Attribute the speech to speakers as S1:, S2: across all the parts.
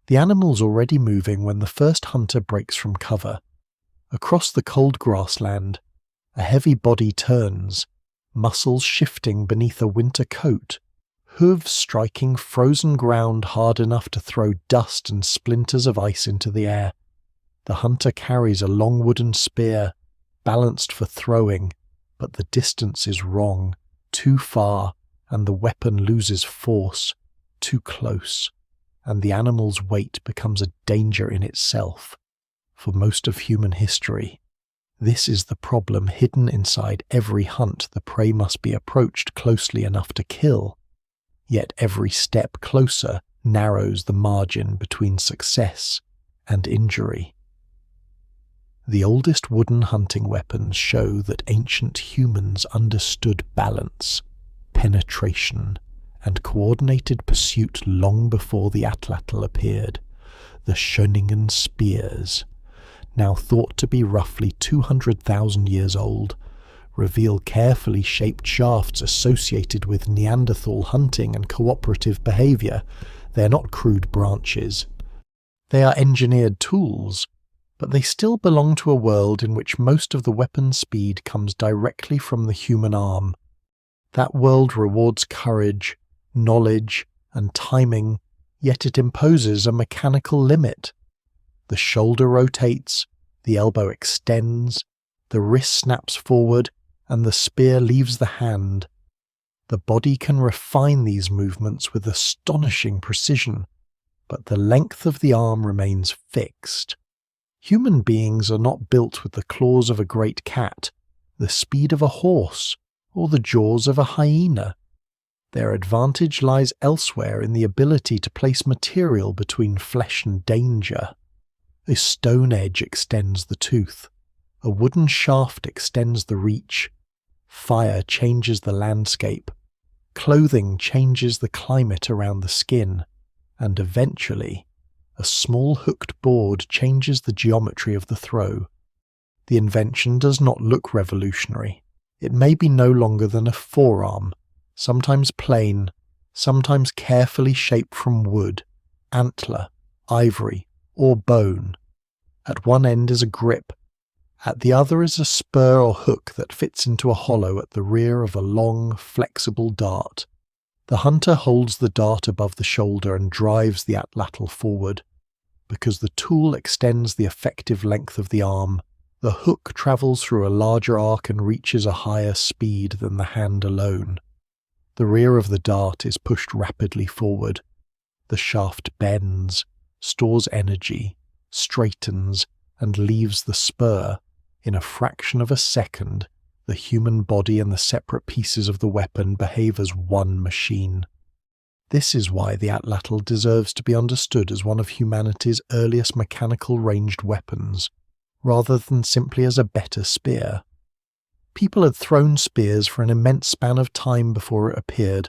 S1: The animal's already moving when the first hunter breaks from cover. Across the cold grassland, a heavy body turns, muscles shifting beneath a winter coat, hooves striking frozen ground hard enough to throw dust and splinters of ice into the air. The hunter carries a long wooden spear, balanced for throwing, but the distance is wrong, too far, and the weapon loses force, too close, and the animal's weight becomes a danger in itself. For most of human history, this is the problem hidden inside every hunt. The prey must be approached closely enough to kill, yet every step closer narrows the margin between success and injury. The oldest wooden hunting weapons show that ancient humans understood balance, penetration, and coordinated pursuit long before the Atlatl appeared. The Schöningen spears, now thought to be roughly 200,000 years old, reveal carefully shaped shafts associated with Neanderthal hunting and cooperative behavior. They are not crude branches. They are engineered tools, but they still belong to a world in which most of the weapon's speed comes directly from the human arm. That world rewards courage, knowledge, and timing, yet it imposes a mechanical limit. The shoulder rotates, the elbow extends, the wrist snaps forward, and the spear leaves the hand. The body can refine these movements with astonishing precision, but the length of the arm remains fixed. Human beings are not built with the claws of a great cat, the speed of a horse, or the jaws of a hyena. Their advantage lies elsewhere in the ability to place material between flesh and danger. A stone edge extends the tooth. A wooden shaft extends the reach. Fire changes the landscape. Clothing changes the climate around the skin. And eventually, a small hooked board changes the geometry of the throw. The invention does not look revolutionary. It may be no longer than a forearm, sometimes plain, sometimes carefully shaped from wood, antler, ivory, or bone. At one end is a grip. At the other is a spur or hook that fits into a hollow at the rear of a long, flexible dart. The hunter holds the dart above the shoulder and drives the Atlatl forward. Because the tool extends the effective length of the arm, the hook travels through a larger arc and reaches a higher speed than the hand alone. The rear of the dart is pushed rapidly forward. The shaft bends, stores energy, straightens, and leaves the spur. In a fraction of a second, the human body and the separate pieces of the weapon behave as one machine. This is why the Atlatl deserves to be understood as one of humanity's earliest mechanical ranged weapons, rather than simply as a better spear. People had thrown spears for an immense span of time before it appeared,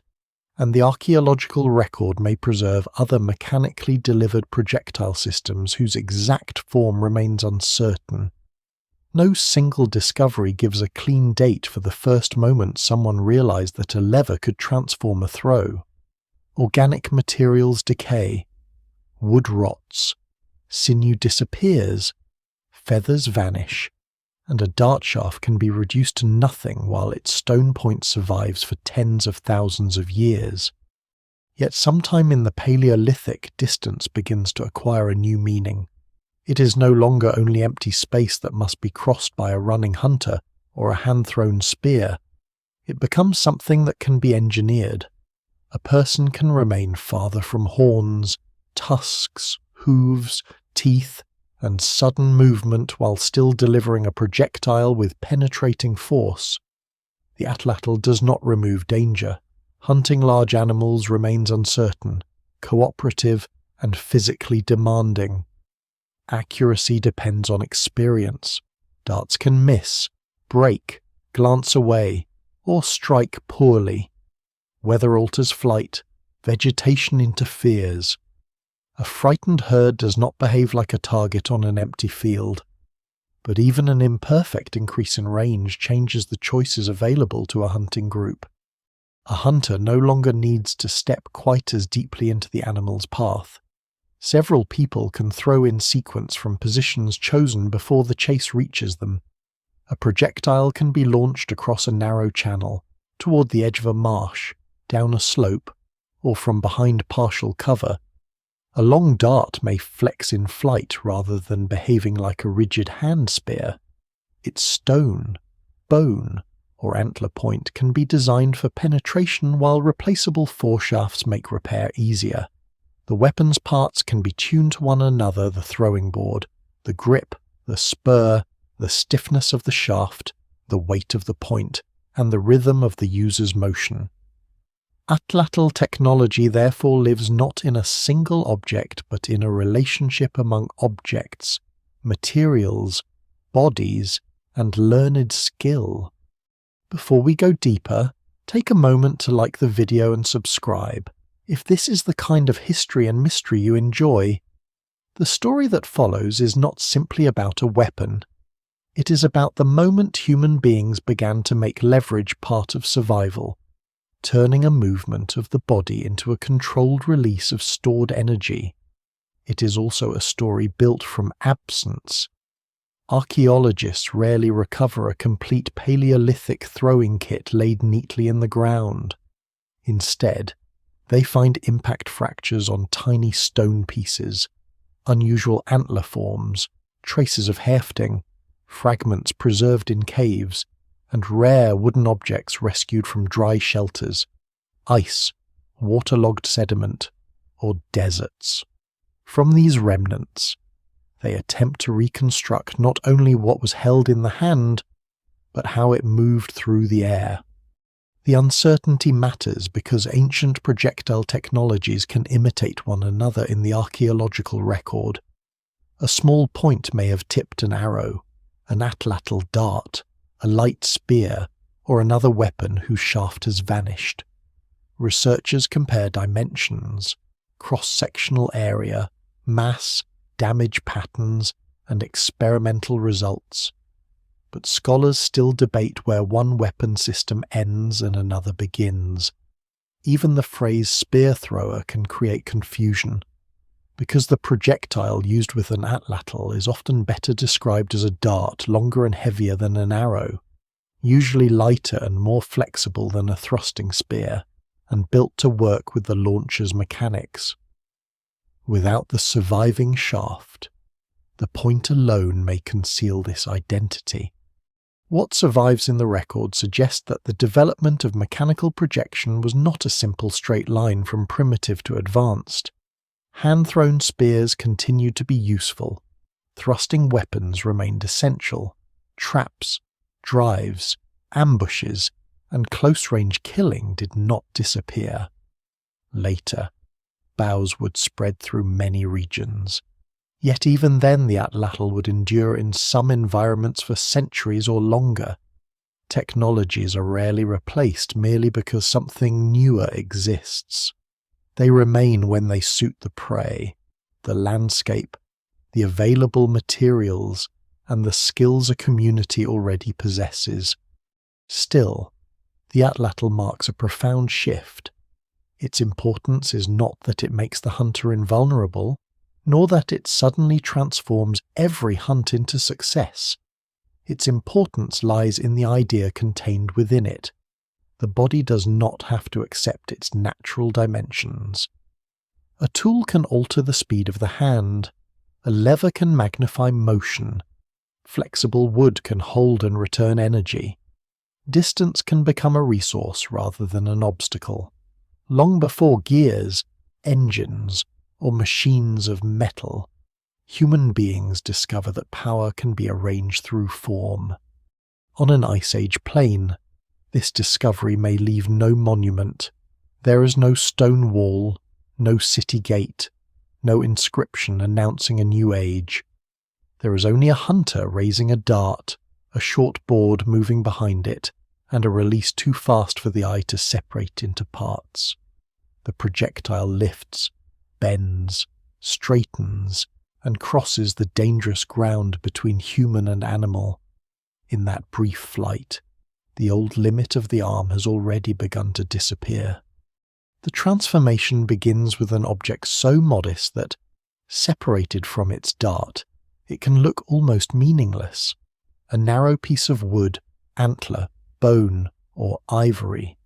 S1: and the archaeological record may preserve other mechanically delivered projectile systems whose exact form remains uncertain. No single discovery gives a clean date for the first moment someone realized that a lever could transform a throw. Organic materials decay, wood rots, sinew disappears, feathers vanish, and a dart shaft can be reduced to nothing while its stone point survives for tens of thousands of years. Yet sometime in the Paleolithic, distance begins to acquire a new meaning. It is no longer only empty space that must be crossed by a running hunter or a hand-thrown spear. It becomes something that can be engineered. A person can remain farther from horns, tusks, hooves, teeth, and sudden movement while still delivering a projectile with penetrating force. The Atlatl does not remove danger. Hunting large animals remains uncertain, cooperative, and physically demanding. Accuracy depends on experience. Darts can miss, break, glance away, or strike poorly. Weather alters flight, vegetation interferes. A frightened herd does not behave like a target on an empty field. But even an imperfect increase in range changes the choices available to a hunting group. A hunter no longer needs to step quite as deeply into the animal's path. Several people can throw in sequence from positions chosen before the chase reaches them. A projectile can be launched across a narrow channel, toward the edge of a marsh, down a slope, or from behind partial cover. A long dart may flex in flight rather than behaving like a rigid hand spear. Its stone, bone, or antler point can be designed for penetration, while replaceable foreshafts make repair easier. The weapon's parts can be tuned to one another: the throwing board, the grip, the spur, the stiffness of the shaft, the weight of the point, and the rhythm of the user's motion. Atlatl technology therefore lives not in a single object, but in a relationship among objects, materials, bodies, and learned skill. Before we go deeper, take a moment to like the video and subscribe, if this is the kind of history and mystery you enjoy. The story that follows is not simply about a weapon. It is about the moment human beings began to make leverage part of survival, turning a movement of the body into a controlled release of stored energy. It is also a story built from absence. Archaeologists rarely recover a complete Paleolithic throwing kit laid neatly in the ground. Instead, they find impact fractures on tiny stone pieces, unusual antler forms, traces of hefting, fragments preserved in caves, and rare wooden objects rescued from dry shelters, ice, waterlogged sediment, or deserts. From these remnants, they attempt to reconstruct not only what was held in the hand, but how it moved through the air. The uncertainty matters because ancient projectile technologies can imitate one another in the archaeological record. A small point may have tipped an arrow, an atlatl dart, a light spear, or another weapon whose shaft has vanished. Researchers compare dimensions, cross-sectional area, mass, damage patterns, and experimental results. But scholars still debate where one weapon system ends and another begins. Even the phrase spear thrower can create confusion, because the projectile used with an atlatl is often better described as a dart, longer and heavier than an arrow, usually lighter and more flexible than a thrusting spear, and built to work with the launcher's mechanics. Without the surviving shaft, the point alone may conceal this identity. What survives in the record suggests that the development of mechanical projection was not a simple straight line from primitive to advanced. Hand-thrown spears continued to be useful. Thrusting weapons remained essential. Traps, drives, ambushes, and close-range killing did not disappear. Later, bows would spread through many regions. Yet even then the atlatl would endure in some environments for centuries or longer. Technologies are rarely replaced merely because something newer exists. They remain when they suit the prey, the landscape, the available materials, and the skills a community already possesses. Still, the atlatl marks a profound shift. Its importance is not that it makes the hunter invulnerable, nor that it suddenly transforms every hunt into success. Its importance lies in the idea contained within it. The body does not have to accept its natural dimensions. A tool can alter the speed of the hand. A lever can magnify motion. Flexible wood can hold and return energy. Distance can become a resource rather than an obstacle. Long before gears, engines, or machines of metal, human beings discover that power can be arranged through form. On an Ice Age plain, this discovery may leave no monument. There is no stone wall, no city gate, no inscription announcing a new age. There is only a hunter raising a dart, a short board moving behind it, and a release too fast for the eye to separate into parts. The projectile lifts, bends, straightens, and crosses the dangerous ground between human and animal. In that brief flight, the old limit of the arm has already begun to disappear. The transformation begins with an object so modest that, Separated from its dart, it can look almost meaningless. A narrow piece of wood, antler, bone, or ivory.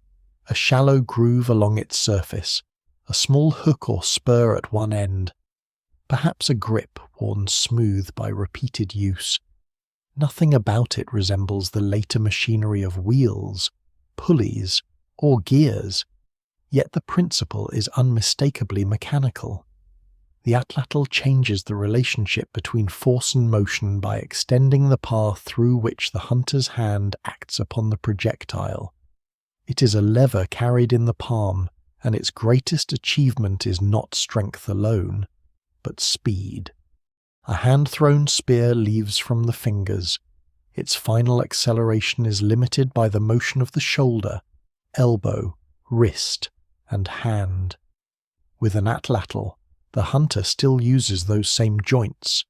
S1: A shallow groove along its surface, a small hook or spur at one end. Perhaps a grip worn smooth by repeated use. Nothing about it resembles the later machinery of wheels, pulleys, or gears, yet the principle is unmistakably mechanical. The Atlatl changes the relationship between force and motion by extending the path through which the hunter's hand acts upon the projectile. It is a lever carried in the palm, and its greatest achievement is not strength alone, but speed. A hand-thrown spear leaves from the fingers. Its final acceleration is limited by the motion of the shoulder, elbow, wrist, and hand. With an Atlatl, the hunter still uses those same joints,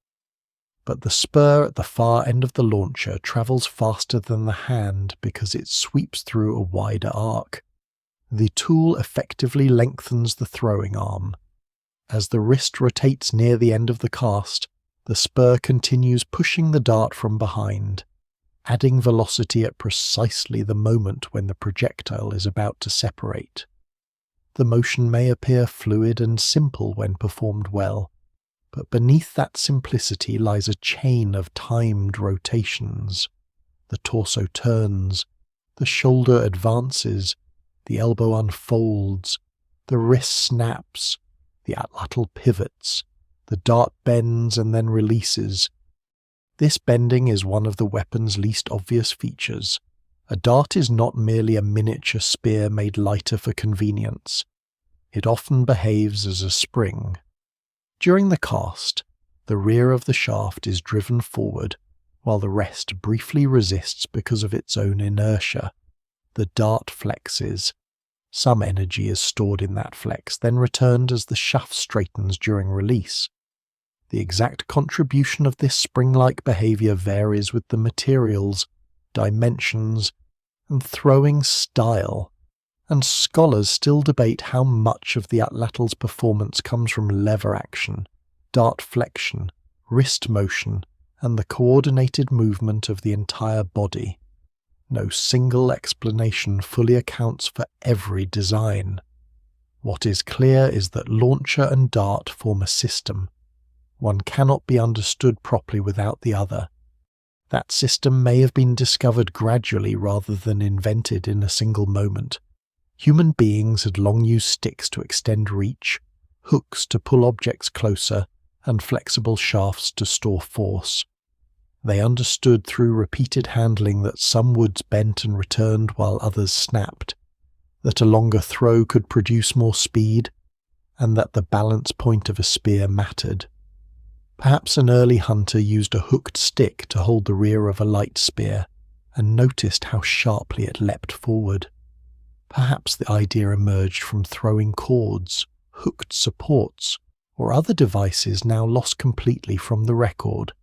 S1: but the spur at the far end of the launcher travels faster than the hand because it sweeps through a wider arc. The tool effectively lengthens the throwing arm. As the wrist rotates near the end of the cast, the spur continues pushing the dart from behind, adding velocity at precisely the moment when the projectile is about to separate. The motion may appear fluid and simple when performed well, but beneath that simplicity lies a chain of timed rotations. The torso turns, the shoulder advances, the elbow unfolds, the wrist snaps, the Atlatl pivots, the dart bends and then releases. This bending is one of the weapon's least obvious features. A dart is not merely a miniature spear made lighter for convenience. It often behaves as a spring. During the cast, the rear of the shaft is driven forward, while the rest briefly resists because of its own inertia. The dart flexes. Some energy is stored in that flex, then returned as the shaft straightens during release. The exact contribution of this spring-like behavior varies with the materials, dimensions, and throwing style, and scholars still debate how much of the Atlatl's performance comes from lever action, dart flexion, wrist motion, and the coordinated movement of the entire body. No single explanation fully accounts for every design. What is clear is that launcher and dart form a system. One cannot be understood properly without the other. That system may have been discovered gradually rather than invented in a single moment. Human beings had long used sticks to extend reach, hooks to pull objects closer, and flexible shafts to store force. They understood through repeated handling that some woods bent and returned while others snapped, that a longer throw could produce more speed, and that the balance point of a spear mattered. Perhaps an early hunter used a hooked stick to hold the rear of a light spear, and noticed how sharply it leapt forward. Perhaps the idea emerged from throwing cords, hooked supports, or other devices now lost completely from the record.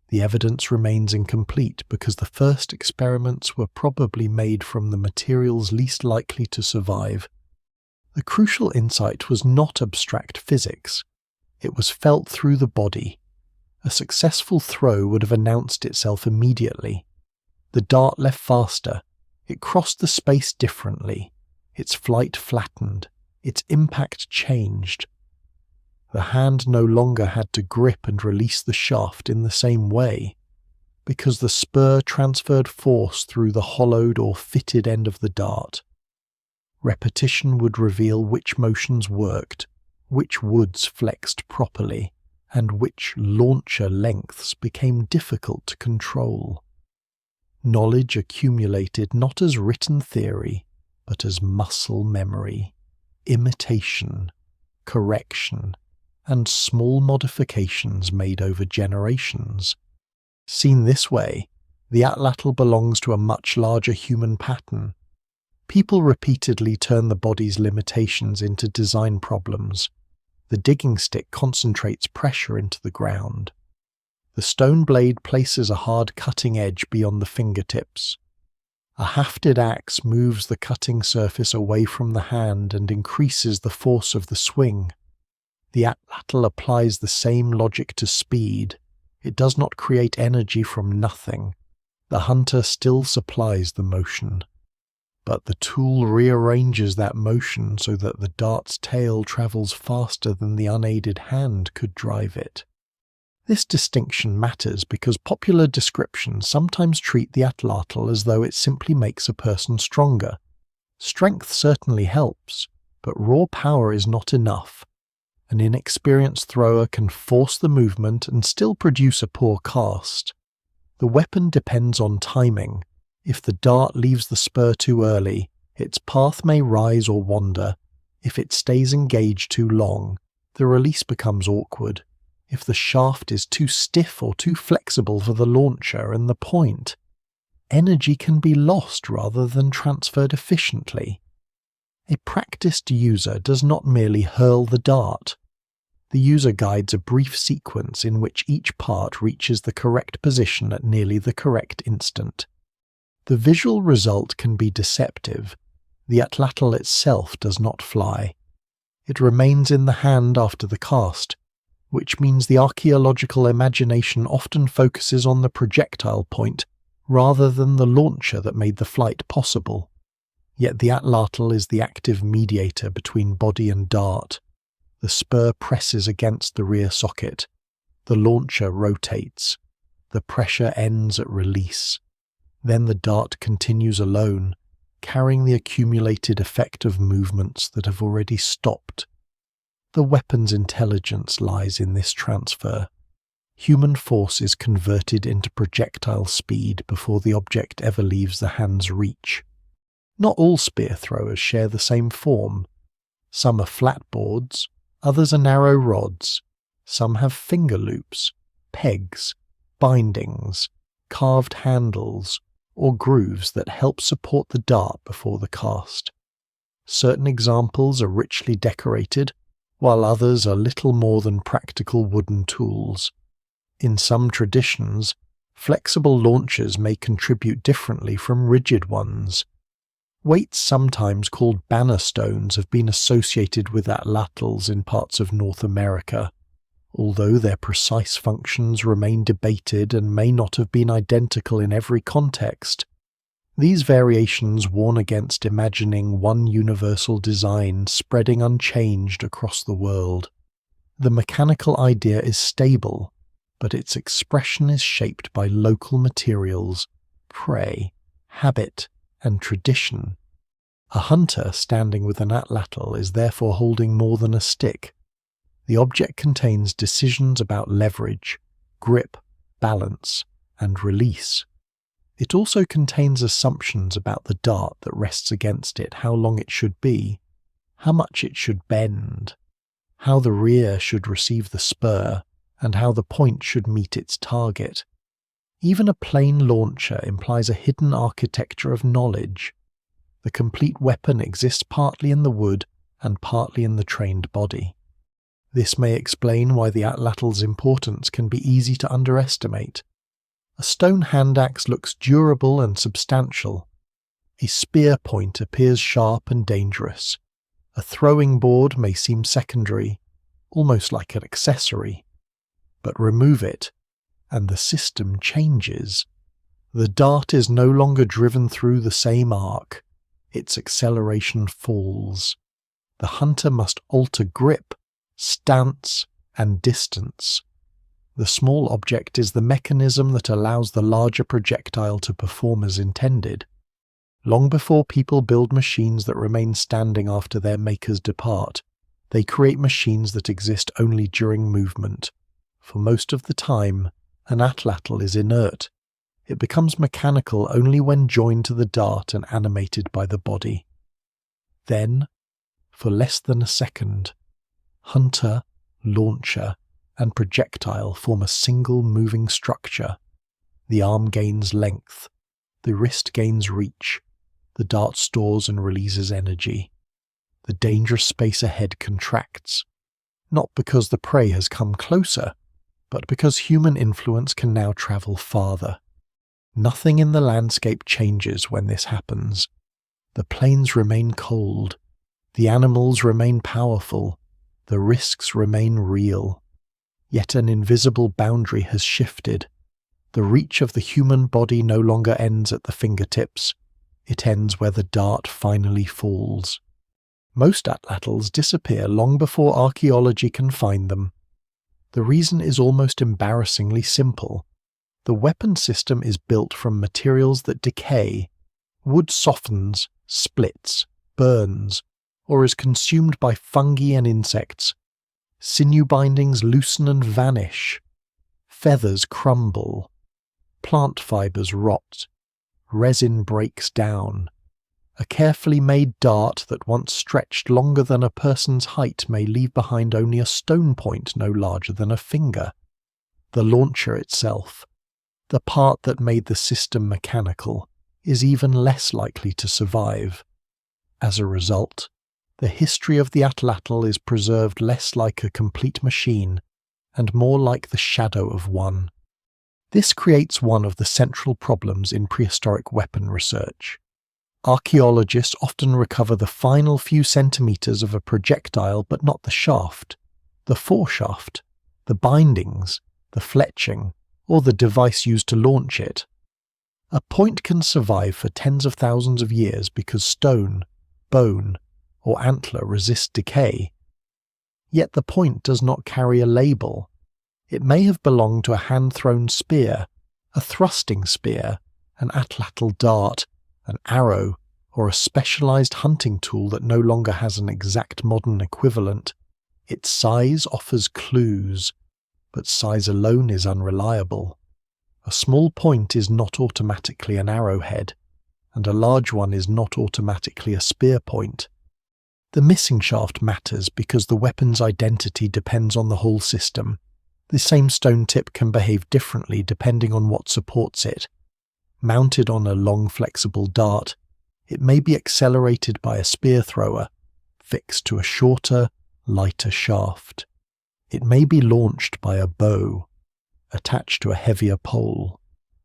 S1: The evidence remains incomplete because the first experiments were probably made from the materials least likely to survive. The crucial insight was not abstract physics. It was felt through the body. A successful throw would have announced itself immediately. The dart left faster. It crossed the space differently. Its flight flattened. Its impact changed. The hand no longer had to grip and release the shaft in the same way, because the spur transferred force through the hollowed or fitted end of the dart. Repetition would reveal which motions worked, which woods flexed properly, and which launcher lengths became difficult to control. Knowledge accumulated not as written theory, but as muscle memory, imitation, correction, and small modifications made over generations. Seen this way, the Atlatl belongs to a much larger human pattern. People repeatedly turn the body's limitations into design problems. The digging stick concentrates pressure into the ground. The stone blade places a hard cutting edge beyond the fingertips. A hafted axe moves the cutting surface away from the hand and increases the force of the swing. The Atlatl applies the same logic to speed. It does not create energy from nothing. The hunter still supplies the motion. But the tool rearranges that motion so that the dart's tail travels faster than the unaided hand could drive it. This distinction matters because popular descriptions sometimes treat the Atlatl as though it simply makes a person stronger. Strength certainly helps, but raw power is not enough. An inexperienced thrower can force the movement and still produce a poor cast. The weapon depends on timing. If the dart leaves the spur too early, its path may rise or wander. If it stays engaged too long, the release becomes awkward. If the shaft is too stiff or too flexible for the launcher and the point, energy can be lost rather than transferred efficiently. A practiced user does not merely hurl the dart. The user guides a brief sequence in which each part reaches the correct position at nearly the correct instant. The visual result can be deceptive. The Atlatl itself does not fly. It remains in the hand after the cast, which means the archaeological imagination often focuses on the projectile point rather than the launcher that made the flight possible. Yet the Atlatl is the active mediator between body and dart. The spur presses against the rear socket. The launcher rotates. The pressure ends at release. Then the dart continues alone, carrying the accumulated effect of movements that have already stopped. The weapon's intelligence lies in this transfer. Human force is converted into projectile speed before the object ever leaves the hand's reach. Not all spear throwers share the same form. Some are flat boards, others are narrow rods. Some have finger loops, pegs, bindings, carved handles, or grooves that help support the dart before the cast. Certain examples are richly decorated, while others are little more than practical wooden tools. In some traditions, flexible launchers may contribute differently from rigid ones. Weights sometimes called banner stones have been associated with atlatls in parts of North America, although their precise functions remain debated and may not have been identical in every context. These variations warn against imagining one universal design spreading unchanged across the world. The mechanical idea is stable, but its expression is shaped by local materials, prey, habit, and tradition. A hunter standing with an atlatl is therefore holding more than a stick. The object contains decisions about leverage, grip, balance, and release. It also contains assumptions about the dart that rests against it, how long it should be, how much it should bend, how the rear should receive the spur, and how the point should meet its target. Even a plain launcher implies a hidden architecture of knowledge. The complete weapon exists partly in the wood and partly in the trained body. This may explain why the atlatl's importance can be easy to underestimate. A stone hand axe looks durable and substantial. A spear point appears sharp and dangerous. A throwing board may seem secondary, almost like an accessory. But remove it, and the system changes. The dart is no longer driven through the same arc. Its acceleration falls. The hunter must alter grip, stance, and distance. The small object is the mechanism that allows the larger projectile to perform as intended. Long before people build machines that remain standing after their makers depart, they create machines that exist only during movement. For most of the time, an atlatl is inert. It becomes mechanical only when joined to the dart and animated by the body. Then, for less than a second, hunter, launcher, and projectile form a single moving structure. The arm gains length, the wrist gains reach, the dart stores and releases energy. The dangerous space ahead contracts, not because the prey has come closer, but because human influence can now travel farther. Nothing in the landscape changes when this happens. The plains remain cold, the animals remain powerful, The risks remain real. Yet an invisible boundary has shifted. The reach of the human body no longer ends at the fingertips. It ends where the dart finally falls. Most atlatls disappear long before archaeology can find them. The reason is almost embarrassingly simple. The weapon system is built from materials that decay. Wood softens, splits, burns, or is consumed by fungi and insects. Sinew bindings loosen and vanish. Feathers crumble. Plant fibers rot. Resin breaks down. A carefully made dart that once stretched longer than a person's height may leave behind only a stone point no larger than a finger. The launcher itself, the part that made the system mechanical, is even less likely to survive. As a result, the history of the Atlatl is preserved less like a complete machine and more like the shadow of one. This creates one of the central problems in prehistoric weapon research. Archaeologists often recover the final few centimeters of a projectile but not the shaft, the foreshaft, the bindings, the fletching, or the device used to launch it. A point can survive for tens of thousands of years because stone, bone, or antler resist decay. Yet the point does not carry a label. It may have belonged to a hand-thrown spear, a thrusting spear, an atlatl dart, an arrow, or a specialized hunting tool that no longer has an exact modern equivalent. Its size offers clues, but size alone is unreliable. A small point is not automatically an arrowhead, and a large one is not automatically a spear point. The missing shaft matters because the weapon's identity depends on the whole system. The same stone tip can behave differently depending on what supports it. Mounted on a long flexible dart, it may be accelerated by a spear thrower, fixed to a shorter, lighter shaft. It may be launched by a bow, attached to a heavier pole.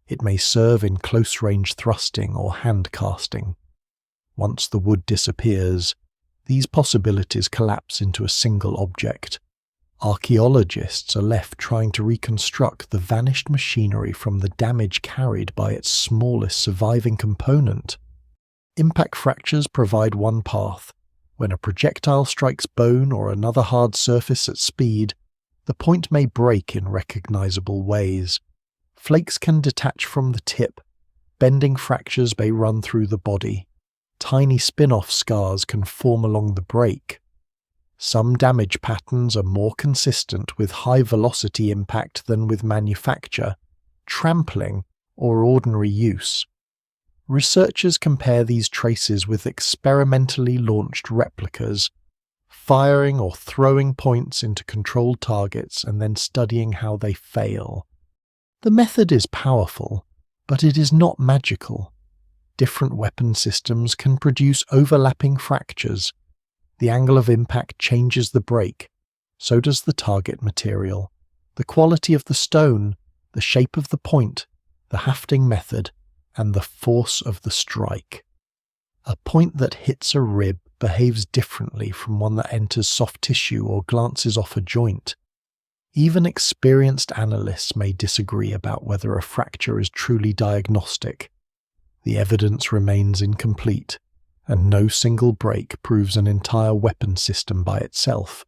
S1: It may serve in close-range thrusting or hand casting. Once the wood disappears, these possibilities collapse into a single object. Archaeologists are left trying to reconstruct the vanished machinery from the damage carried by its smallest surviving component. Impact fractures provide one path. When a projectile strikes bone or another hard surface at speed, the point may break in recognizable ways. Flakes can detach from the tip. Bending fractures may run through the body. Tiny spin-off scars can form along the break. Some damage patterns are more consistent with high-velocity impact than with manufacture, trampling, or ordinary use. Researchers compare these traces with experimentally launched replicas, firing or throwing points into controlled targets and then studying how they fail. The method is powerful, but it is not magical. Different weapon systems can produce overlapping fractures. The angle of impact changes the break. So does the target material, the quality of the stone, the shape of the point, the hafting method, and the force of the strike. A point that hits a rib behaves differently from one that enters soft tissue or glances off a joint. Even experienced analysts may disagree about whether a fracture is truly diagnostic. The evidence remains incomplete, and no single break proves an entire weapon system by itself.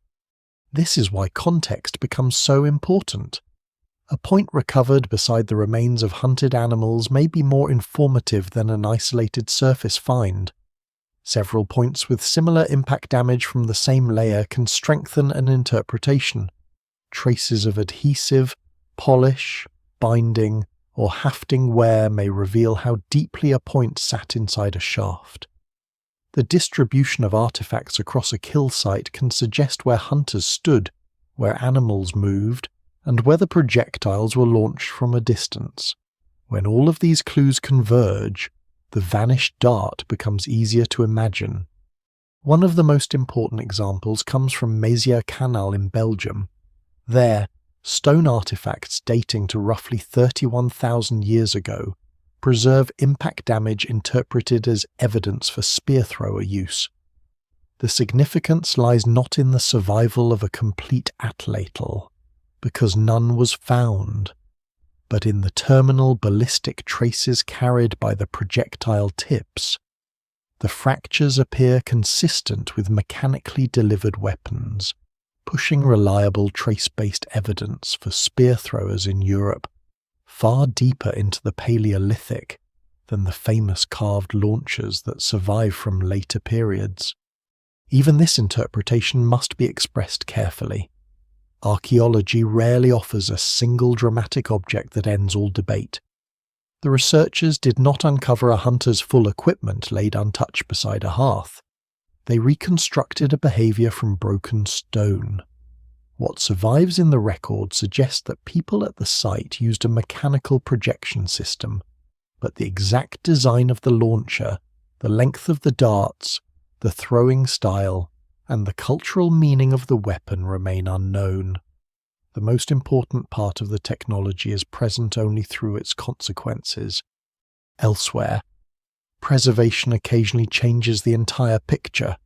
S1: This is why context becomes so important. A point recovered beside the remains of hunted animals may be more informative than an isolated surface find. Several points with similar impact damage from the same layer can strengthen an interpretation. Traces of adhesive, polish, binding, or hafting wear may reveal how deeply a point sat inside a shaft. The distribution of artifacts across a kill site can suggest where hunters stood, where animals moved, and whether projectiles were launched from a distance. When all of these clues converge, the vanished dart becomes easier to imagine. One of the most important examples comes from Mesoamerica in Belgium. There, stone artifacts dating to roughly 31,000 years ago preserve impact damage interpreted as evidence for spear thrower use. The significance lies not in the survival of a complete Atlatl, because none was found, but in the terminal ballistic traces carried by the projectile tips. The fractures appear consistent with mechanically delivered weapons, pushing reliable trace-based evidence for spear throwers in Europe far deeper into the Paleolithic than the famous carved launchers that survive from later periods. Even this interpretation must be expressed carefully. Archaeology rarely offers a single dramatic object that ends all debate. The researchers did not uncover a hunter's full equipment laid untouched beside a hearth. They reconstructed a behaviour from broken stone. What survives in the record suggests that people at the site used a mechanical projection system, but the exact design of the launcher, the length of the darts, the throwing style, and the cultural meaning of the weapon remain unknown. The most important part of the technology is present only through its consequences. Elsewhere, preservation occasionally changes the entire picture.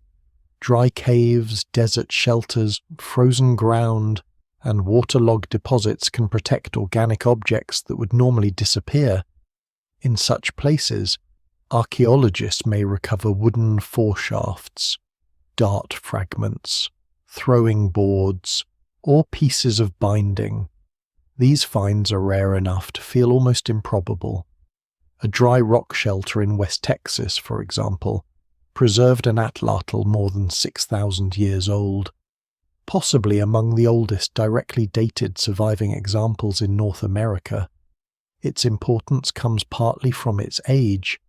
S1: Dry caves, desert shelters, frozen ground, and waterlogged deposits can protect organic objects that would normally disappear. In such places, archaeologists may recover wooden foreshafts, dart fragments, throwing boards, or pieces of binding. These finds are rare enough to feel almost improbable. A dry rock shelter in West Texas, for example, preserved an Atlatl more than 6,000 years old, possibly among the oldest directly dated surviving examples in North America. Its importance comes partly from its age,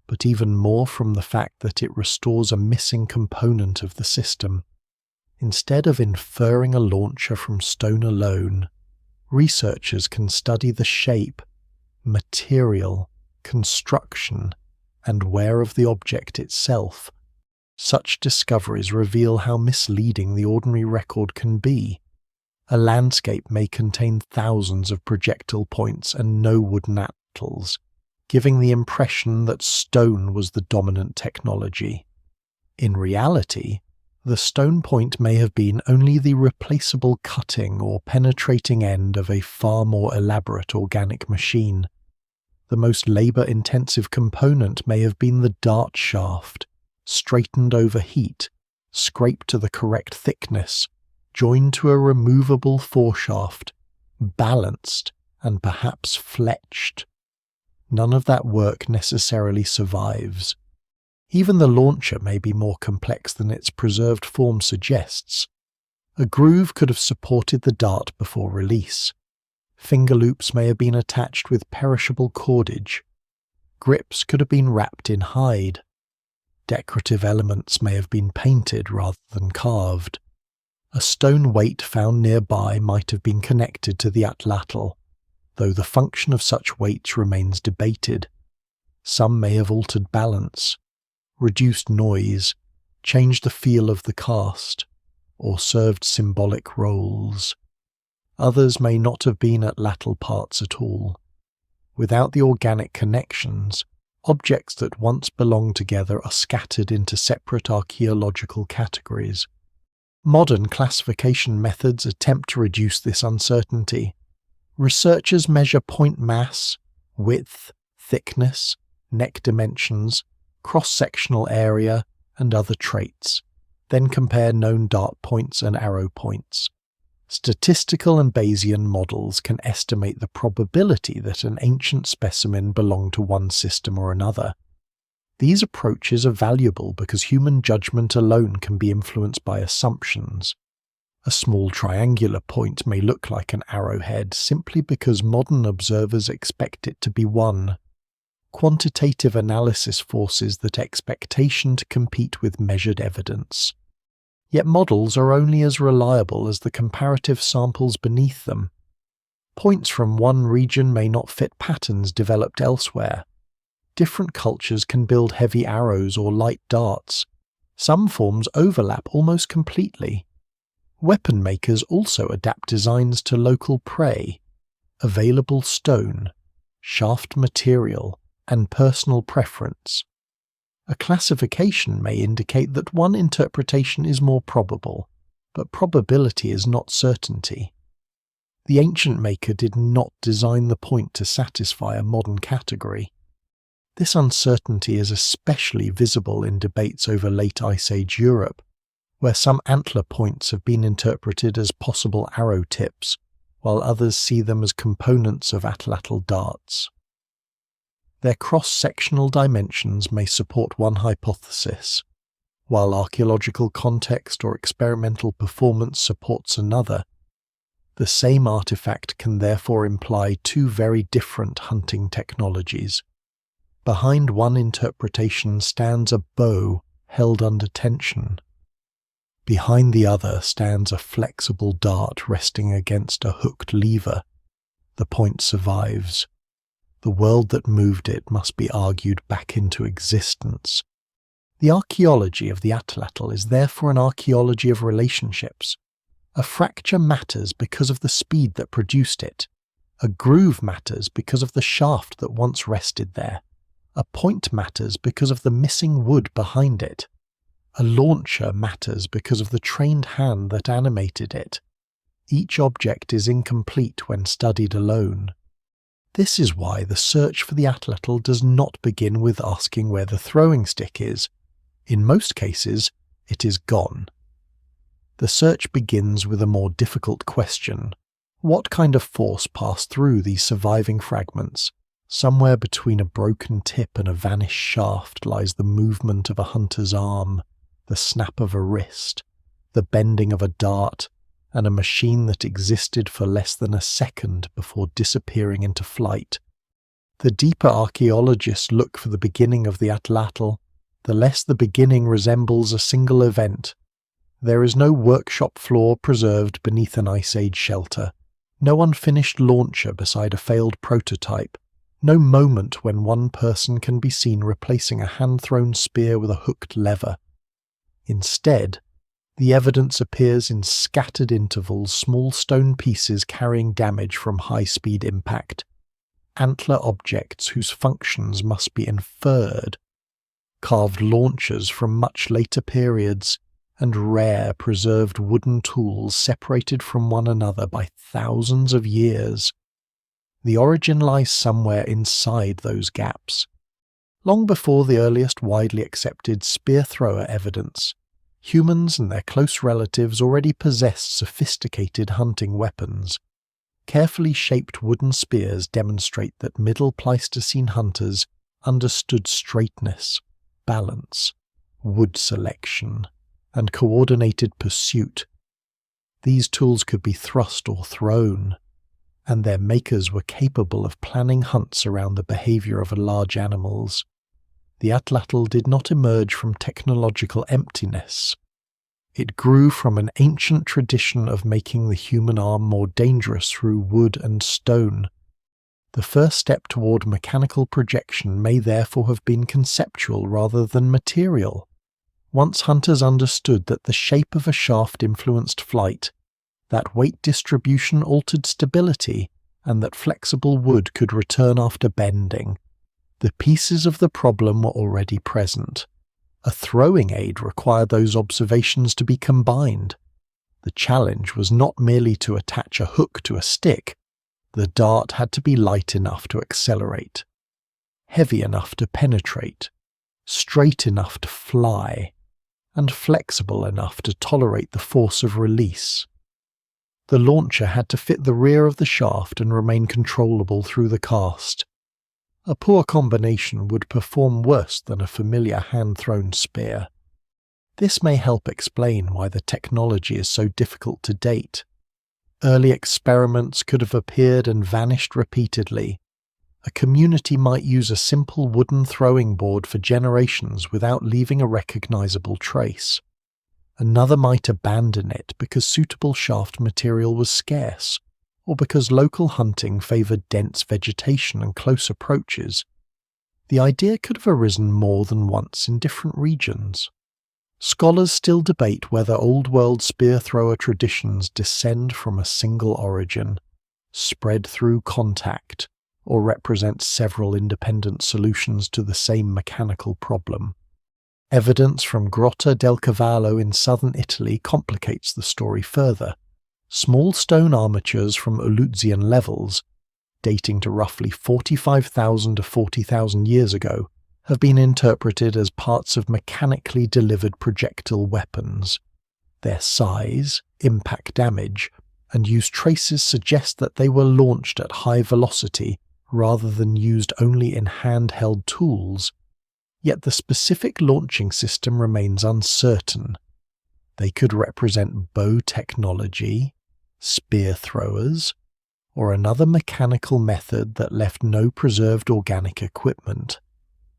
S1: but even more from the fact that it restores a missing component of the system. Instead of inferring a launcher from stone alone, researchers can study the shape, material, construction, and wear of the object itself. Such discoveries reveal how misleading the ordinary record can be. A landscape may contain thousands of projectile points and no wooden atlatls, giving the impression that stone was the dominant technology. In reality, the stone point may have been only the replaceable cutting or penetrating end of a far more elaborate organic machine. The most labour-intensive component may have been the dart shaft, straightened over heat, scraped to the correct thickness, joined to a removable foreshaft, balanced, and perhaps fletched. None of that work necessarily survives. Even the launcher may be more complex than its preserved form suggests. A groove could have supported the dart before release. Finger loops may have been attached with perishable cordage. Grips could have been wrapped in hide. Decorative elements may have been painted rather than carved. A stone weight found nearby might have been connected to the Atlatl, though the function of such weights remains debated. Some may have altered balance, reduced noise, changed the feel of the cast, or served symbolic roles. Others may not have been Atlatl parts at all. Without the organic connections, objects that once belonged together are scattered into separate archaeological categories. Modern classification methods attempt to reduce this uncertainty. Researchers measure point mass, width, thickness, neck dimensions, cross-sectional area, and other traits, then compare known dart points and arrow points. Statistical and Bayesian models can estimate the probability that an ancient specimen belonged to one system or another. These approaches are valuable because human judgment alone can be influenced by assumptions. A small triangular point may look like an arrowhead simply because modern observers expect it to be one. Quantitative analysis forces that expectation to compete with measured evidence. Yet models are only as reliable as the comparative samples beneath them. Points from one region may not fit patterns developed elsewhere. Different cultures can build heavy arrows or light darts. Some forms overlap almost completely. Weapon makers also adapt designs to local prey, available stone, shaft material, and personal preference. A classification may indicate that one interpretation is more probable, but probability is not certainty. The ancient maker did not design the point to satisfy a modern category. This uncertainty is especially visible in debates over late Ice Age Europe, where some antler points have been interpreted as possible arrow tips, while others see them as components of Atlatl darts. Their cross-sectional dimensions may support one hypothesis, while archaeological context or experimental performance supports another. The same artifact can therefore imply two very different hunting technologies. Behind one interpretation stands a bow held under tension. Behind the other stands a flexible dart resting against a hooked lever. The point survives. The world that moved it must be argued back into existence. The archaeology of the Atlatl is therefore an archaeology of relationships. A fracture matters because of the speed that produced it. A groove matters because of the shaft that once rested there. A point matters because of the missing wood behind it. A launcher matters because of the trained hand that animated it. Each object is incomplete when studied alone. This is why the search for the Atlatl does not begin with asking where the throwing stick is. In most cases, it is gone. The search begins with a more difficult question. What kind of force passed through these surviving fragments? Somewhere between a broken tip and a vanished shaft lies the movement of a hunter's arm, the snap of a wrist, the bending of a dart, and a machine that existed for less than a second before disappearing into flight. The deeper archaeologists look for the beginning of the Atlatl, the less the beginning resembles a single event. There is no workshop floor preserved beneath an Ice Age shelter, no unfinished launcher beside a failed prototype, no moment when one person can be seen replacing a hand-thrown spear with a hooked lever. Instead, the evidence appears in scattered intervals, small stone pieces carrying damage from high-speed impact, antler objects whose functions must be inferred, carved launchers from much later periods, and rare preserved wooden tools separated from one another by thousands of years. The origin lies somewhere inside those gaps. Long before the earliest widely accepted spear-thrower evidence, humans and their close relatives already possessed sophisticated hunting weapons. Carefully shaped wooden spears demonstrate that Middle Pleistocene hunters understood straightness, balance, wood selection, and coordinated pursuit. These tools could be thrust or thrown, and their makers were capable of planning hunts around the behavior of large animals. The Atlatl did not emerge from technological emptiness. It grew from an ancient tradition of making the human arm more dangerous through wood and stone. The first step toward mechanical projection may therefore have been conceptual rather than material. Once hunters understood that the shape of a shaft influenced flight, that weight distribution altered stability, and that flexible wood could return after bending, the pieces of the problem were already present. A throwing aid required those observations to be combined. The challenge was not merely to attach a hook to a stick. The dart had to be light enough to accelerate, heavy enough to penetrate, straight enough to fly, and flexible enough to tolerate the force of release. The launcher had to fit the rear of the shaft and remain controllable through the cast. A poor combination would perform worse than a familiar hand-thrown spear. This may help explain why the technology is so difficult to date. Early experiments could have appeared and vanished repeatedly. A community might use a simple wooden throwing board for generations without leaving a recognizable trace. Another might abandon it because suitable shaft material was scarce, or because local hunting favored dense vegetation and close approaches. The idea could have arisen more than once in different regions. Scholars still debate whether Old World spear-thrower traditions descend from a single origin, spread through contact, or represent several independent solutions to the same mechanical problem. Evidence from Grotta del Cavallo in southern Italy complicates the story further. Small stone armatures from Uluzzian levels, dating to roughly 45,000 to 40,000 years ago, have been interpreted as parts of mechanically delivered projectile weapons. Their size, impact damage, and use traces suggest that they were launched at high velocity rather than used only in handheld tools. Yet the specific launching system remains uncertain. They could represent bow technology, spear throwers, or another mechanical method that left no preserved organic equipment.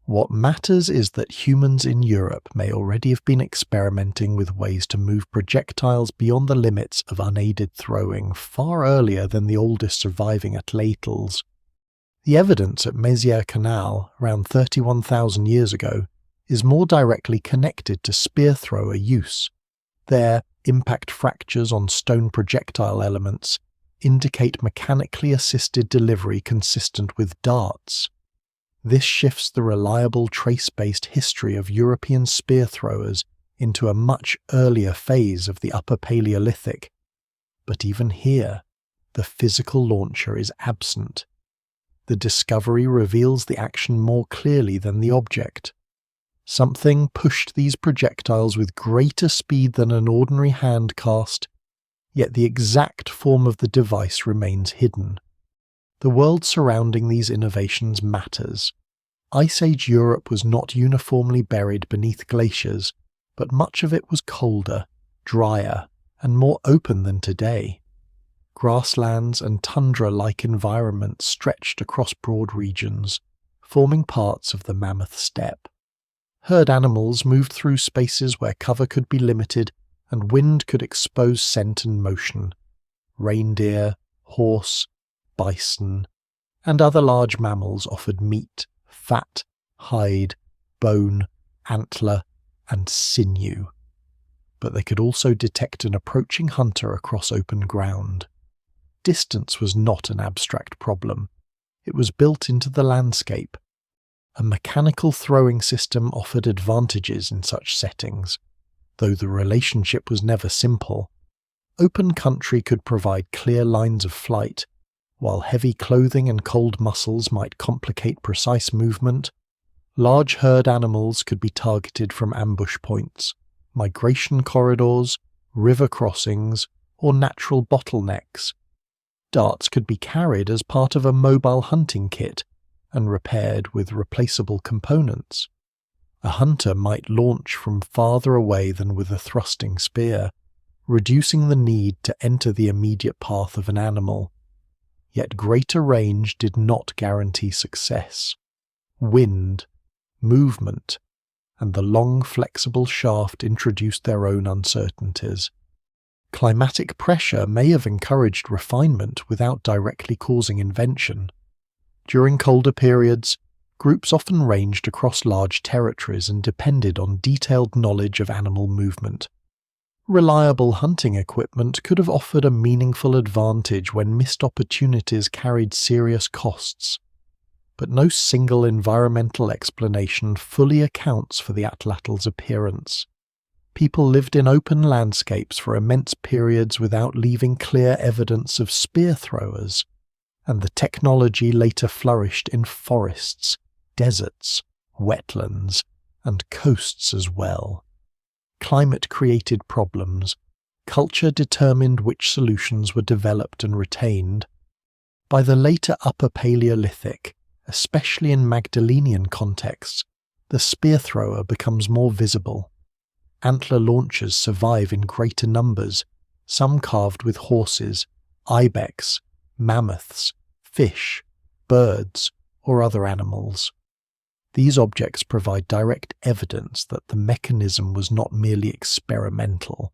S1: What matters is that humans in Europe may already have been experimenting with ways to move projectiles beyond the limits of unaided throwing far earlier than the oldest surviving Atlatls. The evidence at Mesier Canal, around 31,000 years ago, is more directly connected to spear thrower use. Their impact fractures on stone projectile elements indicate mechanically assisted delivery consistent with darts. This shifts the reliable trace-based history of European spear throwers into a much earlier phase of the Upper Paleolithic. But even here, the physical launcher is absent. The discovery reveals the action more clearly than the object. Something pushed these projectiles with greater speed than an ordinary hand cast, yet the exact form of the device remains hidden. The world surrounding these innovations matters. Ice Age Europe was not uniformly buried beneath glaciers, but much of it was colder, drier, and more open than today. Grasslands and tundra-like environments stretched across broad regions, forming parts of the Mammoth Steppe. Herd animals moved through spaces where cover could be limited and wind could expose scent and motion. Reindeer, horse, bison, and other large mammals offered meat, fat, hide, bone, antler, and sinew. But they could also detect an approaching hunter across open ground. Distance was not an abstract problem. It was built into the landscape. A mechanical throwing system offered advantages in such settings, though the relationship was never simple. Open country could provide clear lines of flight, while heavy clothing and cold muscles might complicate precise movement. Large herd animals could be targeted from ambush points, migration corridors, river crossings, or natural bottlenecks. Darts could be carried as part of a mobile hunting kit and repaired with replaceable components. A hunter might launch from farther away than with a thrusting spear, reducing the need to enter the immediate path of an animal. Yet greater range did not guarantee success. Wind, movement, and the long flexible shaft introduced their own uncertainties. Climatic pressure may have encouraged refinement without directly causing invention. During colder periods, groups often ranged across large territories and depended on detailed knowledge of animal movement. Reliable hunting equipment could have offered a meaningful advantage when missed opportunities carried serious costs. But no single environmental explanation fully accounts for the Atlatl's appearance. People lived in open landscapes for immense periods without leaving clear evidence of spear throwers, and the technology later flourished in forests, deserts, wetlands, and coasts as well. Climate created problems. Culture determined which solutions were developed and retained. By the later Upper Paleolithic, especially in Magdalenian contexts, the spear thrower becomes more visible. Antler launchers survive in greater numbers, some carved with horses, ibex, mammoths, fish, birds, or other animals. These objects provide direct evidence that the mechanism was not merely experimental.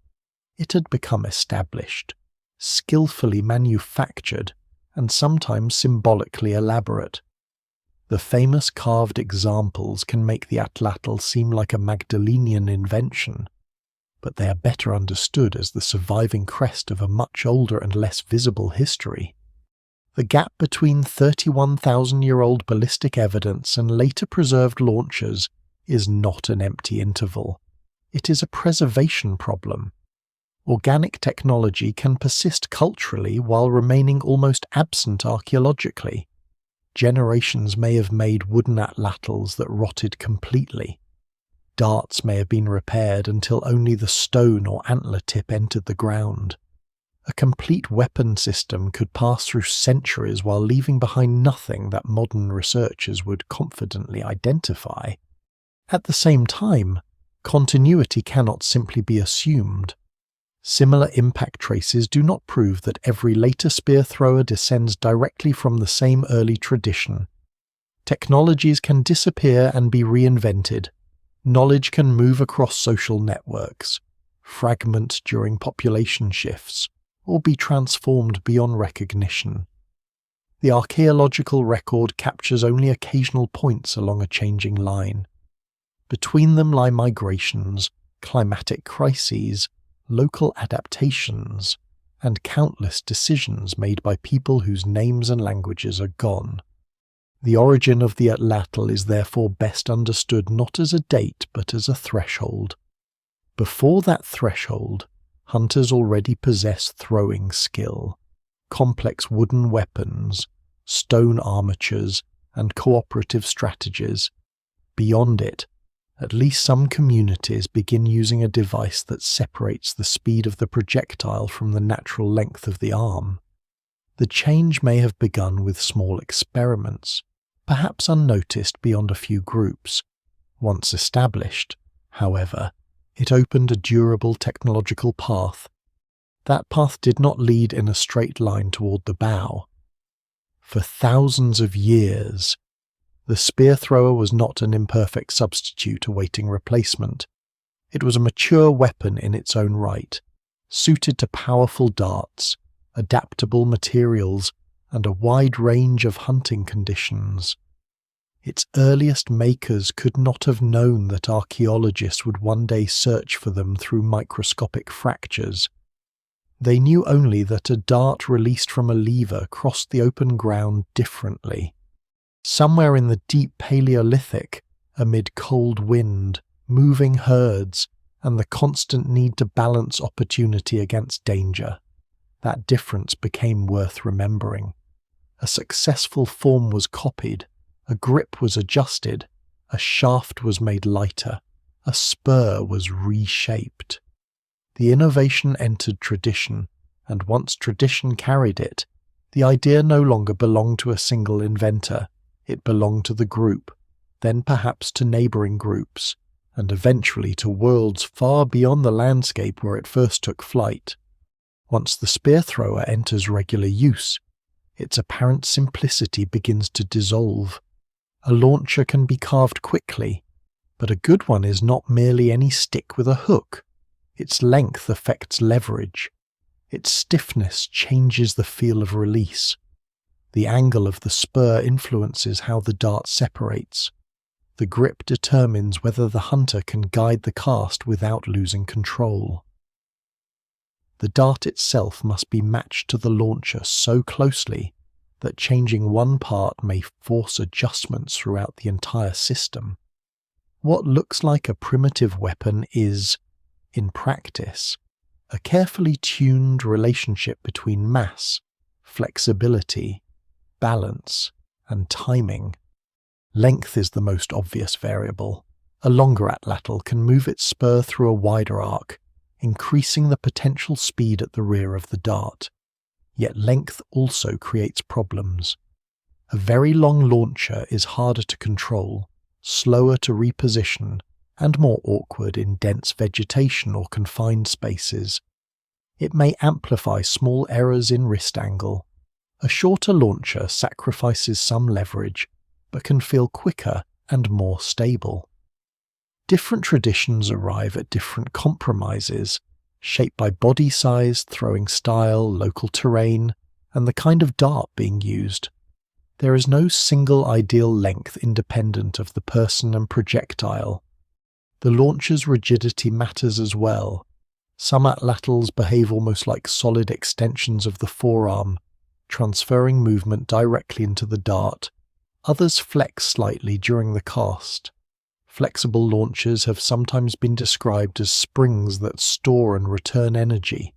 S1: It had become established, skillfully manufactured, and sometimes symbolically elaborate. The famous carved examples can make the Atlatl seem like a Magdalenian invention, but they are better understood as the surviving crest of a much older and less visible history. The gap between 31,000-year-old ballistic evidence and later preserved launchers is not an empty interval. It is a preservation problem. Organic technology can persist culturally while remaining almost absent archaeologically. Generations may have made wooden atlatls that rotted completely. Darts may have been repaired until only the stone or antler tip entered the ground. A complete weapon system could pass through centuries while leaving behind nothing that modern researchers would confidently identify. At the same time, continuity cannot simply be assumed. Similar impact traces do not prove that every later spear thrower descends directly from the same early tradition. Technologies can disappear and be reinvented. Knowledge can move across social networks, fragment during population shifts, or be transformed beyond recognition. The archaeological record captures only occasional points along a changing line. Between them lie migrations, climatic crises, local adaptations, and countless decisions made by people whose names and languages are gone. The origin of the Atlatl is therefore best understood not as a date but as a threshold. Before that threshold, hunters already possess throwing skill, complex wooden weapons, stone armatures, and cooperative strategies. Beyond it, at least some communities begin using a device that separates the speed of the projectile from the natural length of the arm. The change may have begun with small experiments, perhaps unnoticed beyond a few groups. Once established, however, it opened a durable technological path. That path did not lead in a straight line toward the bow. For thousands of years, the spear thrower was not an imperfect substitute awaiting replacement. It was a mature weapon in its own right, suited to powerful darts, adaptable materials, and a wide range of hunting conditions. Its earliest makers could not have known that archaeologists would one day search for them through microscopic fractures. They knew only that a dart released from a lever crossed the open ground differently. Somewhere in the deep Paleolithic, amid cold wind, moving herds, and the constant need to balance opportunity against danger, that difference became worth remembering. A successful form was copied, a grip was adjusted, a shaft was made lighter, a spur was reshaped. The innovation entered tradition, and once tradition carried it, the idea no longer belonged to a single inventor. It belonged to the group, then perhaps to neighbouring groups, and eventually to worlds far beyond the landscape where it first took flight. Once the spear thrower enters regular use, its apparent simplicity begins to dissolve. A launcher can be carved quickly, but a good one is not merely any stick with a hook. Its length affects leverage. Its stiffness changes the feel of release. The angle of the spur influences how the dart separates. The grip determines whether the hunter can guide the cast without losing control. The dart itself must be matched to the launcher so closely that changing one part may force adjustments throughout the entire system. What looks like a primitive weapon is, in practice, a carefully tuned relationship between mass, flexibility, balance, and timing. Length is the most obvious variable. A longer atlatl can move its spur through a wider arc, increasing the potential speed at the rear of the dart. Yet length also creates problems. A very long launcher is harder to control, slower to reposition, and more awkward in dense vegetation or confined spaces. It may amplify small errors in wrist angle. A shorter launcher sacrifices some leverage, but can feel quicker and more stable. Different traditions arrive at different compromises, shaped by body size, throwing style, local terrain, and the kind of dart being used. There is no single ideal length independent of the person and projectile. The launcher's rigidity matters as well. Some atlatls behave almost like solid extensions of the forearm, transferring movement directly into the dart. Others flex slightly during the cast. Flexible launchers have sometimes been described as springs that store and return energy,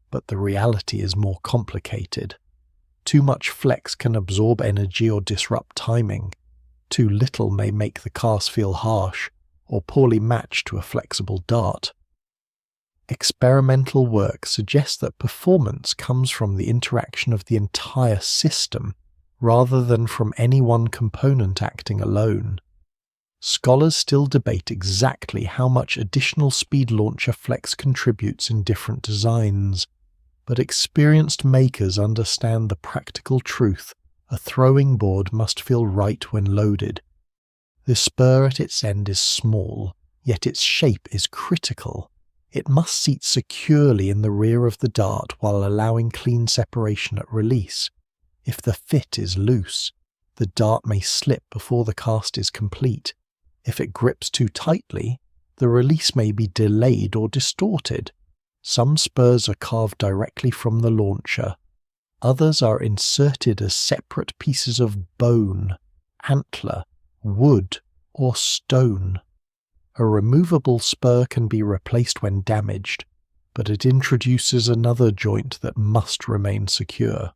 S1: but the reality is more complicated. Too much flex can absorb energy or disrupt timing. Too little may make the cast feel harsh or poorly matched to a flexible dart. Experimental work suggests that performance comes from the interaction of the entire system rather than from any one component acting alone. Scholars still debate exactly how much additional speed launcher flex contributes in different designs, but experienced makers understand the practical truth: a throwing board must feel right when loaded. The spur at its end is small, yet its shape is critical. It must seat securely in the rear of the dart while allowing clean separation at release. If the fit is loose, the dart may slip before the cast is complete. If it grips too tightly, the release may be delayed or distorted. Some spurs are carved directly from the launcher. Others are inserted as separate pieces of bone, antler, wood, or stone. A removable spur can be replaced when damaged, but it introduces another joint that must remain secure.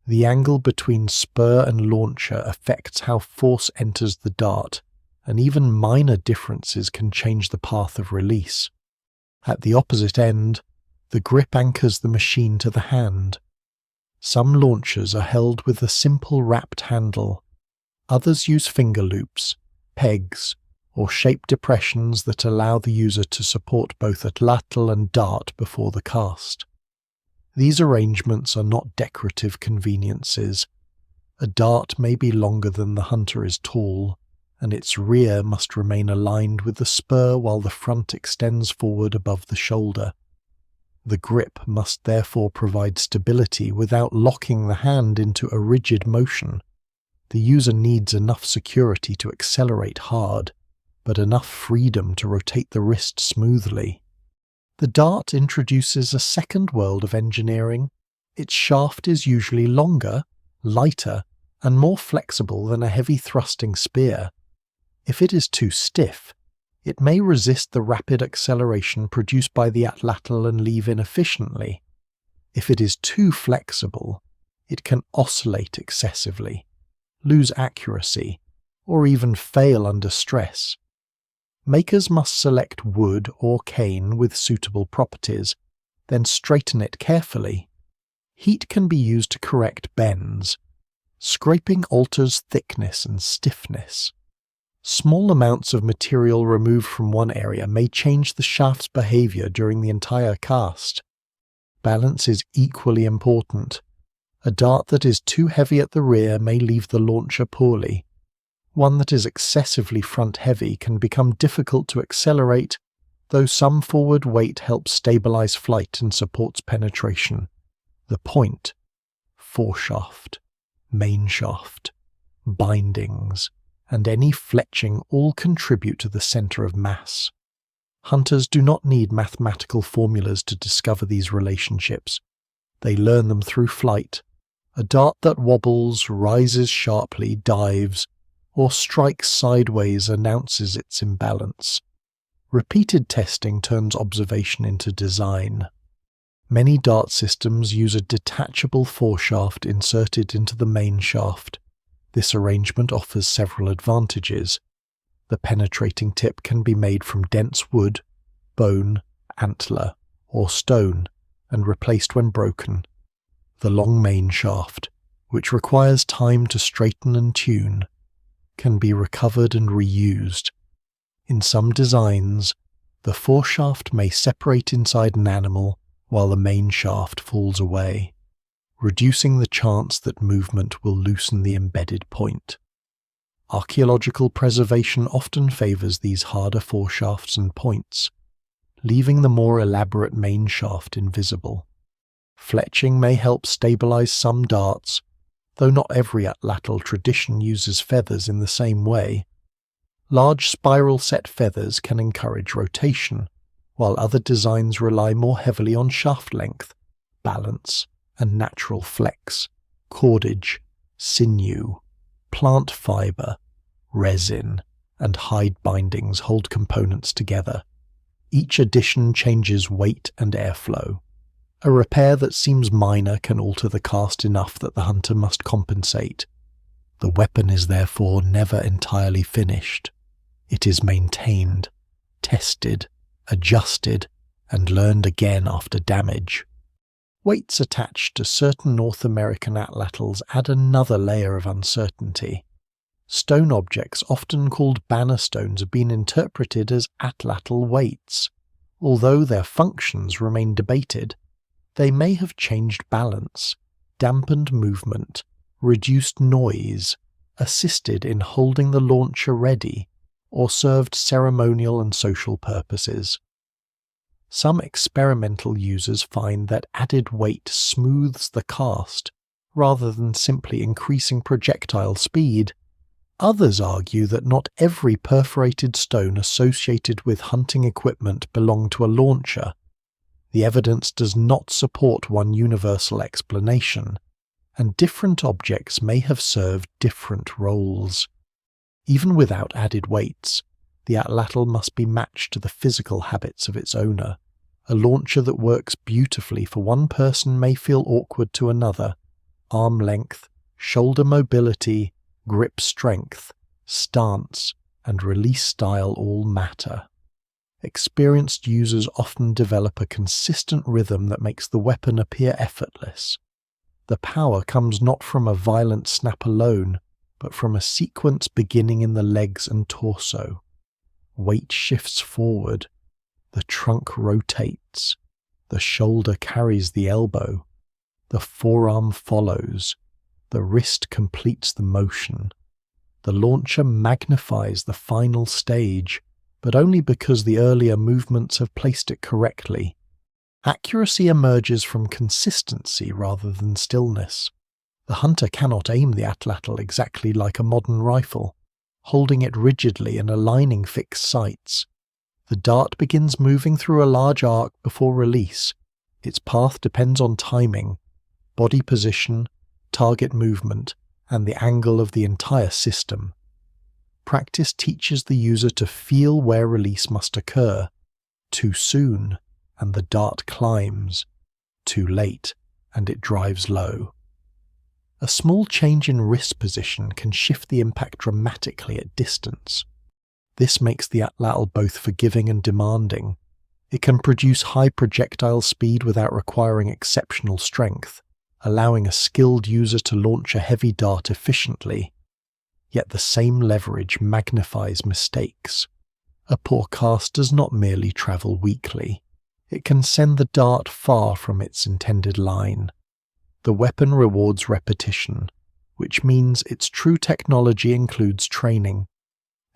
S1: The angle between spur and launcher affects how force enters the dart, and even minor differences can change the path of release. At the opposite end, the grip anchors the machine to the hand. Some launchers are held with a simple wrapped handle. Others use finger loops, pegs, or shape depressions that allow the user to support both atlatl and dart before the cast. These arrangements are not decorative conveniences. A dart may be longer than the hunter is tall, and its rear must remain aligned with the spur while the front extends forward above the shoulder. The grip must therefore provide stability without locking the hand into a rigid motion. The user needs enough security to accelerate hard, but enough freedom to rotate the wrist smoothly. The dart introduces a second world of engineering. Its shaft is usually longer, lighter, and more flexible than a heavy thrusting spear. If it is too stiff, it may resist the rapid acceleration produced by the atlatl and leave inefficiently. If it is too flexible, it can oscillate excessively, lose accuracy, or even fail under stress. Makers must select wood or cane with suitable properties, then straighten it carefully. Heat can be used to correct bends. Scraping alters thickness and stiffness. Small amounts of material removed from one area may change the shaft's behavior during the entire cast. Balance is equally important. A dart that is too heavy at the rear may leave the launcher poorly. One that is excessively front-heavy can become difficult to accelerate, though some forward weight helps stabilize flight and supports penetration. The point, foreshaft, mainshaft, bindings, and any fletching all contribute to the center of mass. Hunters do not need mathematical formulas to discover these relationships. They learn them through flight. A dart that wobbles, rises sharply, dives, or strikes sideways announces its imbalance. Repeated testing turns observation into design. Many dart systems use a detachable foreshaft inserted into the main shaft. This arrangement offers several advantages. The penetrating tip can be made from dense wood, bone, antler, or stone, and replaced when broken. The long main shaft, which requires time to straighten and tune, can be recovered and reused. In some designs, the foreshaft may separate inside an animal while the main shaft falls away, reducing the chance that movement will loosen the embedded point. Archaeological preservation often favors these harder foreshafts and points, leaving the more elaborate main shaft invisible. Fletching may help stabilize some darts, though not every atlatl tradition uses feathers in the same way. Large spiral-set feathers can encourage rotation, while other designs rely more heavily on shaft length, balance, and natural flex, cordage, sinew, plant fiber, resin, and hide bindings hold components together. Each addition changes weight and airflow. A repair that seems minor can alter the cast enough that the hunter must compensate. The weapon is therefore never entirely finished. It is maintained, tested, adjusted, and learned again after damage. Weights attached to certain North American atlatls add another layer of uncertainty. Stone objects, often called banner stones, have been interpreted as atlatl weights. Although their functions remain debated, they may have changed balance, dampened movement, reduced noise, assisted in holding the launcher ready, or served ceremonial and social purposes. Some experimental users find that added weight smooths the cast, rather than simply increasing projectile speed. Others argue that not every perforated stone associated with hunting equipment belonged to a launcher. The evidence does not support one universal explanation, and different objects may have served different roles. Even without added weights, the atlatl must be matched to the physical habits of its owner. A launcher that works beautifully for one person may feel awkward to another. Arm length, shoulder mobility, grip strength, stance, and release style all matter. Experienced users often develop a consistent rhythm that makes the weapon appear effortless. The power comes not from a violent snap alone, but from a sequence beginning in the legs and torso. Weight shifts forward, the trunk rotates, the shoulder carries the elbow, the forearm follows, the wrist completes the motion. The launcher magnifies the final stage, but only because the earlier movements have placed it correctly. Accuracy emerges from consistency rather than stillness. The hunter cannot aim the atlatl exactly like a modern rifle, holding it rigidly and aligning fixed sights. The dart begins moving through a large arc before release. Its path depends on timing, body position, target movement, and the angle of the entire system. Practice teaches the user to feel where release must occur. Too soon, and the dart climbs. Too late, and it drives low. A small change in wrist position can shift the impact dramatically at distance. This makes the atlatl both forgiving and demanding. It can produce high projectile speed without requiring exceptional strength, allowing a skilled user to launch a heavy dart efficiently. Yet the same leverage magnifies mistakes. A poor cast does not merely travel weakly. It can send the dart far from its intended line. The weapon rewards repetition, which means its true technology includes training.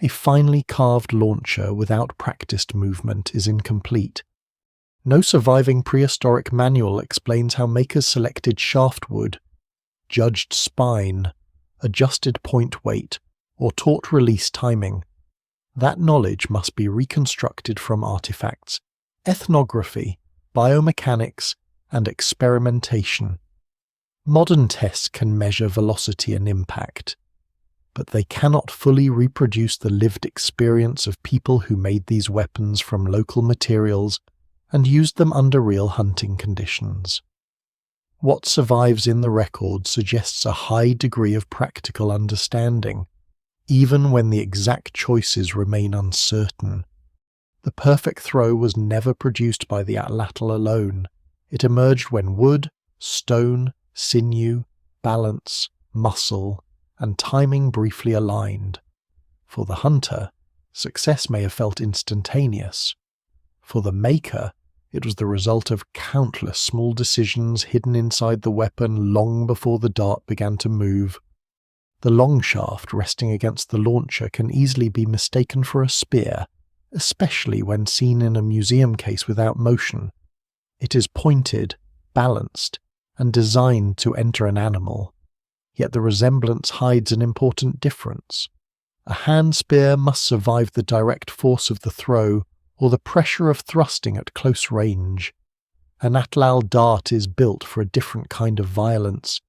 S1: A finely carved launcher without practiced movement is incomplete. No surviving prehistoric manual explains how makers selected shaft wood, judged spine, adjusted point weight, or taught release timing. That knowledge must be reconstructed from artifacts, ethnography, biomechanics, and experimentation. Modern tests can measure velocity and impact, but they cannot fully reproduce the lived experience of people who made these weapons from local materials and used them under real hunting conditions. What survives in the record suggests a high degree of practical understanding, even when the exact choices remain uncertain. The perfect throw was never produced by the atlatl alone. It emerged when wood, stone, sinew, balance, muscle, and timing briefly aligned. For the hunter, success may have felt instantaneous. For the maker, it was the result of countless small decisions hidden inside the weapon long before the dart began to move. The long shaft resting against the launcher can easily be mistaken for a spear, especially when seen in a museum case without motion. It is pointed, balanced, and designed to enter an animal. Yet the resemblance hides an important difference. A hand spear must survive the direct force of the throw or the pressure of thrusting at close range. An atlatl dart is built for a different kind of violence.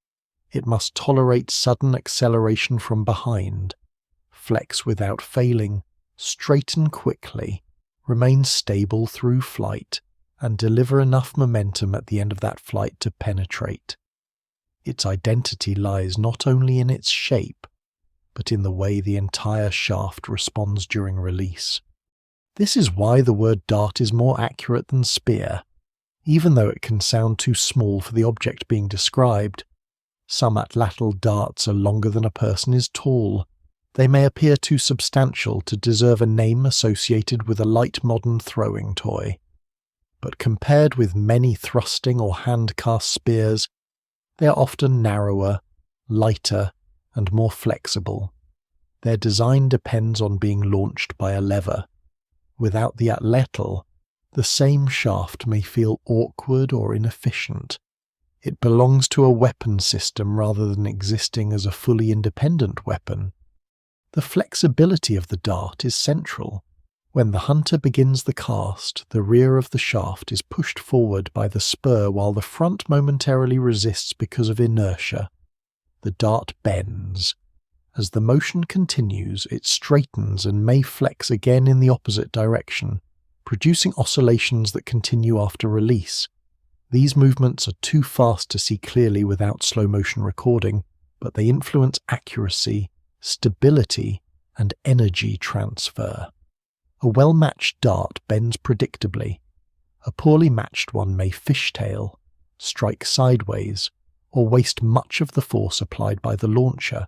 S1: It must tolerate sudden acceleration from behind, flex without failing, straighten quickly, remain stable through flight, and deliver enough momentum at the end of that flight to penetrate. Its identity lies not only in its shape, but in the way the entire shaft responds during release. This is why the word dart is more accurate than spear, even though it can sound too small for the object being described. Some Atlatl darts are longer than a person is tall. They may appear too substantial to deserve a name associated with a light modern throwing toy. But compared with many thrusting or hand-cast spears, they are often narrower, lighter, and more flexible. Their design depends on being launched by a lever. Without the Atlatl, the same shaft may feel awkward or inefficient. It belongs to a weapon system rather than existing as a fully independent weapon. The flexibility of the dart is central. When the hunter begins the cast, the rear of the shaft is pushed forward by the spur while the front momentarily resists because of inertia. The dart bends. As the motion continues, it straightens and may flex again in the opposite direction, producing oscillations that continue after release. These movements are too fast to see clearly without slow-motion recording, but they influence accuracy, stability, and energy transfer. A well-matched dart bends predictably. A poorly matched one may fishtail, strike sideways, or waste much of the force applied by the launcher.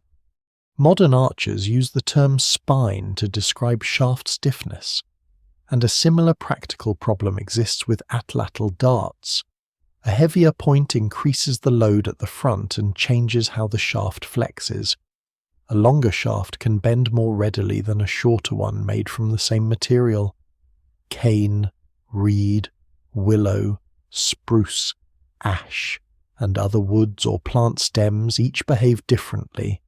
S1: Modern archers use the term spine to describe shaft stiffness, and a similar practical problem exists with Atlatl darts. A heavier point increases the load at the front and changes how the shaft flexes. A longer shaft can bend more readily than a shorter one made from the same material. Cane, reed, willow, spruce, ash, and other woods or plant stems each behave differently.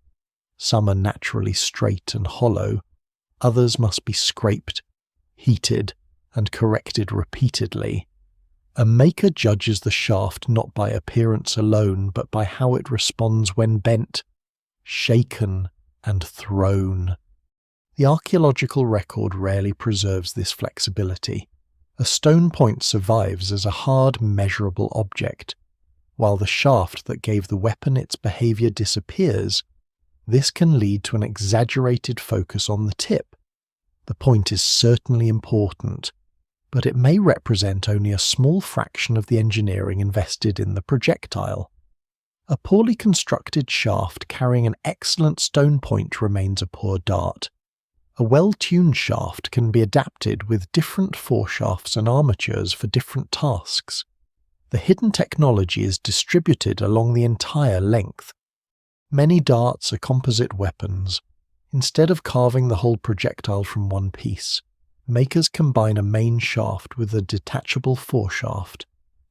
S1: Some are naturally straight and hollow, others must be scraped, heated, and corrected repeatedly. A maker judges the shaft not by appearance alone, but by how it responds when bent, shaken, and thrown. The archaeological record rarely preserves this flexibility. A stone point survives as a hard, measurable object. While the shaft that gave the weapon its behavior disappears, this can lead to an exaggerated focus on the tip. The point is certainly important, but it may represent only a small fraction of the engineering invested in the projectile. A poorly constructed shaft carrying an excellent stone point remains a poor dart. A well-tuned shaft can be adapted with different foreshafts and armatures for different tasks. The hidden technology is distributed along the entire length. Many darts are composite weapons. Instead of carving the whole projectile from one piece, makers combine a main shaft with a detachable foreshaft.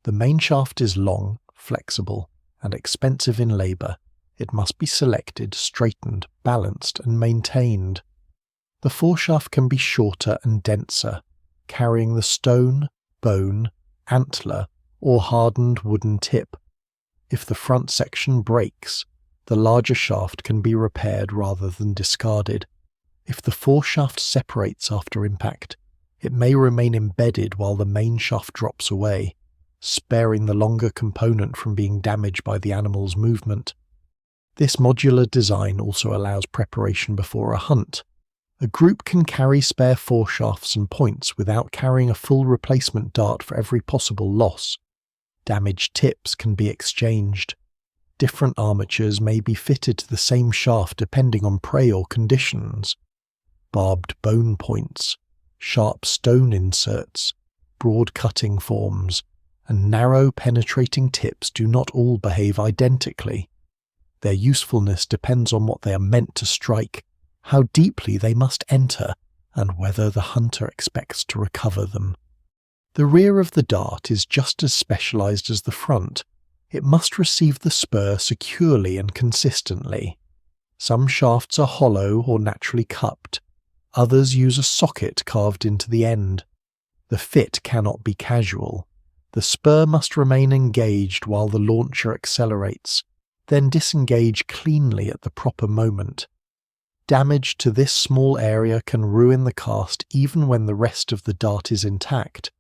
S1: The main shaft is long, flexible, and expensive in labour. It must be selected, straightened, balanced, and maintained. The foreshaft can be shorter and denser, carrying the stone, bone, antler, or hardened wooden tip. If the front section breaks, the larger shaft can be repaired rather than discarded. If the foreshaft separates after impact, it may remain embedded while the main shaft drops away, sparing the longer component from being damaged by the animal's movement. This modular design also allows preparation before a hunt. A group can carry spare foreshafts and points without carrying a full replacement dart for every possible loss. Damaged tips can be exchanged. Different armatures may be fitted to the same shaft depending on prey or conditions. Barbed bone points, sharp stone inserts, broad cutting forms, and narrow penetrating tips do not all behave identically. Their usefulness depends on what they are meant to strike, how deeply they must enter, and whether the hunter expects to recover them. The rear of the dart is just as specialized as the front. It must receive the spur securely and consistently. Some shafts are hollow or naturally cupped. Others use a socket carved into the end. The fit cannot be casual. The spur must remain engaged while the launcher accelerates, then disengage cleanly at the proper moment. Damage to this small area can ruin the cast even when the rest of the dart is intact.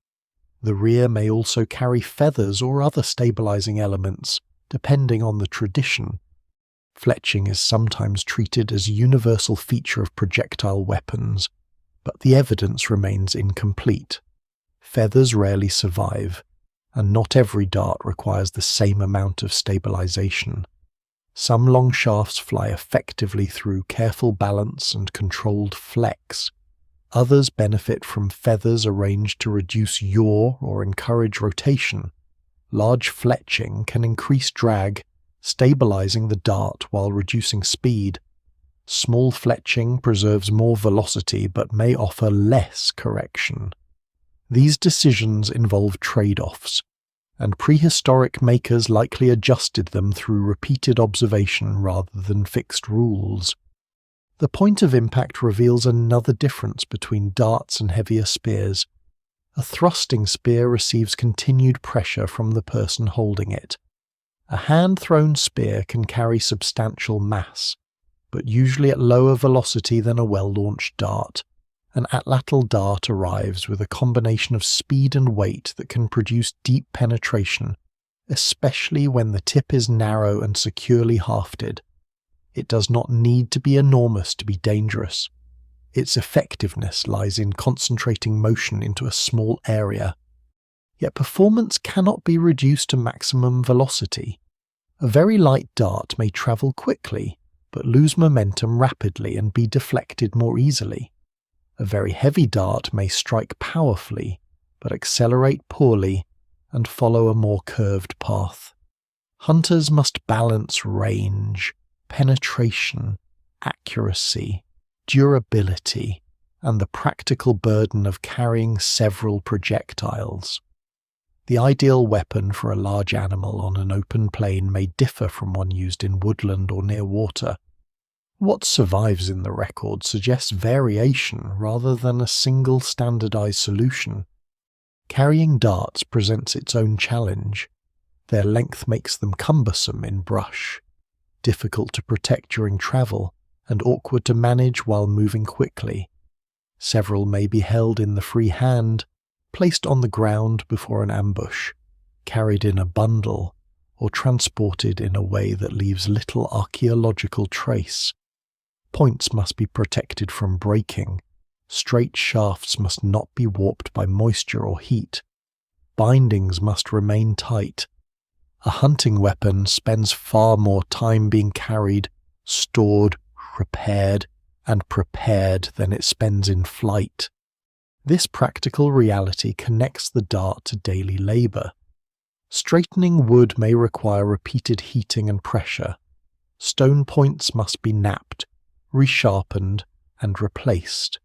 S1: The rear may also carry feathers or other stabilizing elements, depending on the tradition. Fletching is sometimes treated as a universal feature of projectile weapons, but the evidence remains incomplete. Feathers rarely survive, and not every dart requires the same amount of stabilization. Some long shafts fly effectively through careful balance and controlled flex. Others benefit from feathers arranged to reduce yaw or encourage rotation. Large fletching can increase drag, stabilizing the dart while reducing speed. Small fletching preserves more velocity but may offer less correction. These decisions involve trade-offs, and prehistoric makers likely adjusted them through repeated observation rather than fixed rules. The point of impact reveals another difference between darts and heavier spears. A thrusting spear receives continued pressure from the person holding it. A hand-thrown spear can carry substantial mass, but usually at lower velocity than a well-launched dart. An Atlatl dart arrives with a combination of speed and weight that can produce deep penetration, especially when the tip is narrow and securely hafted. It does not need to be enormous to be dangerous. Its effectiveness lies in concentrating motion into a small area. Yet performance cannot be reduced to maximum velocity. A very light dart may travel quickly, but lose momentum rapidly and be deflected more easily. A very heavy dart may strike powerfully, but accelerate poorly and follow a more curved path. Hunters must balance range, penetration, accuracy, durability, and the practical burden of carrying several projectiles. The ideal weapon for a large animal on an open plain may differ from one used in woodland or near water. What survives in the record suggests variation rather than a single standardized solution. Carrying darts presents its own challenge. Their length makes them cumbersome in brush, difficult to protect during travel, and awkward to manage while moving quickly. Several may be held in the free hand, placed on the ground before an ambush, carried in a bundle, or transported in a way that leaves little archaeological trace. Points must be protected from breaking. Straight shafts must not be warped by moisture or heat. Bindings must remain tight. A hunting weapon spends far more time being carried, stored, repaired, and prepared than it spends in flight. This practical reality connects the dart to daily labor. Straightening wood may require repeated heating and pressure. Stone points must be knapped, resharpened, and replaced.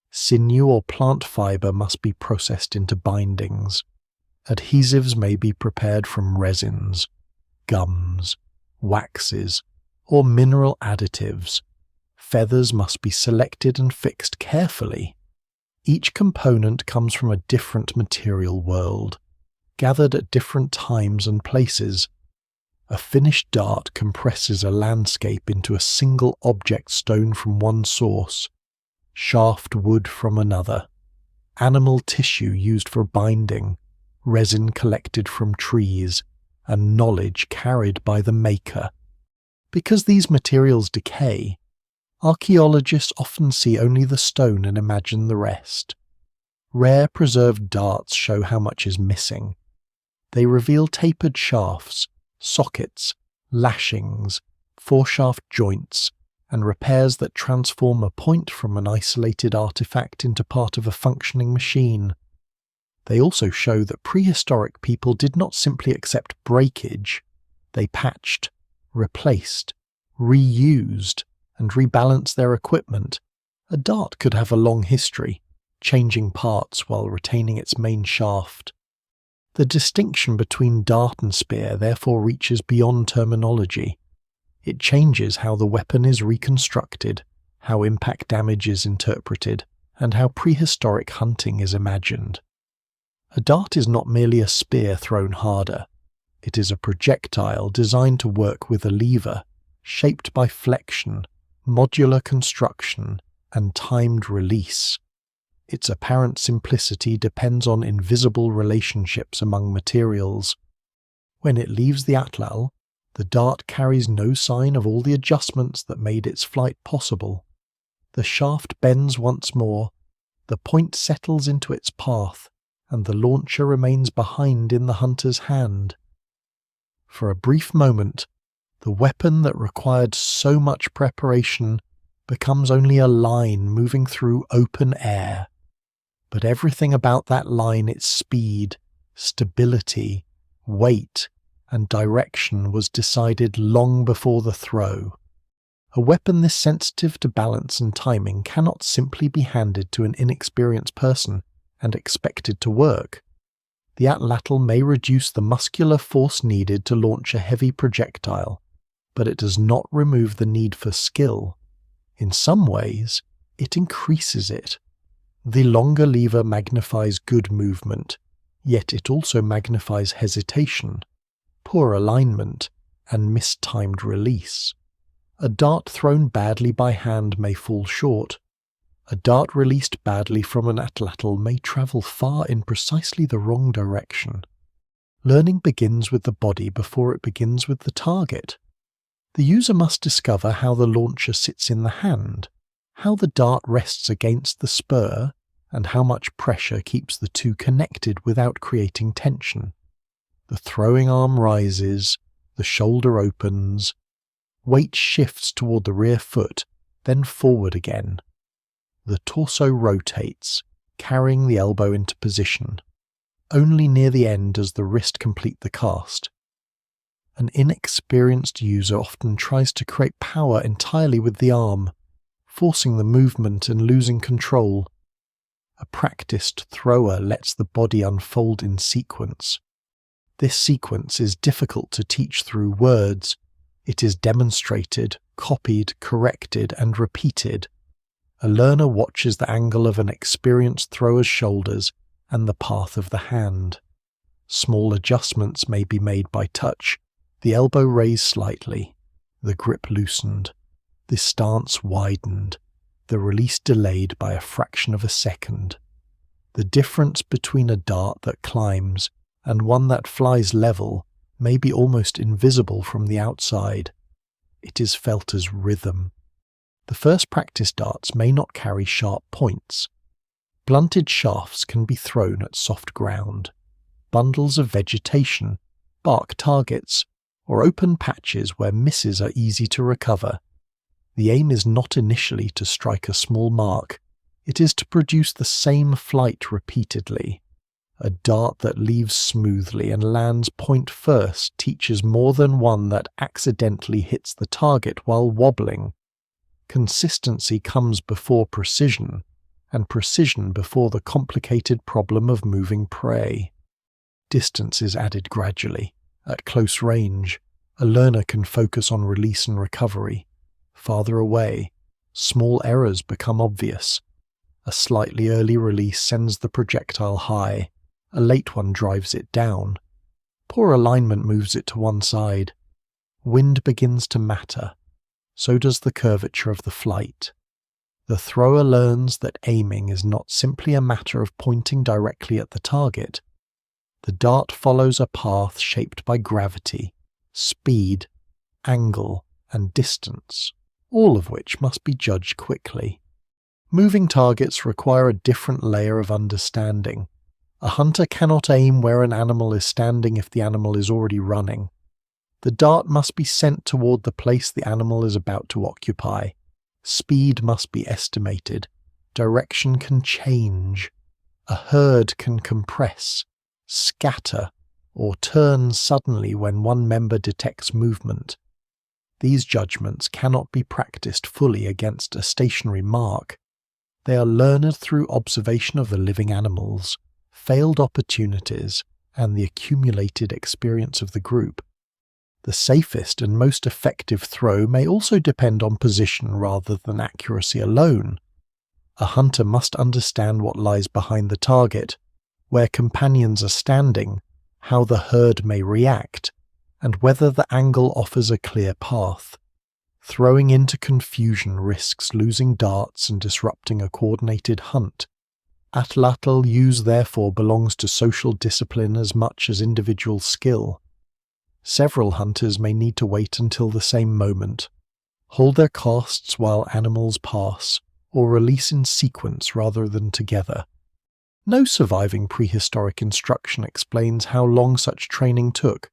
S1: Sinew or plant fiber must be processed into bindings. Adhesives may be prepared from resins, gums, waxes, or mineral additives. Feathers must be selected and fixed carefully. Each component comes from a different material world, gathered at different times and places. A finished dart compresses a landscape into a single object stone from one source, shaft wood from another, animal tissue used for binding, resin collected from trees, and knowledge carried by the maker. Because these materials decay, archaeologists often see only the stone and imagine the rest. Rare preserved darts show how much is missing. They reveal tapered shafts, sockets, lashings, foreshaft joints, and repairs that transform a point from an isolated artifact into part of a functioning machine. They also show that prehistoric people did not simply accept breakage. They patched, replaced, reused, and rebalanced their equipment. A dart could have a long history, changing parts while retaining its main shaft. The distinction between dart and spear therefore reaches beyond terminology. It changes how the weapon is reconstructed, how impact damage is interpreted, and how prehistoric hunting is imagined. A dart is not merely a spear thrown harder. It is a projectile designed to work with a lever, shaped by flexion, modular construction, and timed release. Its apparent simplicity depends on invisible relationships among materials. When it leaves the Atlatl, the dart carries no sign of all the adjustments that made its flight possible. The shaft bends once more, the point settles into its path, and the launcher remains behind in the hunter's hand. For a brief moment, the weapon that required so much preparation becomes only a line moving through open air. But everything about that line, its speed, stability, weight, and direction was decided long before the throw. A weapon this sensitive to balance and timing cannot simply be handed to an inexperienced person and expected to work. The Atlatl may reduce the muscular force needed to launch a heavy projectile, but it does not remove the need for skill. In some ways, it increases it. The longer lever magnifies good movement, yet it also magnifies hesitation, poor alignment, and mistimed release. A dart thrown badly by hand may fall short. A dart released badly from an Atlatl may travel far in precisely the wrong direction. Learning begins with the body before it begins with the target. The user must discover how the launcher sits in the hand, how the dart rests against the spur, and how much pressure keeps the two connected without creating tension. The throwing arm rises, the shoulder opens, weight shifts toward the rear foot, then forward again. The torso rotates, carrying the elbow into position. Only near the end does the wrist complete the cast. An inexperienced user often tries to create power entirely with the arm, forcing the movement and losing control. A practiced thrower lets the body unfold in sequence. This sequence is difficult to teach through words. It is demonstrated, copied, corrected, and repeated. A learner watches the angle of an experienced thrower's shoulders and the path of the hand. Small adjustments may be made by touch. The elbow raised slightly, the grip loosened, the stance widened, the release delayed by a fraction of a second. The difference between a dart that climbs and one that flies level may be almost invisible from the outside. It is felt as rhythm. The first practice darts may not carry sharp points. Blunted shafts can be thrown at soft ground, bundles of vegetation, bark targets, or open patches where misses are easy to recover. The aim is not initially to strike a small mark, it is to produce the same flight repeatedly. A dart that leaves smoothly and lands point first teaches more than one that accidentally hits the target while wobbling. Consistency comes before precision, and precision before the complicated problem of moving prey. Distance is added gradually. At close range, a learner can focus on release and recovery. Farther away, small errors become obvious. A slightly early release sends the projectile high, a late one drives it down. Poor alignment moves it to one side. Wind begins to matter. So does the curvature of the flight. The thrower learns that aiming is not simply a matter of pointing directly at the target. The dart follows a path shaped by gravity, speed, angle, and distance, all of which must be judged quickly. Moving targets require a different layer of understanding. A hunter cannot aim where an animal is standing if the animal is already running. The dart must be sent toward the place the animal is about to occupy. Speed must be estimated. Direction can change. A herd can compress, scatter, or turn suddenly when one member detects movement. These judgments cannot be practiced fully against a stationary mark. They are learned through observation of the living animals, failed opportunities, and the accumulated experience of the group. The safest and most effective throw may also depend on position rather than accuracy alone. A hunter must understand what lies behind the target, where companions are standing, how the herd may react, and whether the angle offers a clear path. Throwing into confusion risks losing darts and disrupting a coordinated hunt. Atlatl use therefore belongs to social discipline as much as individual skill. Several hunters may need to wait until the same moment, hold their casts while animals pass, or release in sequence rather than together. No surviving prehistoric instruction explains how long such training took.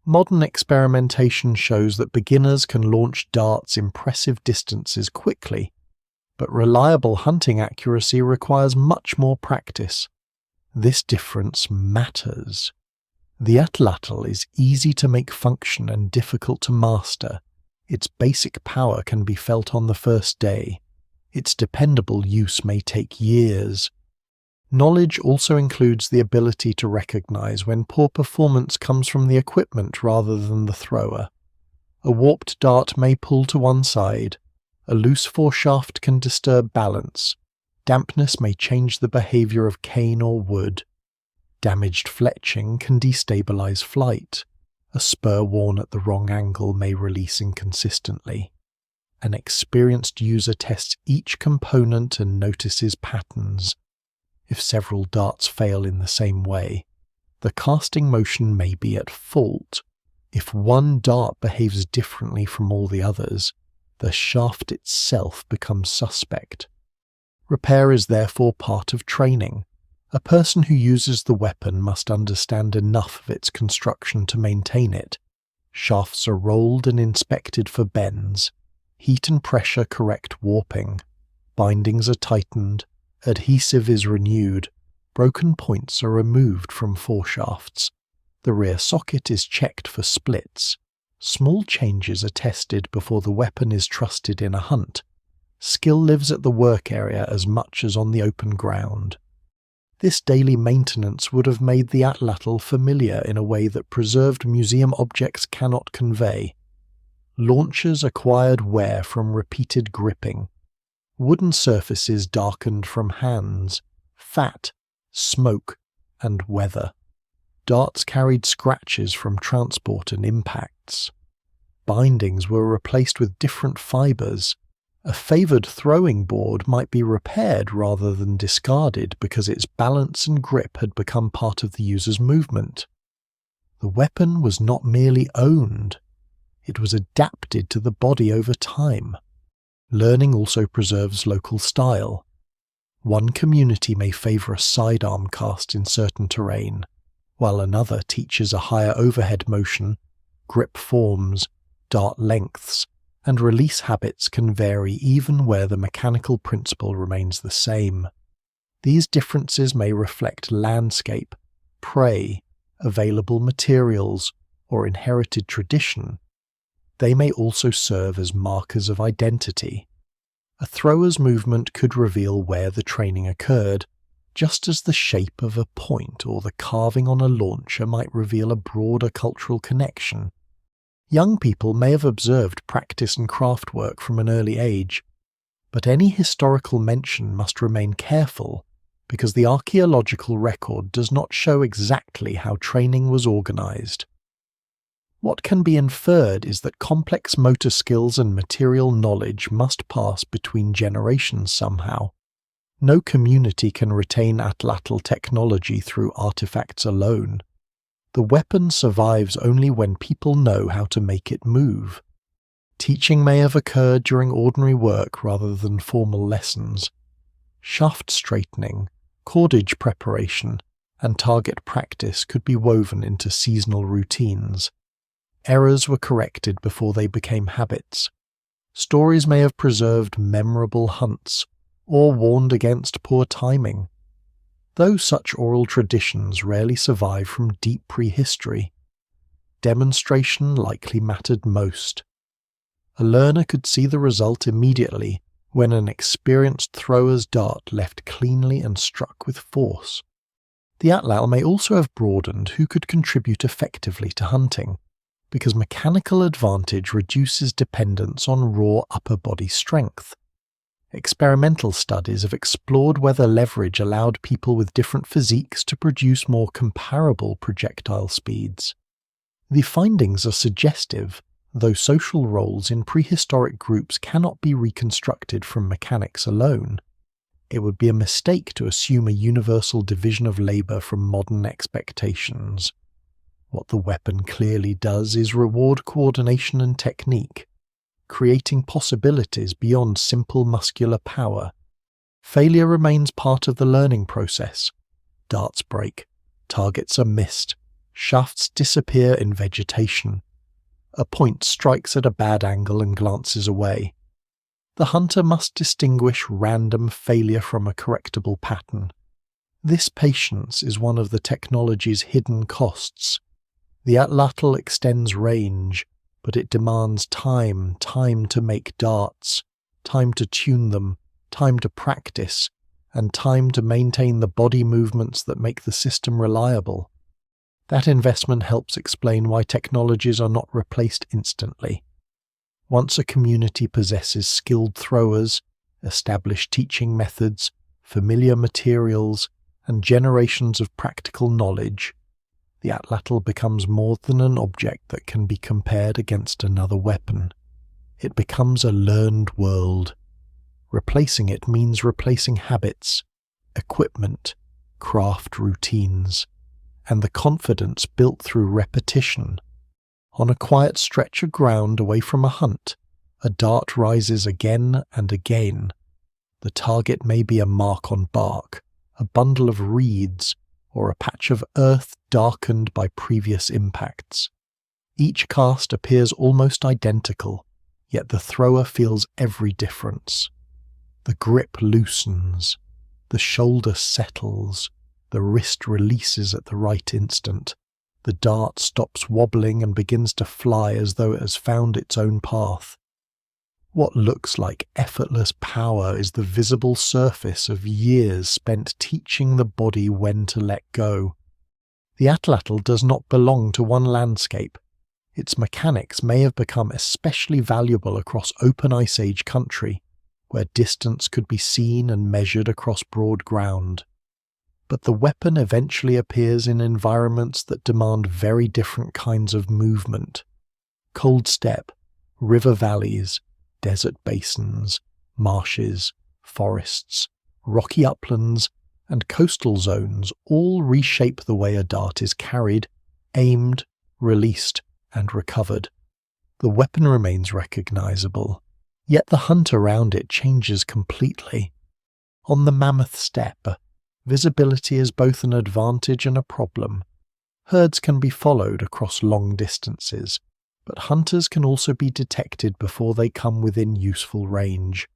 S1: Modern experimentation shows that beginners can launch darts impressive distances quickly, but reliable hunting accuracy requires much more practice. This difference matters. The Atlatl is easy to make function and difficult to master. Its basic power can be felt on the first day. Its dependable use may take years. Knowledge also includes the ability to recognize when poor performance comes from the equipment rather than the thrower. A warped dart may pull to one side. A loose foreshaft can disturb balance. Dampness may change the behavior of cane or wood. Damaged fletching can destabilize flight. A spur worn at the wrong angle may release inconsistently. An experienced user tests each component and notices patterns. If several darts fail in the same way, the casting motion may be at fault. If one dart behaves differently from all the others, the shaft itself becomes suspect. Repair is therefore part of training. A person who uses the weapon must understand enough of its construction to maintain it. Shafts are rolled and inspected for bends. Heat and pressure correct warping. Bindings are tightened. Adhesive is renewed. Broken points are removed from foreshafts. The rear socket is checked for splits. Small changes are tested before the weapon is trusted in a hunt. Skill lives at the work area as much as on the open ground. This daily maintenance would have made the Atlatl familiar in a way that preserved museum objects cannot convey. Launchers acquired wear from repeated gripping. Wooden surfaces darkened from hands, fat, smoke, and weather. Darts carried scratches from transport and impacts. Bindings were replaced with different fibers. A favoured throwing board might be repaired rather than discarded because its balance and grip had become part of the user's movement. The weapon was not merely owned, it was adapted to the body over time. Learning also preserves local style. One community may favour a sidearm cast in certain terrain, while another teaches a higher overhead motion. Grip forms, dart lengths, and release habits can vary even where the mechanical principle remains the same. These differences may reflect landscape, prey, available materials, or inherited tradition. They may also serve as markers of identity. A thrower's movement could reveal where the training occurred, just as the shape of a point or the carving on a launcher might reveal a broader cultural connection. Young people may have observed practice and craft work from an early age, but any historical mention must remain careful because the archaeological record does not show exactly how training was organized. What can be inferred is that complex motor skills and material knowledge must pass between generations somehow. No community can retain Atlatl technology through artifacts alone. The weapon survives only when people know how to make it move. Teaching may have occurred during ordinary work rather than formal lessons. Shaft straightening, cordage preparation, and target practice could be woven into seasonal routines. Errors were corrected before they became habits. Stories may have preserved memorable hunts, or warned against poor timing. Though such oral traditions rarely survive from deep prehistory, demonstration likely mattered most. A learner could see the result immediately when an experienced thrower's dart left cleanly and struck with force. The Atlatl may also have broadened who could contribute effectively to hunting, because mechanical advantage reduces dependence on raw upper body strength. Experimental studies have explored whether leverage allowed people with different physiques to produce more comparable projectile speeds. The findings are suggestive, though social roles in prehistoric groups cannot be reconstructed from mechanics alone. It would be a mistake to assume a universal division of labor from modern expectations. What the weapon clearly does is reward coordination and technique, creating possibilities beyond simple muscular power. Failure remains part of the learning process. Darts break, targets are missed, shafts disappear in vegetation. A point strikes at a bad angle and glances away. The hunter must distinguish random failure from a correctable pattern. This patience is one of the technology's hidden costs. The Atlatl extends range, but it demands time to make darts, time to tune them, time to practice, and time to maintain the body movements that make the system reliable. That investment helps explain why technologies are not replaced instantly. Once a community possesses skilled throwers, established teaching methods, familiar materials, and generations of practical knowledge, the Atlatl becomes more than an object that can be compared against another weapon. It becomes a learned world. Replacing it means replacing habits, equipment, craft routines, and the confidence built through repetition. On a quiet stretch of ground away from a hunt, a dart rises again and again. The target may be a mark on bark, a bundle of reeds, or a patch of earth darkened by previous impacts. Each cast appears almost identical, yet the thrower feels every difference. The grip loosens, the shoulder settles, the wrist releases at the right instant. The dart stops wobbling and begins to fly as though it has found its own path. What looks like effortless power is the visible surface of years spent teaching the body when to let go. The Atlatl does not belong to one landscape. Its mechanics may have become especially valuable across open Ice Age country, where distance could be seen and measured across broad ground. But the weapon eventually appears in environments that demand very different kinds of movement. Cold steppe, river valleys, desert basins, marshes, forests, rocky uplands, and coastal zones all reshape the way a dart is carried, aimed, released, and recovered. The weapon remains recognizable, yet the hunt around it changes completely. On the mammoth steppe, visibility is both an advantage and a problem. Herds can be followed across long distances, but hunters can also be detected before they come within useful range.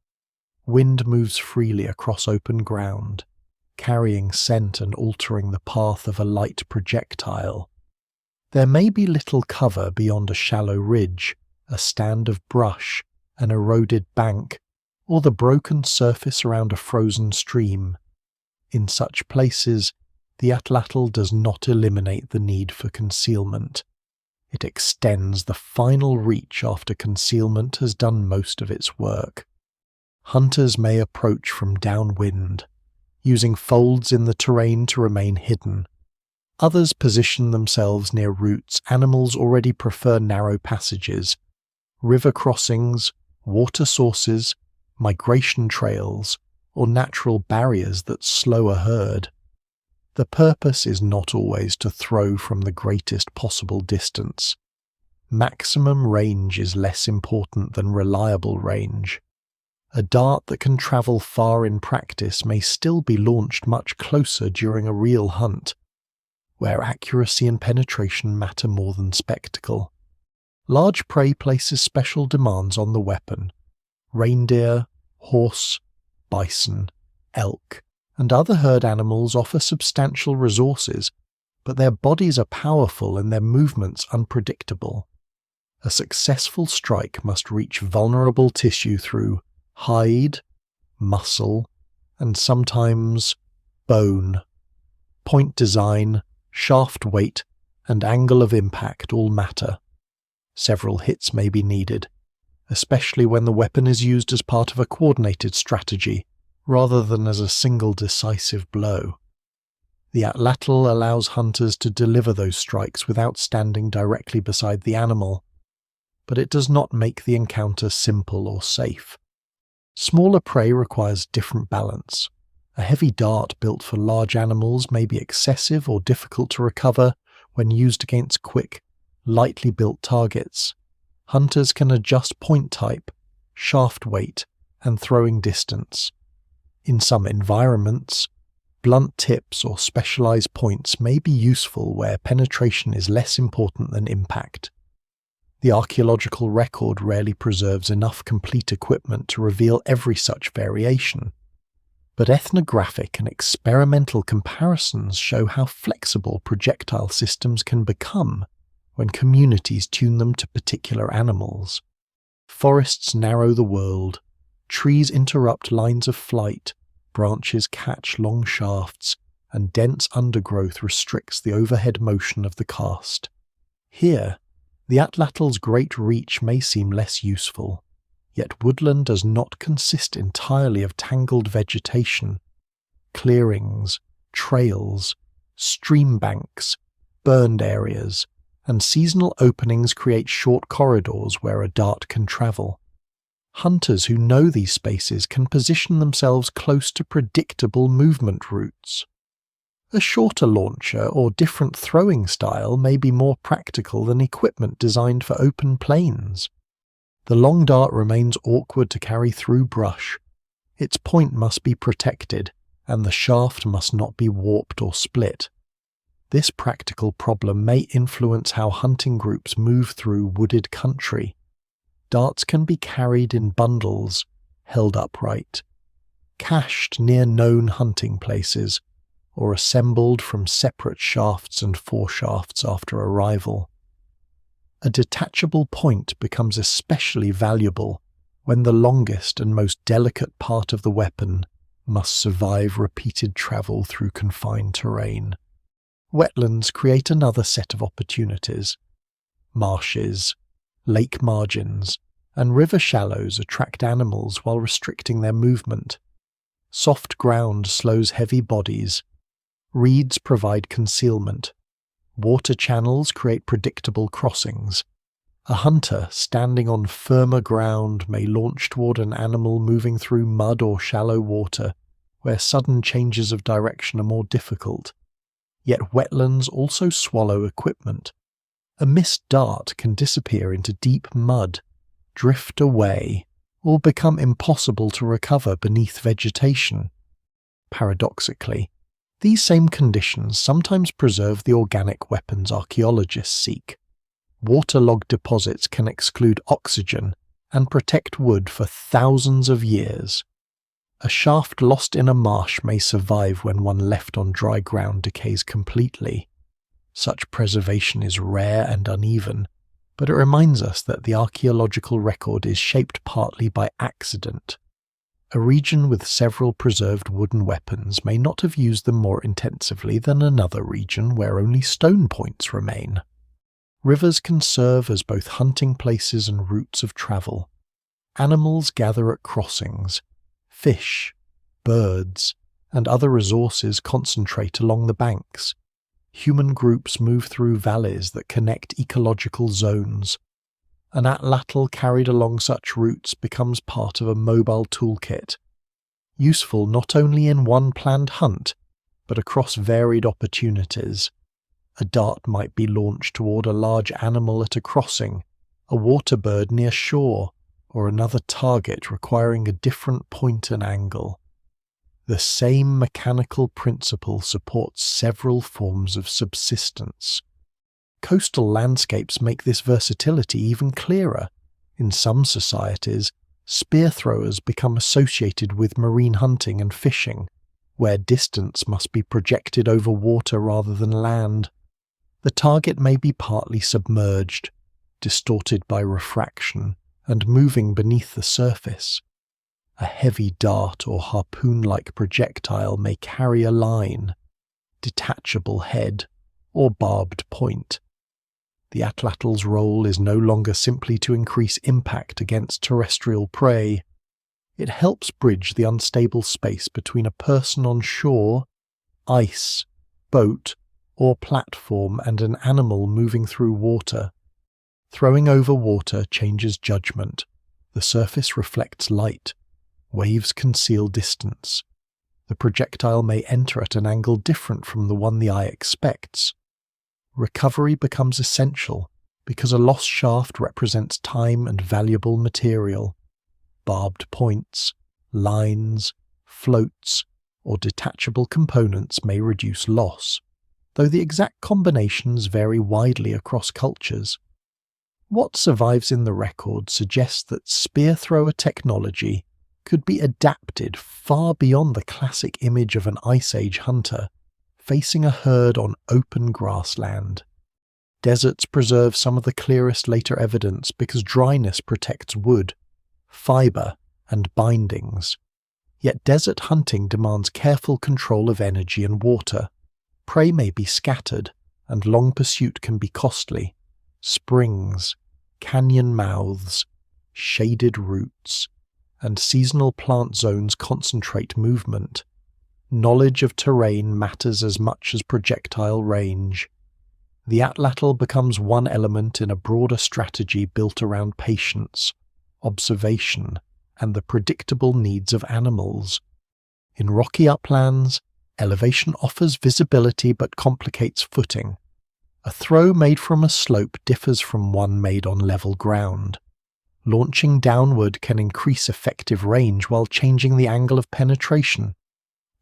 S1: Wind moves freely across open ground, carrying scent and altering the path of a light projectile. There may be little cover beyond a shallow ridge, a stand of brush, an eroded bank, or the broken surface around a frozen stream. In such places, the Atlatl does not eliminate the need for concealment. It extends the final reach after concealment has done most of its work. Hunters may approach from downwind, using folds in the terrain to remain hidden. Others position themselves near routes. Animals already prefer narrow passages, river crossings, water sources, migration trails, or natural barriers that slow a herd. The purpose is not always to throw from the greatest possible distance. Maximum range is less important than reliable range. A dart that can travel far in practice may still be launched much closer during a real hunt, where accuracy and penetration matter more than spectacle. Large prey places special demands on the weapon. Reindeer, horse, bison, elk, and other herd animals offer substantial resources, but their bodies are powerful and their movements unpredictable. A successful strike must reach vulnerable tissue through hide, muscle, and sometimes bone. Point design, shaft weight, and angle of impact all matter. Several hits may be needed, especially when the weapon is used as part of a coordinated strategy, rather than as a single decisive blow. The Atlatl allows hunters to deliver those strikes without standing directly beside the animal. but it does not make the encounter simple or safe. Smaller prey requires different balance. A heavy dart built for large animals may be excessive or difficult to recover when used against quick, lightly built targets. Hunters can adjust point type, shaft weight, and throwing distance. In some environments, blunt tips or specialized points may be useful where penetration is less important than impact. The archaeological record rarely preserves enough complete equipment to reveal every such variation, but ethnographic and experimental comparisons show how flexible projectile systems can become when communities tune them to particular animals. Forests narrow the world, trees interrupt lines of flight, branches catch long shafts, and dense undergrowth restricts the overhead motion of the cast. Here, the Atlatl's great reach may seem less useful, yet woodland does not consist entirely of tangled vegetation. Clearings, trails, stream banks, burned areas, and seasonal openings create short corridors where a dart can travel. Hunters who know these spaces can position themselves close to predictable movement routes. A shorter launcher or different throwing style may be more practical than equipment designed for open plains. The long dart remains awkward to carry through brush. Its point must be protected, and the shaft must not be warped or split. This practical problem may influence how hunting groups move through wooded country. Darts can be carried in bundles, held upright, cached near known hunting places, or assembled from separate shafts and foreshafts after arrival. A detachable point becomes especially valuable when the longest and most delicate part of the weapon must survive repeated travel through confined terrain. Wetlands create another set of opportunities. Marshes, lake margins, and river shallows attract animals while restricting their movement. Soft ground slows heavy bodies. Reeds provide concealment. Water channels create predictable crossings. A hunter standing on firmer ground may launch toward an animal moving through mud or shallow water, where sudden changes of direction are more difficult. Yet wetlands also swallow equipment. A missed dart can disappear into deep mud, drift away, or become impossible to recover beneath vegetation. Paradoxically, these same conditions sometimes preserve the organic weapons archaeologists seek. Waterlogged deposits can exclude oxygen and protect wood for thousands of years. A shaft lost in a marsh may survive when one left on dry ground decays completely. Such preservation is rare and uneven, but it reminds us that the archaeological record is shaped partly by accident. A region with several preserved wooden weapons may not have used them more intensively than another region where only stone points remain. Rivers can serve as both hunting places and routes of travel. Animals gather at crossings. Fish, birds, and other resources concentrate along the banks. Human groups move through valleys that connect ecological zones. An atlatl carried along such routes becomes part of a mobile toolkit, useful not only in one planned hunt, but across varied opportunities. A dart might be launched toward a large animal at a crossing, a water bird near shore, or another target requiring a different point and angle. The same mechanical principle supports several forms of subsistence. Coastal landscapes make this versatility even clearer. In some societies, spear throwers become associated with marine hunting and fishing, where distance must be projected over water rather than land. The target may be partly submerged, distorted by refraction, and moving beneath the surface. A heavy dart or harpoon-like projectile may carry a line, detachable head, or barbed point. The atlatl's role is no longer simply to increase impact against terrestrial prey. It helps bridge the unstable space between a person on shore, ice, boat, or platform and an animal moving through water. Throwing over water changes judgment. The surface reflects light. Waves conceal distance. The projectile may enter at an angle different from the one the eye expects. Recovery becomes essential because a lost shaft represents time and valuable material. Barbed points, lines, floats, or detachable components may reduce loss, though the exact combinations vary widely across cultures. What survives in the record suggests that spear thrower technology could be adapted far beyond the classic image of an Ice Age hunter facing a herd on open grassland. Deserts preserve some of the clearest later evidence because dryness protects wood, fibre, and bindings. Yet desert hunting demands careful control of energy and water. Prey may be scattered, and long pursuit can be costly. Springs, canyon mouths, shaded routes, and seasonal plant zones concentrate movement. Knowledge of terrain matters as much as projectile range. The Atlatl becomes one element in a broader strategy built around patience, observation, and the predictable needs of animals. In rocky uplands, elevation offers visibility but complicates footing. A throw made from a slope differs from one made on level ground. Launching downward can increase effective range while changing the angle of penetration.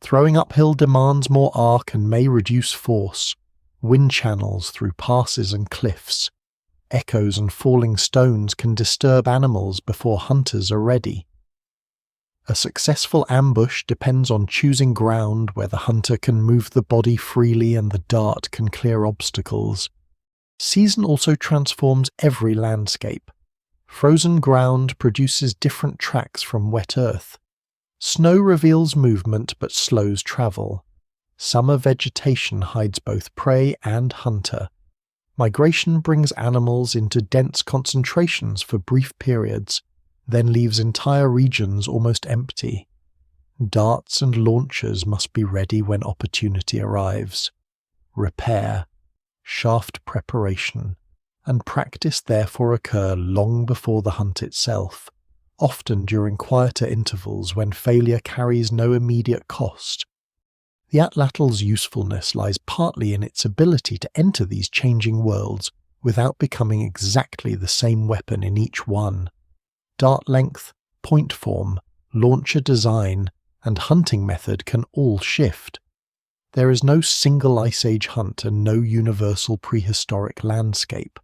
S1: Throwing uphill demands more arc and may reduce force. Wind channels through passes and cliffs. Echoes and falling stones can disturb animals before hunters are ready. A successful ambush depends on choosing ground where the hunter can move the body freely and the dart can clear obstacles. Season also transforms every landscape. Frozen ground produces different tracks from wet earth. Snow reveals movement but slows travel. Summer vegetation hides both prey and hunter. Migration brings animals into dense concentrations for brief periods, then leaves entire regions almost empty. Darts and launchers must be ready when opportunity arrives. Repair, shaft preparation, and practice therefore occur long before the hunt itself, often during quieter intervals when failure carries no immediate cost. The Atlatl's usefulness lies partly in its ability to enter these changing worlds without becoming exactly the same weapon in each one. Dart length, point form, launcher design, and hunting method can all shift. There is no single Ice Age hunt and no universal prehistoric landscape.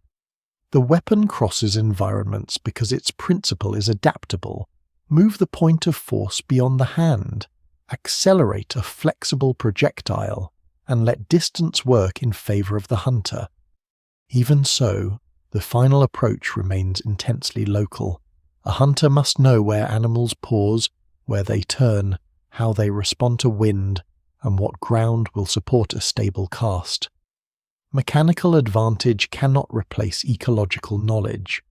S1: The weapon crosses environments because its principle is adaptable. Move the point of force beyond the hand, accelerate a flexible projectile, and let distance work in favor of the hunter. Even so, the final approach remains intensely local. A hunter must know where animals pause, where they turn, how they respond to wind, and what ground will support a stable cast. Mechanical advantage cannot replace ecological knowledge.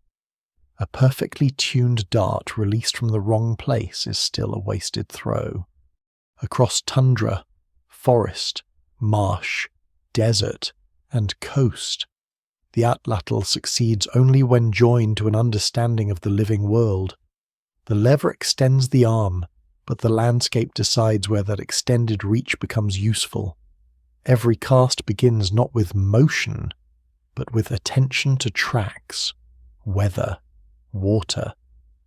S1: A perfectly tuned dart released from the wrong place is still a wasted throw. Across tundra, forest, marsh, desert, and coast, the Atlatl succeeds only when joined to an understanding of the living world. The lever extends the arm, but the landscape decides where that extended reach becomes useful. Every cast begins not with motion, but with attention to tracks, weather, water,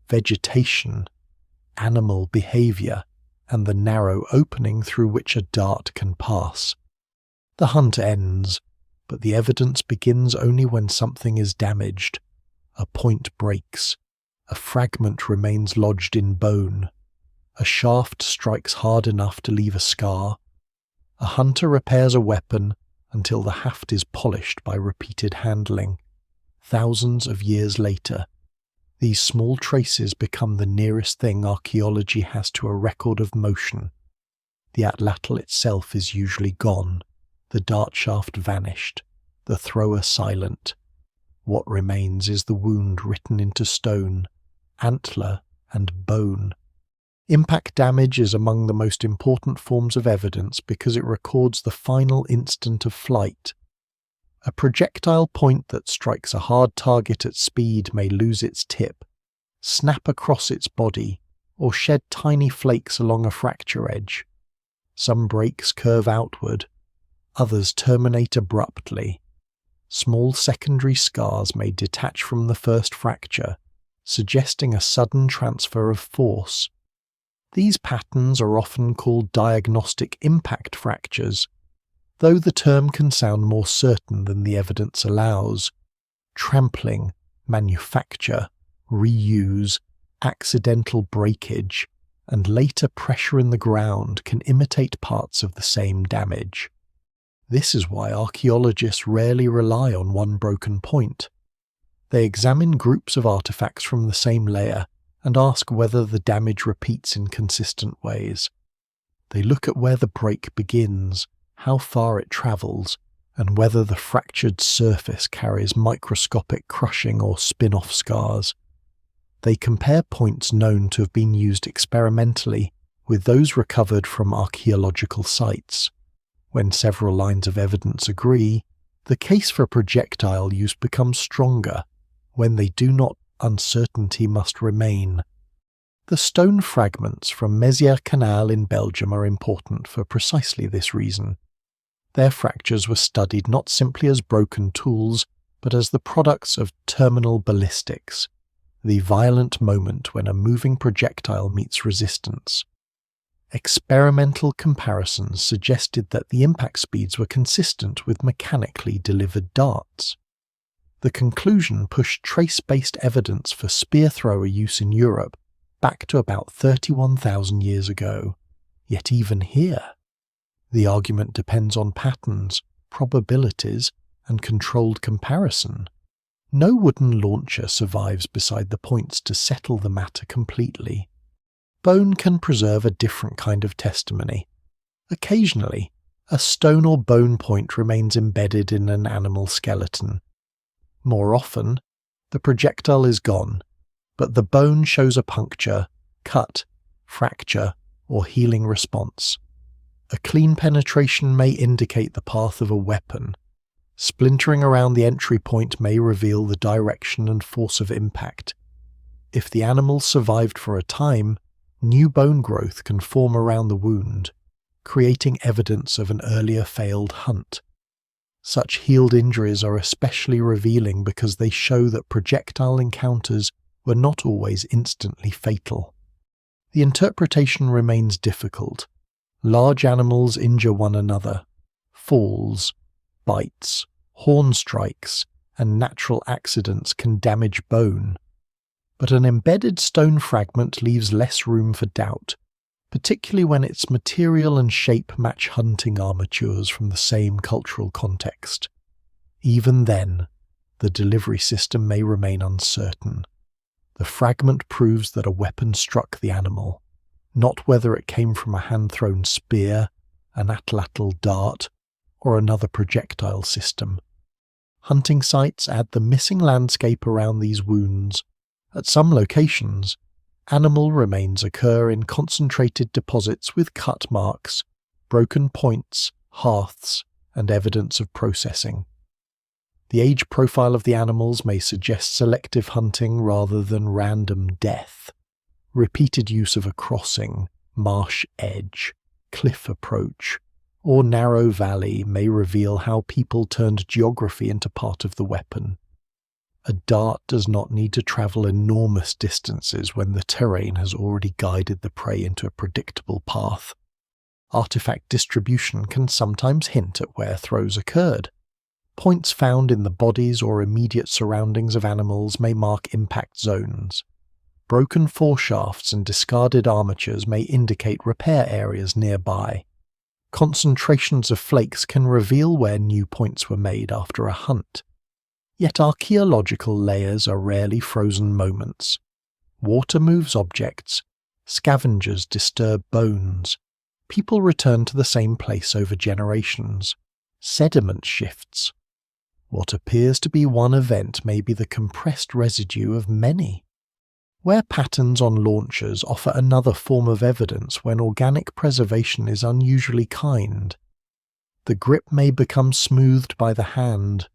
S1: vegetation, animal behavior, and the narrow opening through which a dart can pass. The hunt ends, but the evidence begins only when something is damaged. A point breaks. A fragment remains lodged in bone. A shaft strikes hard enough to leave a scar. A hunter repairs a weapon until the haft is polished by repeated handling. Thousands of years later, these small traces become the nearest thing archaeology has to a record of motion. The Atlatl itself is usually gone, the dart shaft vanished, the thrower silent. What remains is the wound written into stone, antler, and bone. Impact damage is among the most important forms of evidence because it records the final instant of flight. A projectile point that strikes a hard target at speed may lose its tip, snap across its body, or shed tiny flakes along a fracture edge. Some breaks curve outward, others terminate abruptly. Small secondary scars may detach from the first fracture, suggesting a sudden transfer of force. These patterns are often called diagnostic impact fractures, though the term can sound more certain than the evidence allows. Trampling, manufacture, reuse, accidental breakage, and later pressure in the ground can imitate parts of the same damage. This is why archaeologists rarely rely on one broken point. They examine groups of artifacts from the same layer and ask whether the damage repeats in consistent ways. They look at where the break begins, how far it travels, and whether the fractured surface carries microscopic crushing or spin-off scars. They compare points known to have been used experimentally with those recovered from archaeological sites. When several lines of evidence agree, the case for projectile use becomes stronger. When they do not, uncertainty must remain. The stone fragments from Mézières Canal in Belgium are important for precisely this reason. Their fractures were studied not simply as broken tools, but as the products of terminal ballistics, the violent moment when a moving projectile meets resistance. Experimental comparisons suggested that the impact speeds were consistent with mechanically delivered darts. The conclusion pushed trace-based evidence for spear thrower use in Europe back to about 31,000 years ago. Yet even here, the argument depends on patterns, probabilities, and controlled comparison. No wooden launcher survives beside the points to settle the matter completely. Bone can preserve a different kind of testimony. Occasionally, a stone or bone point remains embedded in an animal skeleton. More often, the projectile is gone, but the bone shows a puncture, cut, fracture, or healing response. A clean penetration may indicate the path of a weapon. Splintering around the entry point may reveal the direction and force of impact. If the animal survived for a time, new bone growth can form around the wound, creating evidence of an earlier failed hunt. Such healed injuries are especially revealing because they show that projectile encounters were not always instantly fatal. The interpretation remains difficult. Large animals injure one another. Falls, bites, horn strikes, and natural accidents can damage bone. But an embedded stone fragment leaves less room for doubt, particularly when its material and shape match hunting armatures from the same cultural context. Even then, the delivery system may remain uncertain. The fragment proves that a weapon struck the animal, not whether it came from a hand-thrown spear, an Atlatl dart, or another projectile system. Hunting sites add the missing landscape around these wounds. At some locations, animal remains occur in concentrated deposits with cut marks, broken points, hearths, and evidence of processing. The age profile of the animals may suggest selective hunting rather than random death. Repeated use of a crossing, marsh edge, cliff approach, or narrow valley may reveal how people turned geography into part of the weapon. A dart does not need to travel enormous distances when the terrain has already guided the prey into a predictable path. Artifact distribution can sometimes hint at where throws occurred. Points found in the bodies or immediate surroundings of animals may mark impact zones. Broken foreshafts and discarded armatures may indicate repair areas nearby. Concentrations of flakes can reveal where new points were made after a hunt. Yet archaeological layers are rarely frozen moments. Water moves objects, scavengers disturb bones, people return to the same place over generations, sediment shifts. What appears to be one event may be the compressed residue of many. Where patterns on launchers offer another form of evidence when organic preservation is unusually kind. The grip may become smoothed by the hand,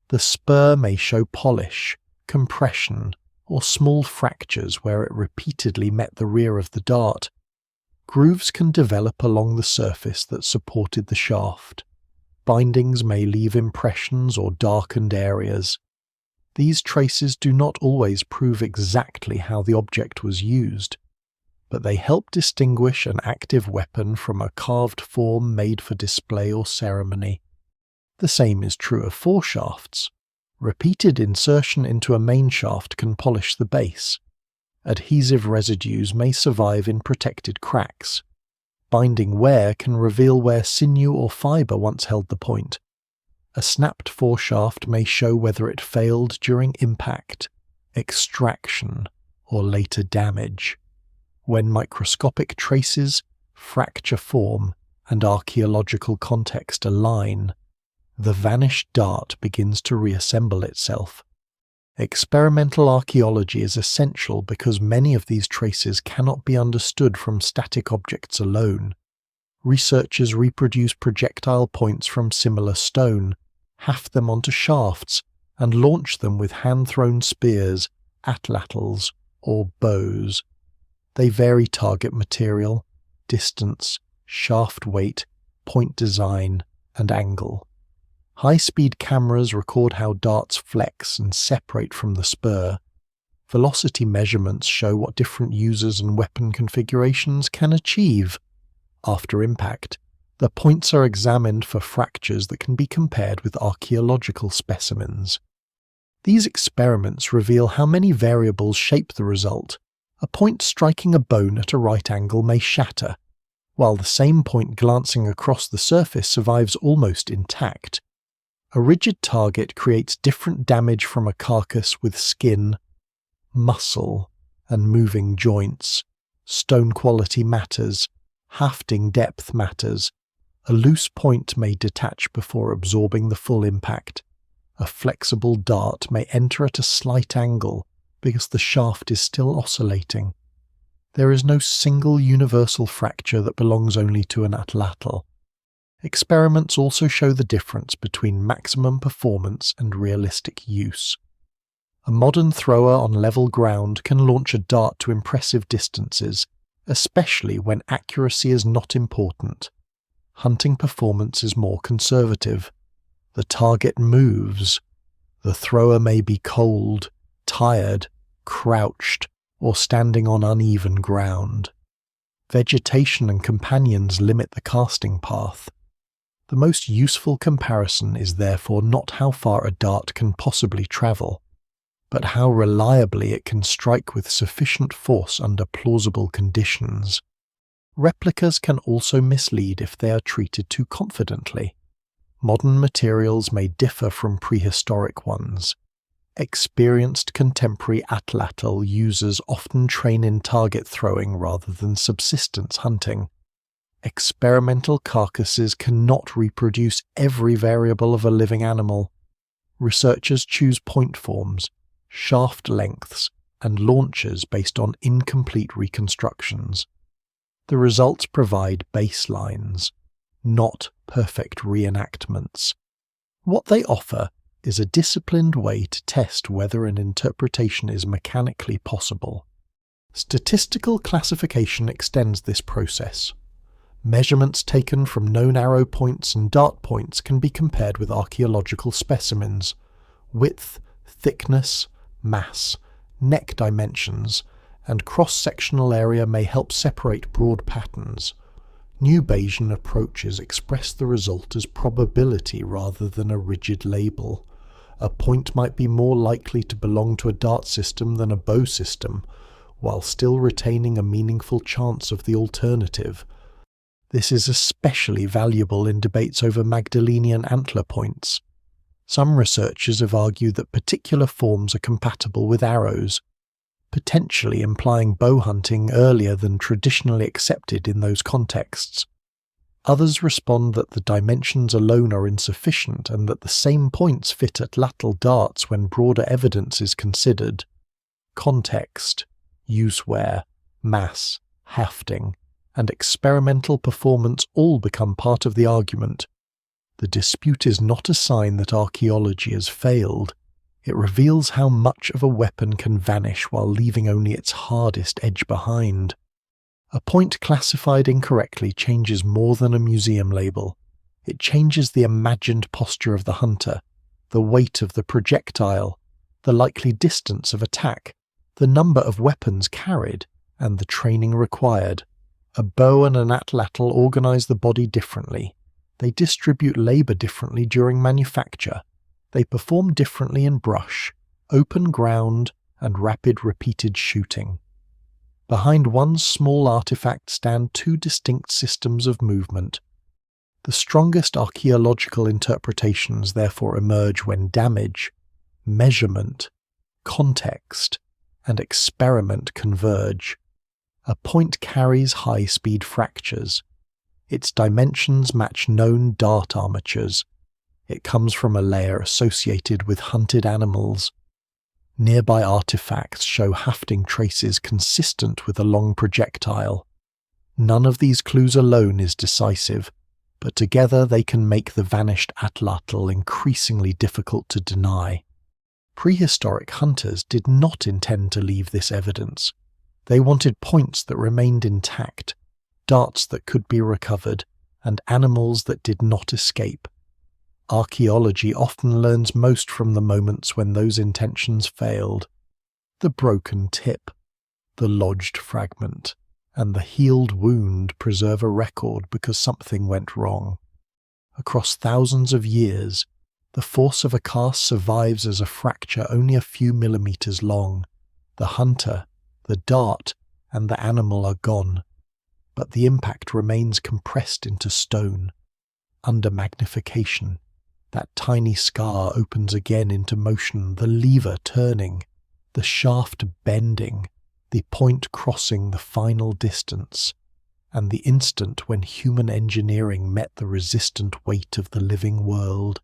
S1: The spur may show polish, compression, or small fractures where it repeatedly met the rear of the dart. Grooves can develop along the surface that supported the shaft. Bindings may leave impressions or darkened areas. These traces do not always prove exactly how the object was used, but they help distinguish an active weapon from a carved form made for display or ceremony. The same is true of foreshafts. Repeated insertion into a main shaft can polish the base. Adhesive residues may survive in protected cracks. Binding wear can reveal where sinew or fibre once held the point. A snapped foreshaft may show whether it failed during impact, extraction, or later damage. When microscopic traces, fracture form, and archaeological context align, the vanished dart begins to reassemble itself. Experimental archaeology is essential because many of these traces cannot be understood from static objects alone. Researchers reproduce projectile points from similar stone, haft them onto shafts, and launch them with hand-thrown spears, atlatls, or bows. They vary target material, distance, shaft weight, point design, and angle. High-speed cameras record how darts flex and separate from the spur. Velocity measurements show what different users and weapon configurations can achieve. After impact, the points are examined for fractures that can be compared with archaeological specimens. These experiments reveal how many variables shape the result. A point striking a bone at a right angle may shatter, while the same point glancing across the surface survives almost intact. A rigid target creates different damage from a carcass with skin, muscle, and moving joints. Stone quality matters. Hafting depth matters. A loose point may detach before absorbing the full impact. A flexible dart may enter at a slight angle because the shaft is still oscillating. There is no single universal fracture that belongs only to an atlatl. Experiments also show the difference between maximum performance and realistic use. A modern thrower on level ground can launch a dart to impressive distances, especially when accuracy is not important. Hunting performance is more conservative. The target moves. The thrower may be cold, tired, crouched, or standing on uneven ground. Vegetation and companions limit the casting path. The most useful comparison is therefore not how far a dart can possibly travel, but how reliably it can strike with sufficient force under plausible conditions. Replicas can also mislead if they are treated too confidently. Modern materials may differ from prehistoric ones. Experienced contemporary Atlatl users often train in target throwing rather than subsistence hunting. Experimental carcasses cannot reproduce every variable of a living animal. Researchers choose point forms, shaft lengths, and launches based on incomplete reconstructions. The results provide baselines, not perfect reenactments. What they offer is a disciplined way to test whether an interpretation is mechanically possible. Statistical classification extends this process. Measurements taken from known arrow points and dart points can be compared with archaeological specimens. Width, thickness, mass, neck dimensions, and cross-sectional area may help separate broad patterns. New Bayesian approaches express the result as probability rather than a rigid label. A point might be more likely to belong to a dart system than a bow system, while still retaining a meaningful chance of the alternative. This is especially valuable in debates over Magdalenian antler points. Some researchers have argued that particular forms are compatible with arrows, potentially implying bow hunting earlier than traditionally accepted in those contexts. Others respond that the dimensions alone are insufficient and that the same points fit Atlatl darts when broader evidence is considered. Context, use wear, mass, hafting, and experimental performance all become part of the argument. The dispute is not a sign that archaeology has failed. It reveals how much of a weapon can vanish while leaving only its hardest edge behind. A point classified incorrectly changes more than a museum label. It changes the imagined posture of the hunter, the weight of the projectile, the likely distance of attack, the number of weapons carried, and the training required. A bow and an atlatl organize the body differently. They distribute labor differently during manufacture. They perform differently in brush, open ground, and rapid repeated shooting. Behind one small artifact stand two distinct systems of movement. The strongest archaeological interpretations therefore emerge when damage, measurement, context, and experiment converge. A point carries high-speed fractures. Its dimensions match known dart armatures. It comes from a layer associated with hunted animals. Nearby artifacts show hafting traces consistent with a long projectile. None of these clues alone is decisive, but together they can make the vanished Atlatl increasingly difficult to deny. Prehistoric hunters did not intend to leave this evidence. They wanted points that remained intact, darts that could be recovered, and animals that did not escape. Archaeology often learns most from the moments when those intentions failed. The broken tip, the lodged fragment, and the healed wound preserve a record because something went wrong. Across thousands of years, the force of a cast survives as a fracture only a few millimeters long. The hunter, the dart, and the animal are gone, but the impact remains compressed into stone. Under magnification, that tiny scar opens again into motion, the lever turning, the shaft bending, the point crossing the final distance, and the instant when human engineering met the resistant weight of the living world.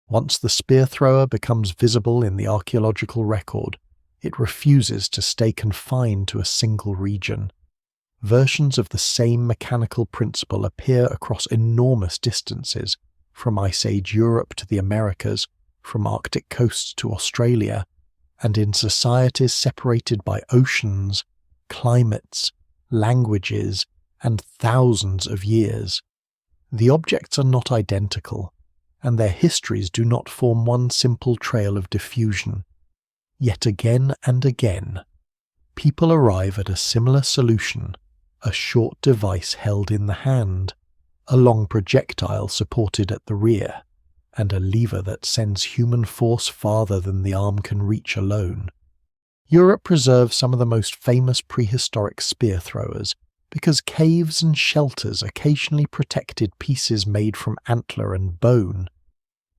S1: Once the spear thrower becomes visible in the archaeological record, it refuses to stay confined to a single region. Versions of the same mechanical principle appear across enormous distances, from Ice Age Europe to the Americas, from Arctic coasts to Australia, and in societies separated by oceans, climates, languages, and thousands of years. The objects are not identical, and their histories do not form one simple trail of diffusion. Yet again and again, people arrive at a similar solution, a short device held in the hand, a long projectile supported at the rear, and a lever that sends human force farther than the arm can reach alone. Europe preserves some of the most famous prehistoric spear throwers because caves and shelters occasionally protected pieces made from antler and bone.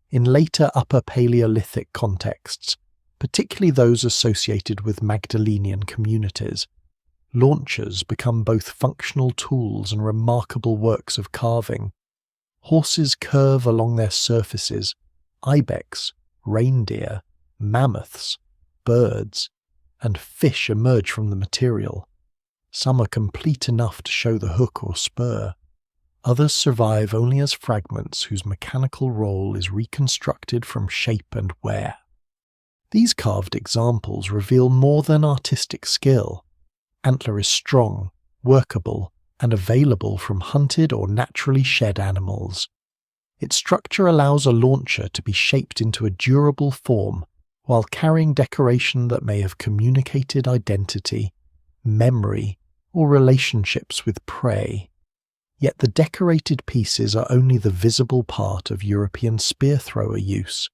S1: In later Upper Paleolithic contexts, particularly those associated with Magdalenian communities, launchers become both functional tools and remarkable works of carving. Horses curve along their surfaces, ibex, reindeer, mammoths, birds, and fish emerge from the material. Some are complete enough to show the hook or spur. Others survive only as fragments whose mechanical role is reconstructed from shape and wear. These carved examples reveal more than artistic skill. Antler is strong, workable, and available from hunted or naturally shed animals. Its structure allows a launcher to be shaped into a durable form while carrying decoration that may have communicated identity, memory, or relationships with prey. Yet the decorated pieces are only the visible part of European spear thrower use.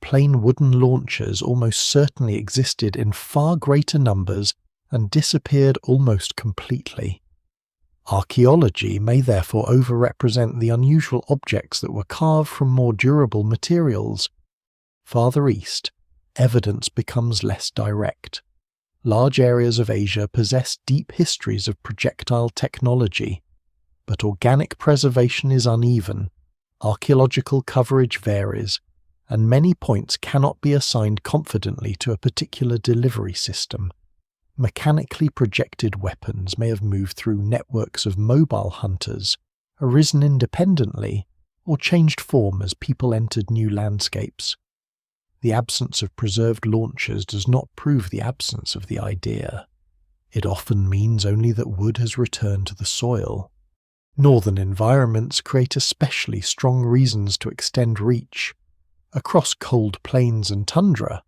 S1: Plain wooden launchers almost certainly existed in far greater numbers and disappeared almost completely. Archaeology may therefore overrepresent the unusual objects that were carved from more durable materials. Farther east, evidence becomes less direct. Large areas of Asia possess deep histories of projectile technology, but organic preservation is uneven, archaeological coverage varies, and many points cannot be assigned confidently to a particular delivery system. Mechanically projected weapons may have moved through networks of mobile hunters, arisen independently, or changed form as people entered new landscapes. The absence of preserved launchers does not prove the absence of the idea. It often means only that wood has returned to the soil. Northern environments create especially strong reasons to extend reach. Across cold plains and tundra,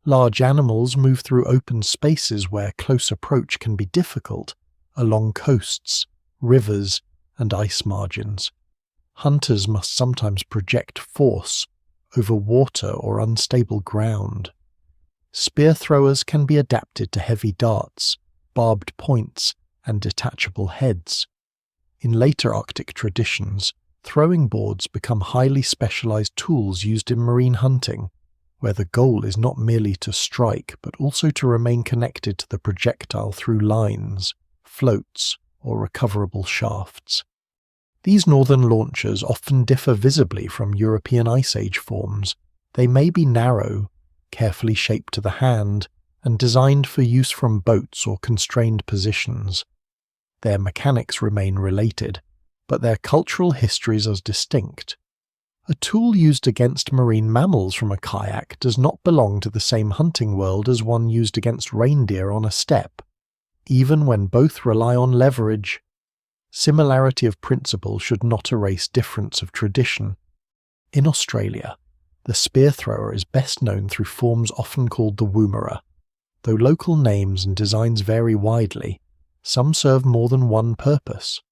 S1: large animals move through open spaces where close approach can be difficult, along coasts, rivers, and ice margins. Hunters must sometimes project force over water or unstable ground. Spear throwers can be adapted to heavy darts, barbed points, and detachable heads. In later Arctic traditions, throwing boards become highly specialized tools used in marine hunting, where the goal is not merely to strike but also to remain connected to the projectile through lines, floats, or recoverable shafts. These northern launchers often differ visibly from European Ice Age forms. They may be narrow, carefully shaped to the hand, and designed for use from boats or constrained positions. Their mechanics remain related, but their cultural histories are distinct. A tool used against marine mammals from a kayak does not belong to the same hunting world as one used against reindeer on a steppe, even when both rely on leverage. Similarity of principle should not erase difference of tradition. In Australia, the spear thrower is best known through forms often called the woomera. Though local names and designs vary widely, some serve more than one purpose.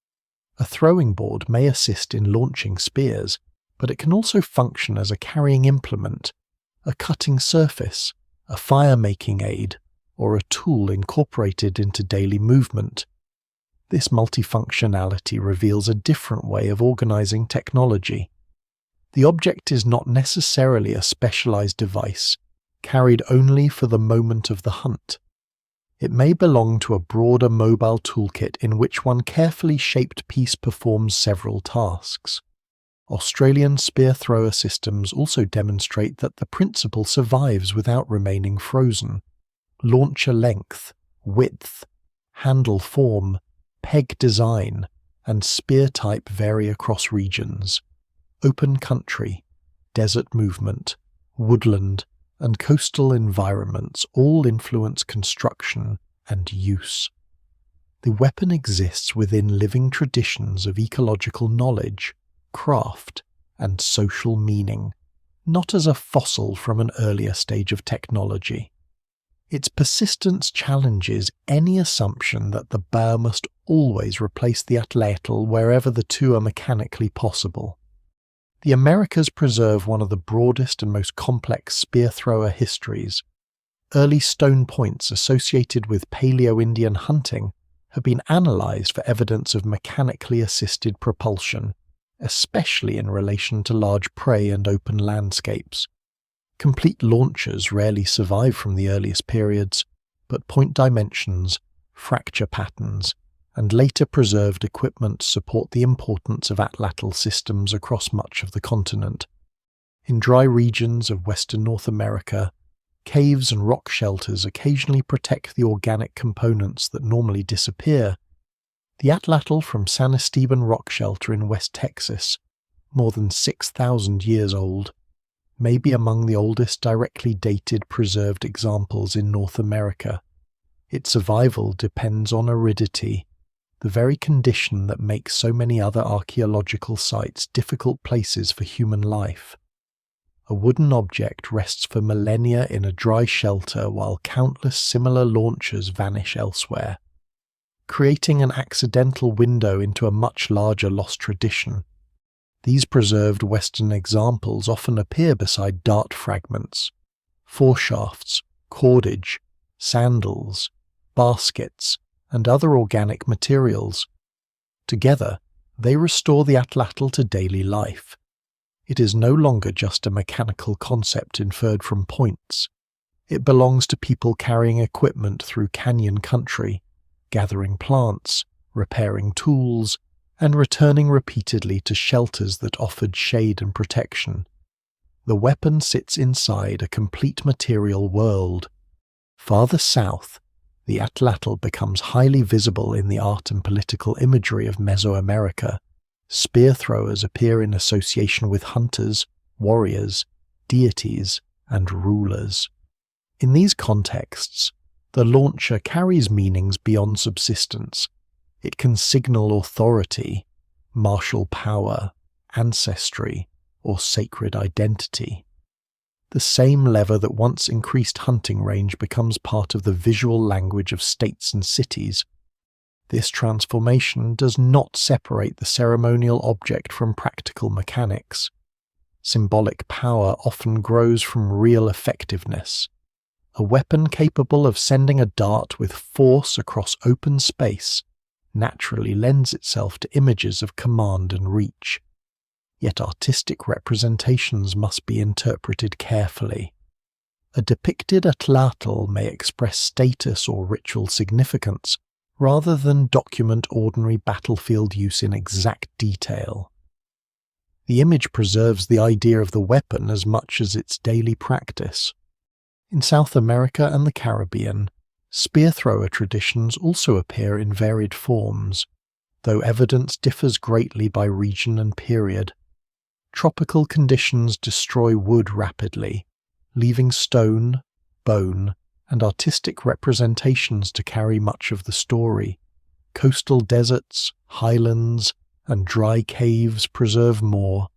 S1: A throwing board may assist in launching spears, but it can also function as a carrying implement, a cutting surface, a fire-making aid, or a tool incorporated into daily movement. This multifunctionality reveals a different way of organizing technology. The object is not necessarily a specialized device, carried only for the moment of the hunt. It may belong to a broader mobile toolkit in which one carefully shaped piece performs several tasks. Australian spear thrower systems also demonstrate that the principle survives without remaining frozen. Launcher length, width, handle form, peg design, and spear type vary across regions. Open country, desert movement, woodland, and coastal environments all influence construction and use. The weapon exists within living traditions of ecological knowledge, craft, and social meaning, not as a fossil from an earlier stage of technology. Its persistence challenges any assumption that the bow must always replace the Atlatl wherever the two are mechanically possible. The Americas preserve one of the broadest and most complex spear thrower histories. Early stone points associated with Paleo-Indian hunting have been analyzed for evidence of mechanically assisted propulsion, especially in relation to large prey and open landscapes. Complete launchers rarely survive from the earliest periods, but point dimensions, fracture patterns, and later preserved equipment support the importance of Atlatl systems across much of the continent. In dry regions of western North America, caves and rock shelters occasionally protect the organic components that normally disappear. The Atlatl from San Esteban Rock Shelter in West Texas, more than 6,000 years old, may be among the oldest directly dated preserved examples in North America. Its survival depends on aridity, the very condition that makes so many other archaeological sites difficult places for human life. A wooden object rests for millennia in a dry shelter while countless similar launchers vanish elsewhere, creating an accidental window into a much larger lost tradition. These preserved Western examples often appear beside dart fragments, foreshafts, cordage, sandals, baskets, and other organic materials. Together, they restore the Atlatl to daily life. It is no longer just a mechanical concept inferred from points. It belongs to people carrying equipment through canyon country, gathering plants, repairing tools, and returning repeatedly to shelters that offered shade and protection. The weapon sits inside a complete material world. Farther south, the Atlatl becomes highly visible in the art and political imagery of Mesoamerica, Spear throwers appear in association with hunters, warriors, deities, and rulers. In these contexts, the launcher carries meanings beyond subsistence. It can signal authority, martial power, ancestry, or sacred identity. The same lever that once increased hunting range becomes part of the visual language of states and cities. This transformation does not separate the ceremonial object from practical mechanics. Symbolic power often grows from real effectiveness. A weapon capable of sending a dart with force across open space naturally lends itself to images of command and reach. Yet artistic representations must be interpreted carefully. A depicted Atlatl may express status or ritual significance, rather than document ordinary battlefield use in exact detail. The image preserves the idea of the weapon as much as its daily practice. In South America and the Caribbean, spear thrower traditions also appear in varied forms, though evidence differs greatly by region and period. Tropical conditions destroy wood rapidly, leaving stone, bone, and artistic representations to carry much of the story. Coastal deserts, highlands, and dry caves preserve more.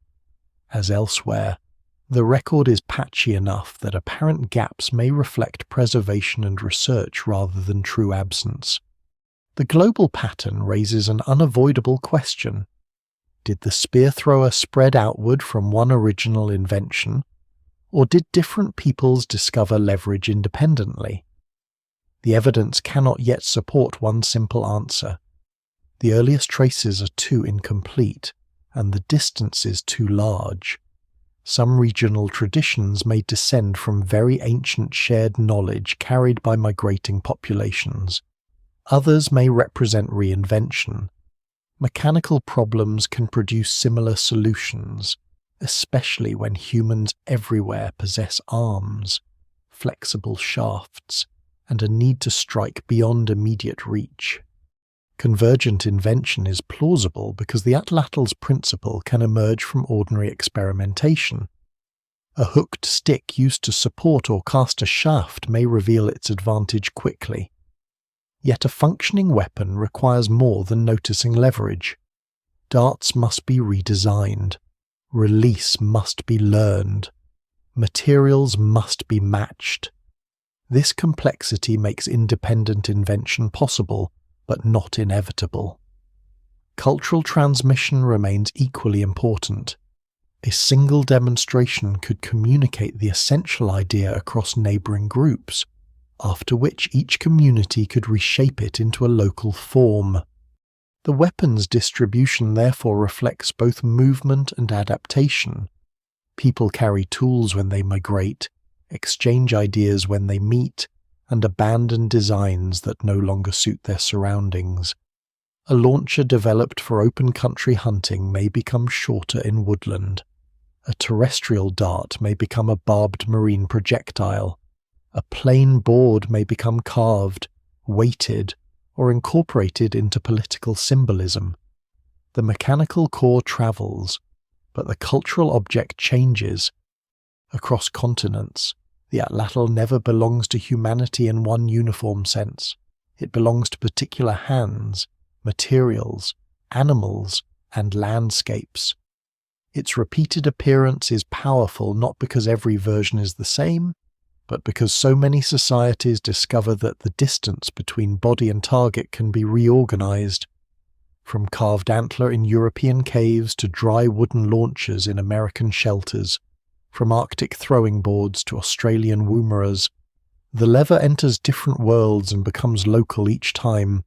S1: As elsewhere, the record is patchy enough that apparent gaps may reflect preservation and research rather than true absence. The global pattern raises an unavoidable question. Did the spear thrower spread outward from one original invention, or did different peoples discover leverage independently? The evidence cannot yet support one simple answer. The earliest traces are too incomplete, and the distances too large. Some regional traditions may descend from very ancient shared knowledge carried by migrating populations. Others may represent reinvention. Mechanical problems can produce similar solutions, especially when humans everywhere possess arms, flexible shafts, and a need to strike beyond immediate reach. Convergent invention is plausible because the Atlatl's principle can emerge from ordinary experimentation. A hooked stick used to support or cast a shaft may reveal its advantage quickly. Yet a functioning weapon requires more than noticing leverage. Darts must be redesigned. Release must be learned. Materials must be matched. This complexity makes independent invention possible, but not inevitable. Cultural transmission remains equally important. A single demonstration could communicate the essential idea across neighbouring groups, after which each community could reshape it into a local form. The weapon's distribution therefore reflects both movement and adaptation. People carry tools when they migrate, exchange ideas when they meet, and abandon designs that no longer suit their surroundings. A launcher developed for open country hunting may become shorter in woodland. A terrestrial dart may become a barbed marine projectile. A plain board may become carved, weighted, or incorporated into political symbolism. The mechanical core travels, but the cultural object changes. Across continents, the Atlatl never belongs to humanity in one uniform sense. It belongs to particular hands, materials, animals, and landscapes. Its repeated appearance is powerful not because every version is the same, but because so many societies discover that the distance between body and target can be reorganized. From carved antler in European caves to dry wooden launchers in American shelters, from Arctic throwing boards to Australian woomeras, the lever enters different worlds and becomes local each time.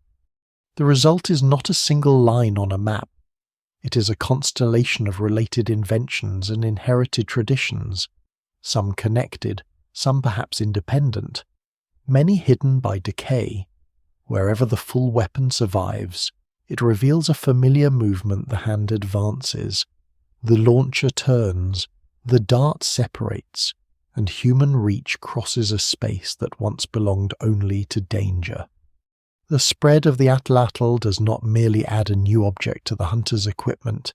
S1: The result is not a single line on a map. It is a constellation of related inventions and inherited traditions, some connected, some perhaps independent, many hidden by decay. Wherever the full weapon survives, it reveals a familiar movement. The hand advances, the launcher turns, the dart separates, and human reach crosses a space that once belonged only to danger. The spread of the Atlatl does not merely add a new object to the hunter's equipment,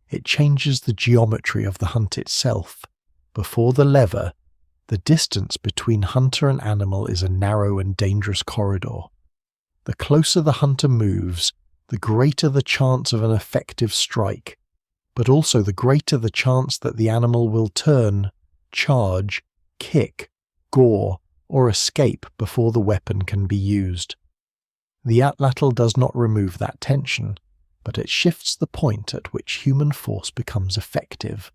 S1: it changes the geometry of the hunt itself. Before the lever, the distance between hunter and animal is a narrow and dangerous corridor. The closer the hunter moves, the greater the chance of an effective strike, but also the greater the chance that the animal will turn, charge, kick, gore, or escape before the weapon can be used. The Atlatl does not remove that tension, but it shifts the point at which human force becomes effective.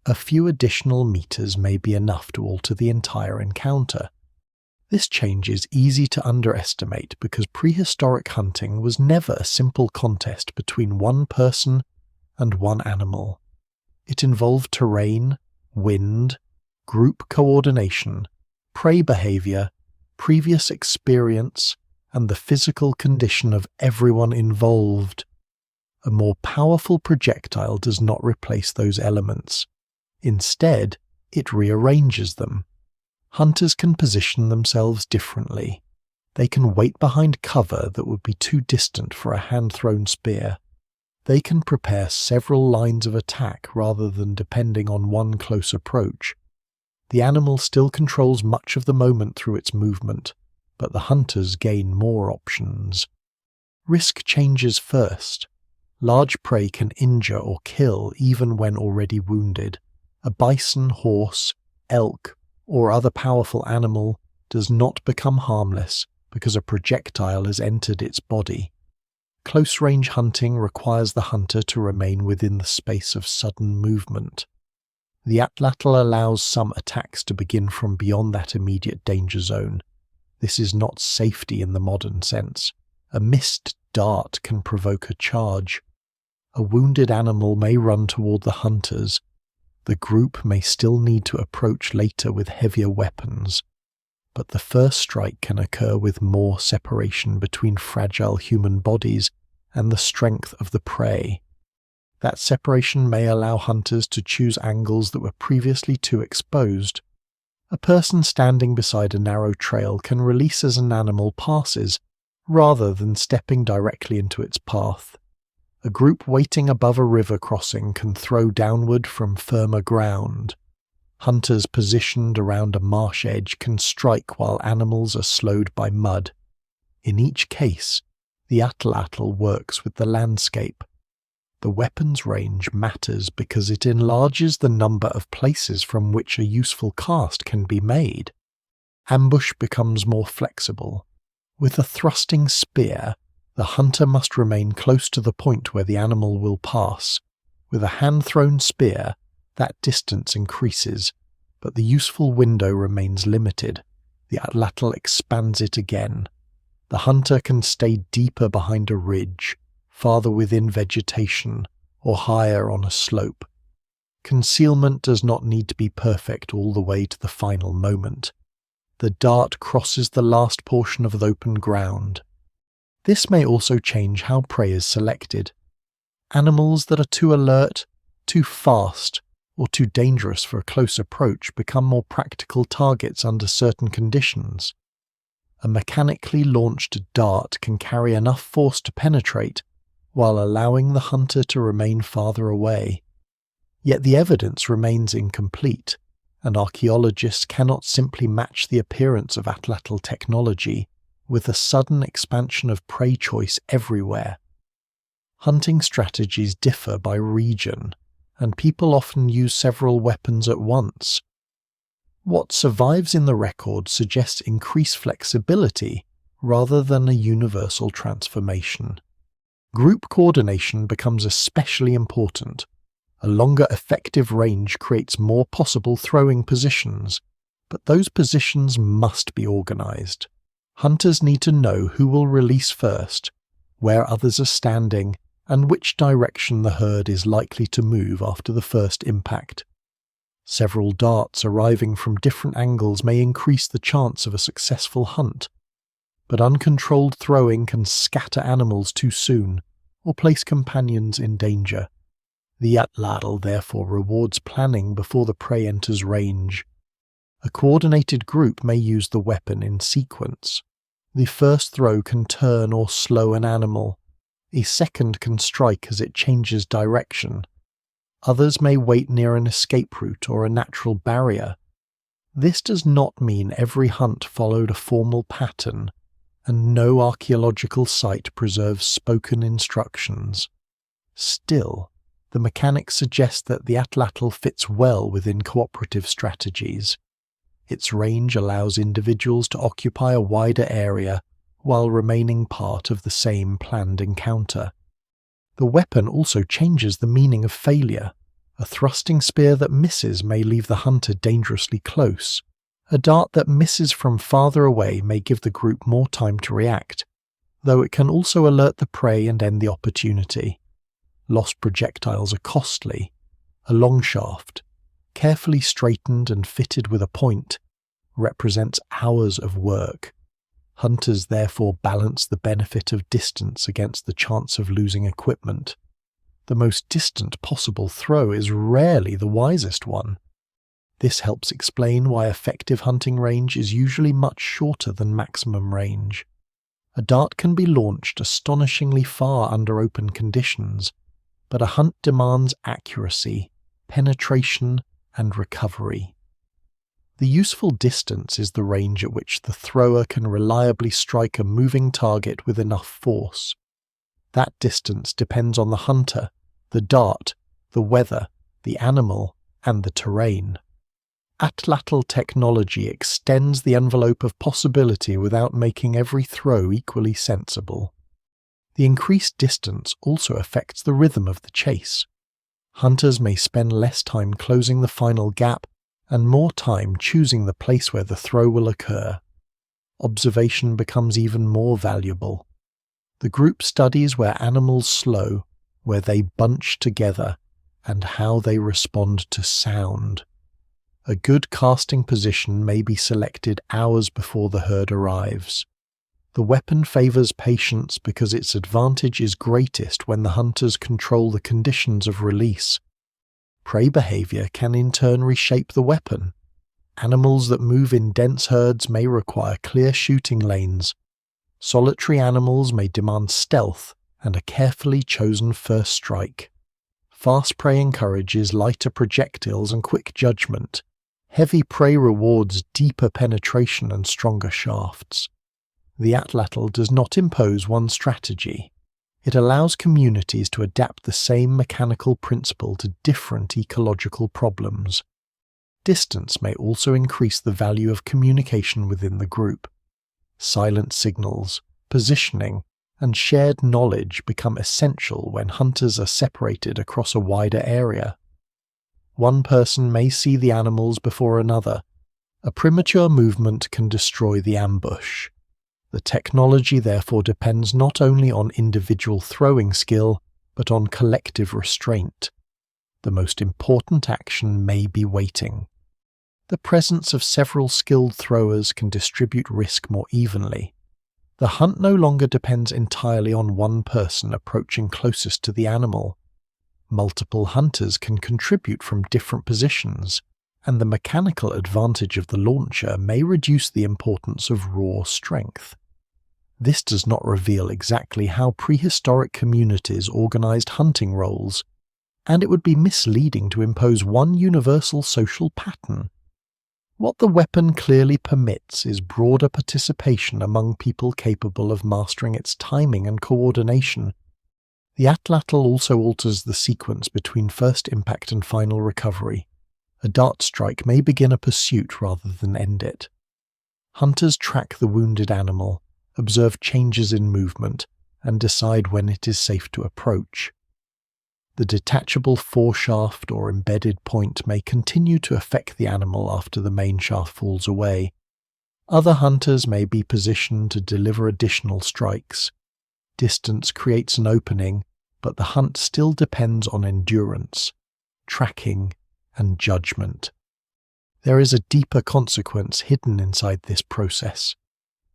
S1: A few additional meters may be enough to alter the entire encounter. This change is easy to underestimate because prehistoric hunting was never a simple contest between one person and one animal. It involved terrain, wind, group coordination, prey behavior, previous experience, and the physical condition of everyone involved. A more powerful projectile does not replace those elements. Instead, it rearranges them. Hunters can position themselves differently. They can wait behind cover that would be too distant for a hand-thrown spear. They can prepare several lines of attack rather than depending on one close approach. The animal still controls much of the moment through its movement, but the hunters gain more options. Risk changes first. Large prey can injure or kill even when already wounded. A bison, horse, elk, or other powerful animal does not become harmless because a projectile has entered its body. Close-range hunting requires the hunter to remain within the space of sudden movement. The Atlatl allows some attacks to begin from beyond that immediate danger zone. This is not safety in the modern sense. A missed dart can provoke a charge. A wounded animal may run toward the hunters. The group may still need to approach later with heavier weapons, but the first strike can occur with more separation between fragile human bodies and the strength of the prey. That separation may allow hunters to choose angles that were previously too exposed. A person standing beside a narrow trail can release as an animal passes, rather than stepping directly into its path. A group waiting above a river crossing can throw downward from firmer ground. Hunters positioned around a marsh edge can strike while animals are slowed by mud. In each case, the Atlatl works with the landscape. The weapon's range matters because it enlarges the number of places from which a useful cast can be made. Ambush becomes more flexible. With a thrusting spear, the hunter must remain close to the point where the animal will pass. With a hand-thrown spear, that distance increases, but the useful window remains limited. The Atlatl expands it again. The hunter can stay deeper behind a ridge, farther within vegetation, or higher on a slope. Concealment does not need to be perfect all the way to the final moment. The dart crosses the last portion of the open ground. This may also change how prey is selected. Animals that are too alert, too fast, or too dangerous for a close approach become more practical targets under certain conditions. A mechanically launched dart can carry enough force to penetrate, while allowing the hunter to remain farther away. Yet the evidence remains incomplete, and archaeologists cannot simply match the appearance of Atlatl technology with a sudden expansion of prey choice everywhere. Hunting strategies differ by region, and people often use several weapons at once. What survives in the record suggests increased flexibility rather than a universal transformation. Group coordination becomes especially important. A longer effective range creates more possible throwing positions, but those positions must be organized. Hunters need to know who will release first, where others are standing, and which direction the herd is likely to move after the first impact. Several darts arriving from different angles may increase the chance of a successful hunt, but uncontrolled throwing can scatter animals too soon or place companions in danger. The Atlatl therefore rewards planning before the prey enters range. A coordinated group may use the weapon in sequence. The first throw can turn or slow an animal. A second can strike as it changes direction. Others may wait near an escape route or a natural barrier. This does not mean every hunt followed a formal pattern, and no archaeological site preserves spoken instructions. Still, the mechanics suggest that the Atlatl fits well within cooperative strategies. Its range allows individuals to occupy a wider area while remaining part of the same planned encounter. The weapon also changes the meaning of failure. A thrusting spear that misses may leave the hunter dangerously close. A dart that misses from farther away may give the group more time to react, though it can also alert the prey and end the opportunity. Lost projectiles are costly. A long shaft, carefully straightened and fitted with a point, represents hours of work. Hunters therefore balance the benefit of distance against the chance of losing equipment. The most distant possible throw is rarely the wisest one. This helps explain why effective hunting range is usually much shorter than maximum range. A dart can be launched astonishingly far under open conditions, but a hunt demands accuracy, penetration, and recovery. The useful distance is the range at which the thrower can reliably strike a moving target with enough force. That distance depends on the hunter, the dart, the weather, the animal, and the terrain. Atlatl technology extends the envelope of possibility without making every throw equally sensible. The increased distance also affects the rhythm of the chase. Hunters may spend less time closing the final gap and more time choosing the place where the throw will occur. Observation becomes even more valuable. The group studies where animals slow, where they bunch together, and how they respond to sound. A good casting position may be selected hours before the herd arrives. The weapon favors patience because its advantage is greatest when the hunters control the conditions of release. Prey behavior can in turn reshape the weapon. Animals that move in dense herds may require clear shooting lanes. Solitary animals may demand stealth and a carefully chosen first strike. Fast prey encourages lighter projectiles and quick judgment. Heavy prey rewards deeper penetration and stronger shafts. The Atlatl does not impose one strategy. It allows communities to adapt the same mechanical principle to different ecological problems. Distance may also increase the value of communication within the group. Silent signals, positioning, and shared knowledge become essential when hunters are separated across a wider area. One person may see the animals before another. A premature movement can destroy the ambush. The technology therefore depends not only on individual throwing skill, but on collective restraint. The most important action may be waiting. The presence of several skilled throwers can distribute risk more evenly. The hunt no longer depends entirely on one person approaching closest to the animal. Multiple hunters can contribute from different positions, and the mechanical advantage of the launcher may reduce the importance of raw strength. This does not reveal exactly how prehistoric communities organized hunting roles, and it would be misleading to impose one universal social pattern. What the weapon clearly permits is broader participation among people capable of mastering its timing and coordination. The Atlatl also alters the sequence between first impact and final recovery. A dart strike may begin a pursuit rather than end it. Hunters track the wounded animal, observe changes in movement, and decide when it is safe to approach. The detachable foreshaft or embedded point may continue to affect the animal after the main shaft falls away. Other hunters may be positioned to deliver additional strikes. Distance creates an opening, but the hunt still depends on endurance, tracking, and judgment. There is a deeper consequence hidden inside this process.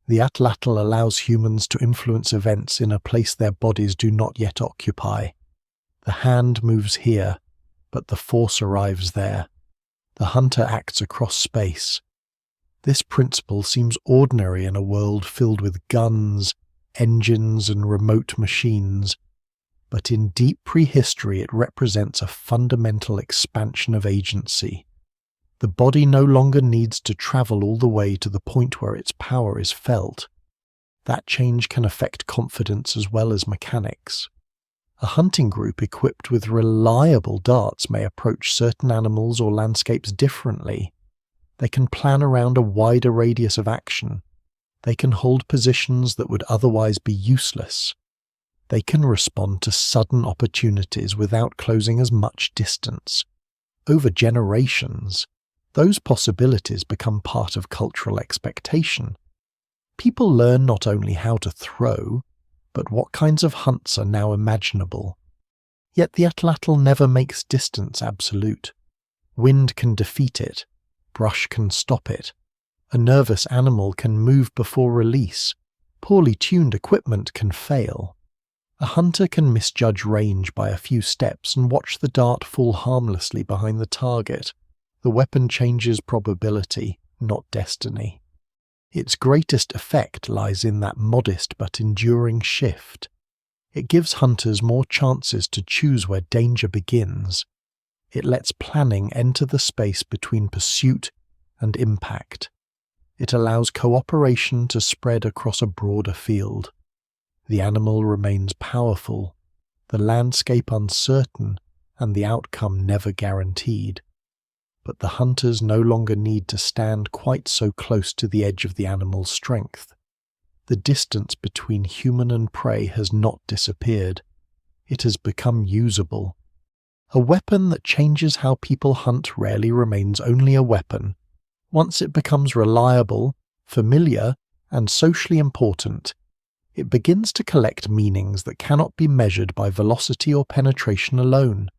S1: The Atlatl allows humans to influence events in a place their bodies do not yet occupy. The hand moves here, but the force arrives there. The hunter acts across space. This principle seems ordinary in a world filled with guns, engines, and remote machines, but in deep prehistory it represents a fundamental expansion of agency. The body no longer needs to travel all the way to the point where its power is felt. That change can affect confidence as well as mechanics. A hunting group equipped with reliable darts may approach certain animals or landscapes differently. They can plan around a wider radius of action. They can hold positions that would otherwise be useless. They can respond to sudden opportunities without closing as much distance. Over generations, those possibilities become part of cultural expectation. People learn not only how to throw, but what kinds of hunts are now imaginable. Yet the Atlatl never makes distance absolute. Wind can defeat it. Brush can stop it. A nervous animal can move before release. Poorly tuned equipment can fail. A hunter can misjudge range by a few steps and watch the dart fall harmlessly behind the target. The weapon changes probability, not destiny. Its greatest effect lies in that modest but enduring shift. It gives hunters more chances to choose where danger begins. It lets planning enter the space between pursuit and impact. It allows cooperation to spread across a broader field. The animal remains powerful, the landscape uncertain, and the outcome never guaranteed. But the hunters no longer need to stand quite so close to the edge of the animal's strength. The distance between human and prey has not disappeared. It has become usable. A weapon that changes how people hunt rarely remains only a weapon. Once it becomes reliable, familiar, and socially important, it begins to collect meanings that cannot be measured by velocity or penetration alone.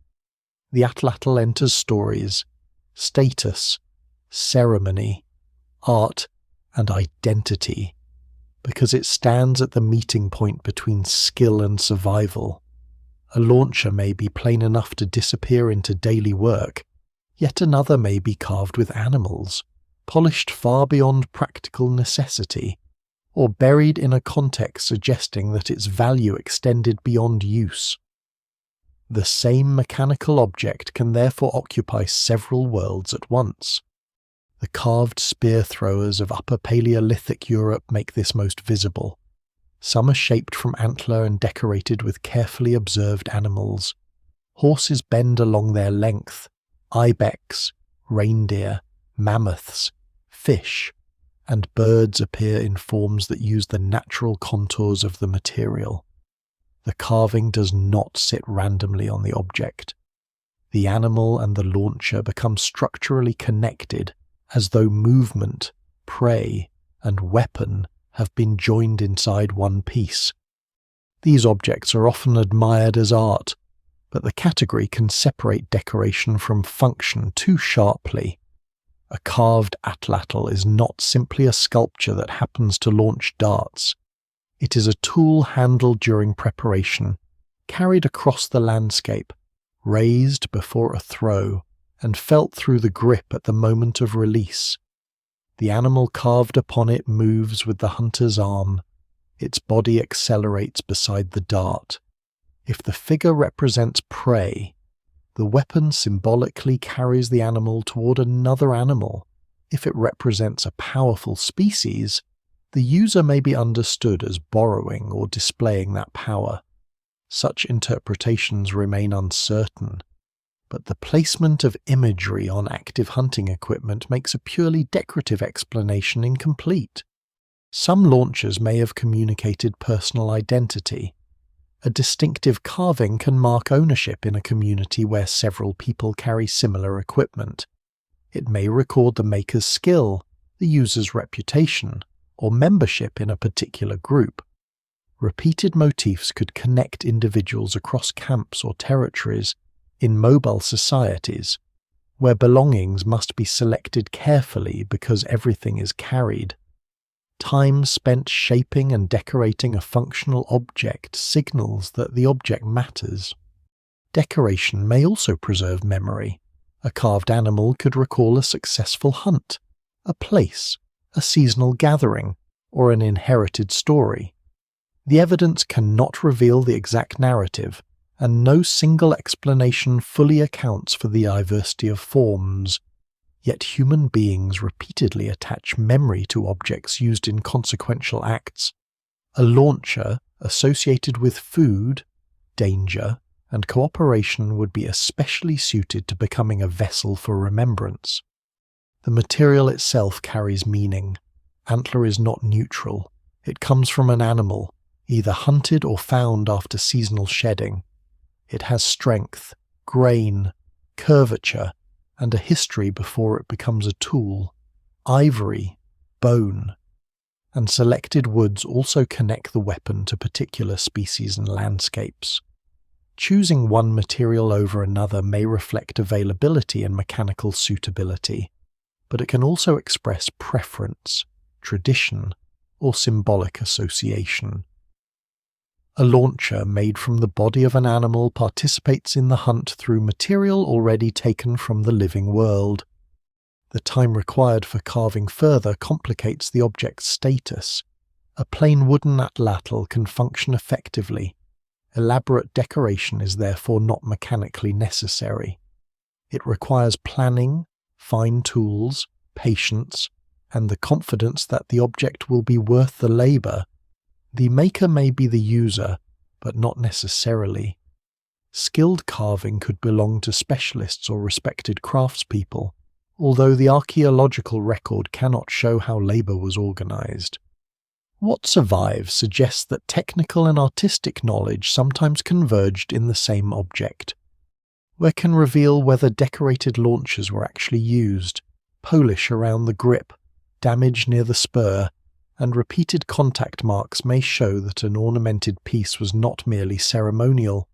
S1: The Atlatl enters stories, status, ceremony, art, and identity, because it stands at the meeting point between skill and survival. A launcher may be plain enough to disappear into daily work, yet another may be carved with animals, polished far beyond practical necessity, or buried in a context suggesting that its value extended beyond use. The same mechanical object can therefore occupy several worlds at once. The carved spear throwers of Upper Paleolithic Europe make this most visible. Some are shaped from antler and decorated with carefully observed animals. Horses bend along their length, ibex, reindeer, mammoths, fish, and birds appear in forms that use the natural contours of the material. The carving does not sit randomly on the object. The animal and the launcher become structurally connected, as though movement, prey, and weapon have been joined inside one piece. These objects are often admired as art, but the category can separate decoration from function too sharply. A carved Atlatl is not simply a sculpture that happens to launch darts. It is a tool handled during preparation, carried across the landscape, raised before a throw, and felt through the grip at the moment of release. The animal carved upon it moves with the hunter's arm. Its body accelerates beside the dart. If the figure represents prey, the weapon symbolically carries the animal toward another animal. If it represents a powerful species, the user may be understood as borrowing or displaying that power. Such interpretations remain uncertain, but the placement of imagery on active hunting equipment makes a purely decorative explanation incomplete. Some launchers may have communicated personal identity. A distinctive carving can mark ownership in a community where several people carry similar equipment. It may record the maker's skill, the user's reputation, or membership in a particular group. Repeated motifs could connect individuals across camps or territories in mobile societies, where belongings must be selected carefully because everything is carried. Time spent shaping and decorating a functional object signals that the object matters. Decoration may also preserve memory. A carved animal could recall a successful hunt, a place, a seasonal gathering, or an inherited story. The evidence cannot reveal the exact narrative, and no single explanation fully accounts for the diversity of forms. Yet human beings repeatedly attach memory to objects used in consequential acts. A launcher associated with food, danger, and cooperation would be especially suited to becoming a vessel for remembrance. The material itself carries meaning. Antler is not neutral. It comes from an animal, either hunted or found after seasonal shedding. It has strength, grain, curvature, and a history before it becomes a tool. Ivory, bone, and selected woods also connect the weapon to particular species and landscapes. Choosing one material over another may reflect availability and mechanical suitability, but it can also express preference, tradition, or symbolic association. A launcher made from the body of an animal participates in the hunt through material already taken from the living world. The time required for carving further complicates the object's status. A plain wooden atlatl can function effectively. Elaborate decoration is therefore not mechanically necessary. It requires planning, fine tools, patience, and the confidence that the object will be worth the labour. The maker may be the user, but not necessarily. Skilled carving could belong to specialists or respected craftspeople, although the archaeological record cannot show how labour was organised. What survives suggests that technical and artistic knowledge sometimes converged in the same object. We can reveal whether decorated launchers were actually used, polish around the grip, damage near the spur, and repeated contact marks may show that an ornamented piece was not merely ceremonial.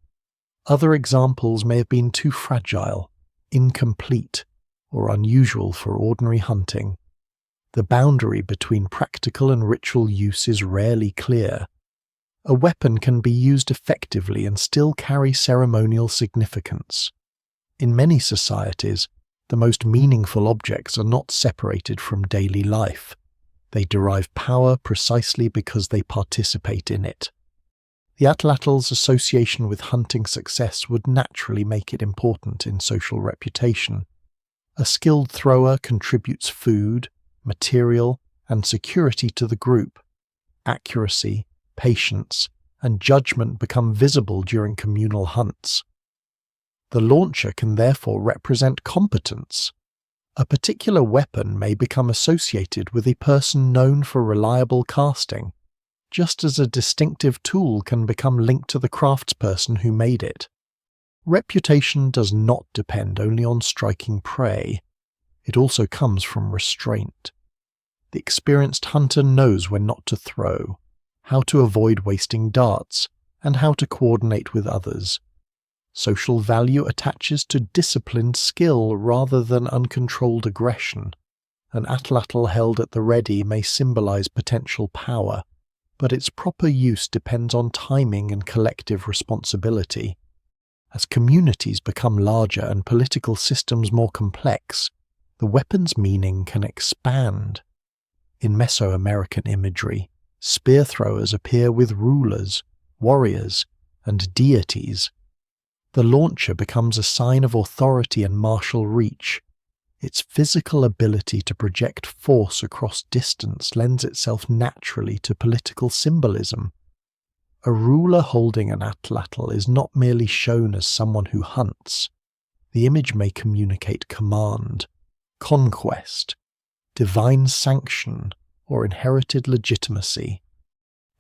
S1: Other examples may have been too fragile, incomplete, or unusual for ordinary hunting. The boundary between practical and ritual use is rarely clear. A weapon can be used effectively and still carry ceremonial significance. In many societies, the most meaningful objects are not separated from daily life. They derive power precisely because they participate in it. The atlatl's association with hunting success would naturally make it important in social reputation. A skilled thrower contributes food, material, and security to the group. Accuracy, patience, and judgment become visible during communal hunts. The launcher can therefore represent competence. A particular weapon may become associated with a person known for reliable casting, just as a distinctive tool can become linked to the craftsperson who made it. Reputation does not depend only on striking prey. It also comes from restraint. The experienced hunter knows when not to throw, how to avoid wasting darts, and how to coordinate with others. Social value attaches to disciplined skill rather than uncontrolled aggression. An atlatl held at the ready may symbolize potential power, but its proper use depends on timing and collective responsibility. As communities become larger and political systems more complex, the weapon's meaning can expand. In Mesoamerican imagery, spear throwers appear with rulers, warriors, and deities. The launcher becomes a sign of authority and martial reach. Its physical ability to project force across distance lends itself naturally to political symbolism. A ruler holding an atlatl is not merely shown as someone who hunts. The image may communicate command, conquest, divine sanction, or inherited legitimacy.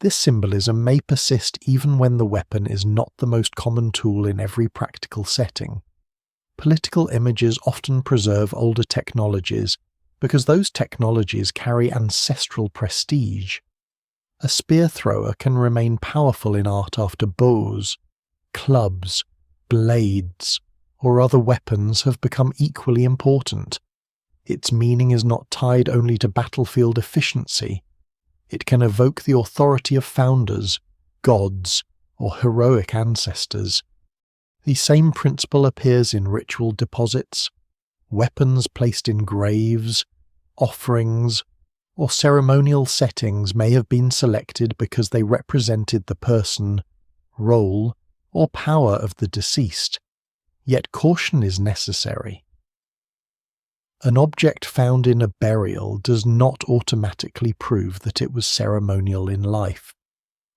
S1: This symbolism may persist even when the weapon is not the most common tool in every practical setting. Political images often preserve older technologies because those technologies carry ancestral prestige. A spear thrower can remain powerful in art after bows, clubs, blades, or other weapons have become equally important. Its meaning is not tied only to battlefield efficiency. It can evoke the authority of founders, gods, or heroic ancestors. The same principle appears in ritual deposits, weapons placed in graves, offerings, or ceremonial settings may have been selected because they represented the person, role, or power of the deceased, yet caution is necessary. An object found in a burial does not automatically prove that it was ceremonial in life,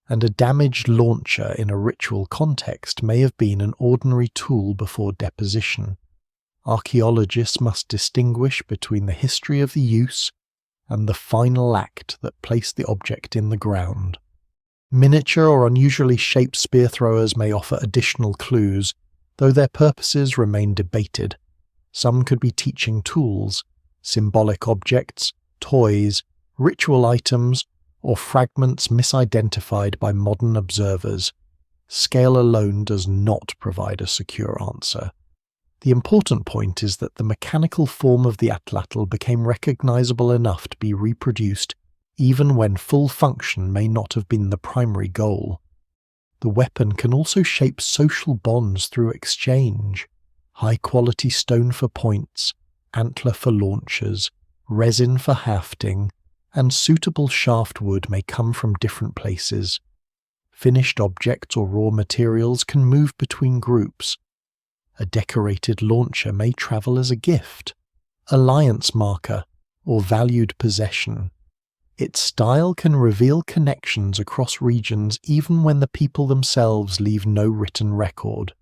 S1: and a damaged launcher in a ritual context may have been an ordinary tool before deposition. Archaeologists must distinguish between the history of the use and the final act that placed the object in the ground. Miniature or unusually shaped spear throwers may offer additional clues, though their purposes remain debated. Some could be teaching tools, symbolic objects, toys, ritual items, or fragments misidentified by modern observers. Scale alone does not provide a secure answer. The important point is that the mechanical form of the Atlatl became recognizable enough to be reproduced even when full function may not have been the primary goal. The weapon can also shape social bonds through exchange. High-quality stone for points, antler for launchers, resin for hafting, and suitable shaft wood may come from different places. Finished objects or raw materials can move between groups. A decorated launcher may travel as a gift, alliance marker, or valued possession. Its style can reveal connections across regions even when the people themselves leave no written record.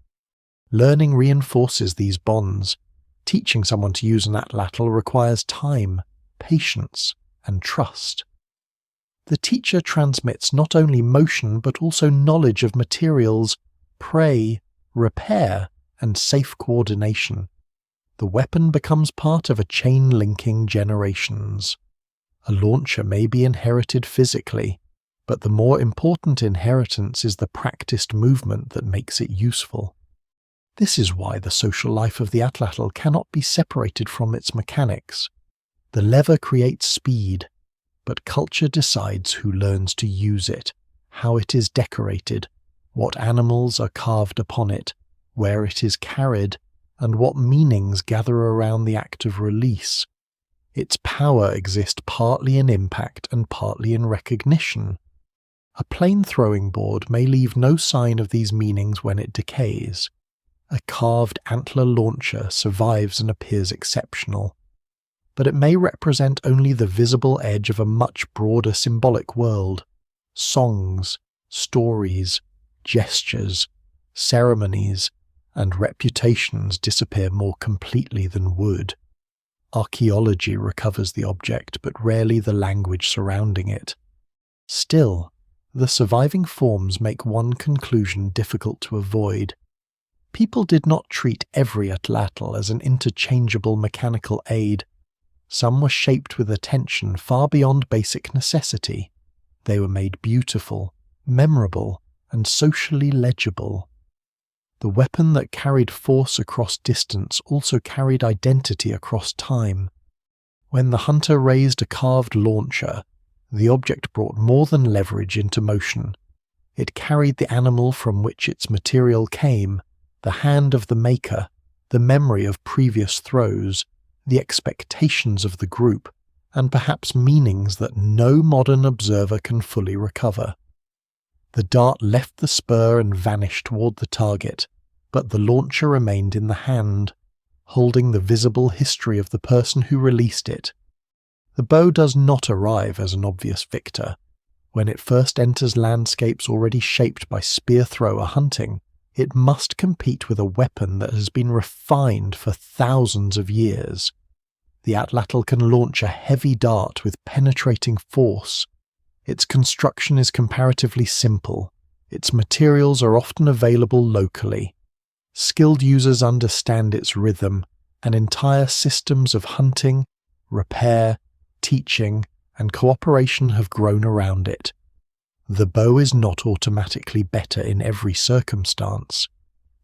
S1: Learning reinforces these bonds. Teaching someone to use an Atlatl requires time, patience, and trust. The teacher transmits not only motion but also knowledge of materials, prey, repair, and safe coordination. The weapon becomes part of a chain linking generations. A launcher may be inherited physically, but the more important inheritance is the practiced movement that makes it useful. This is why the social life of the Atlatl cannot be separated from its mechanics. The lever creates speed, but culture decides who learns to use it, how it is decorated, what animals are carved upon it, where it is carried, and what meanings gather around the act of release. Its power exists partly in impact and partly in recognition. A plain throwing board may leave no sign of these meanings when it decays. A carved antler launcher survives and appears exceptional, but it may represent only the visible edge of a much broader symbolic world. Songs, stories, gestures, ceremonies, and reputations disappear more completely than wood. Archaeology recovers the object, but rarely the language surrounding it. Still, the surviving forms make one conclusion difficult to avoid. People did not treat every Atlatl as an interchangeable mechanical aid. Some were shaped with attention far beyond basic necessity. They were made beautiful, memorable, and socially legible. The weapon that carried force across distance also carried identity across time. When the hunter raised a carved launcher, the object brought more than leverage into motion. It carried the animal from which its material came, the hand of the maker, the memory of previous throws, the expectations of the group, and perhaps meanings that no modern observer can fully recover. The dart left the spur and vanished toward the target, but the launcher remained in the hand, holding the visible history of the person who released it. The bow does not arrive as an obvious victor. When it first enters landscapes already shaped by spear thrower hunting, it must compete with a weapon that has been refined for thousands of years. The Atlatl can launch a heavy dart with penetrating force. Its construction is comparatively simple. Its materials are often available locally. Skilled users understand its rhythm, and entire systems of hunting, repair, teaching, and cooperation have grown around it. The bow is not automatically better in every circumstance.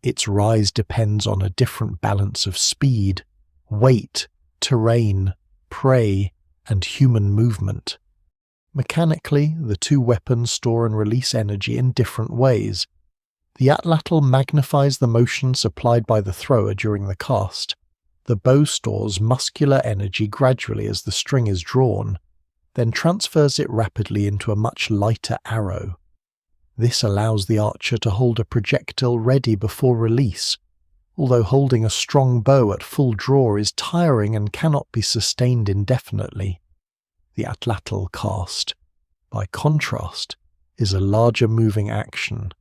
S1: Its rise depends on a different balance of speed, weight, terrain, prey, and human movement. Mechanically, the two weapons store and release energy in different ways. The Atlatl magnifies the motion supplied by the thrower during the cast. The bow stores muscular energy gradually as the string is drawn. then transfers it rapidly into a much lighter arrow. This allows the archer to hold a projectile ready before release, although holding a strong bow at full draw is tiring and cannot be sustained indefinitely. The Atlatl cast, by contrast, is a larger moving action.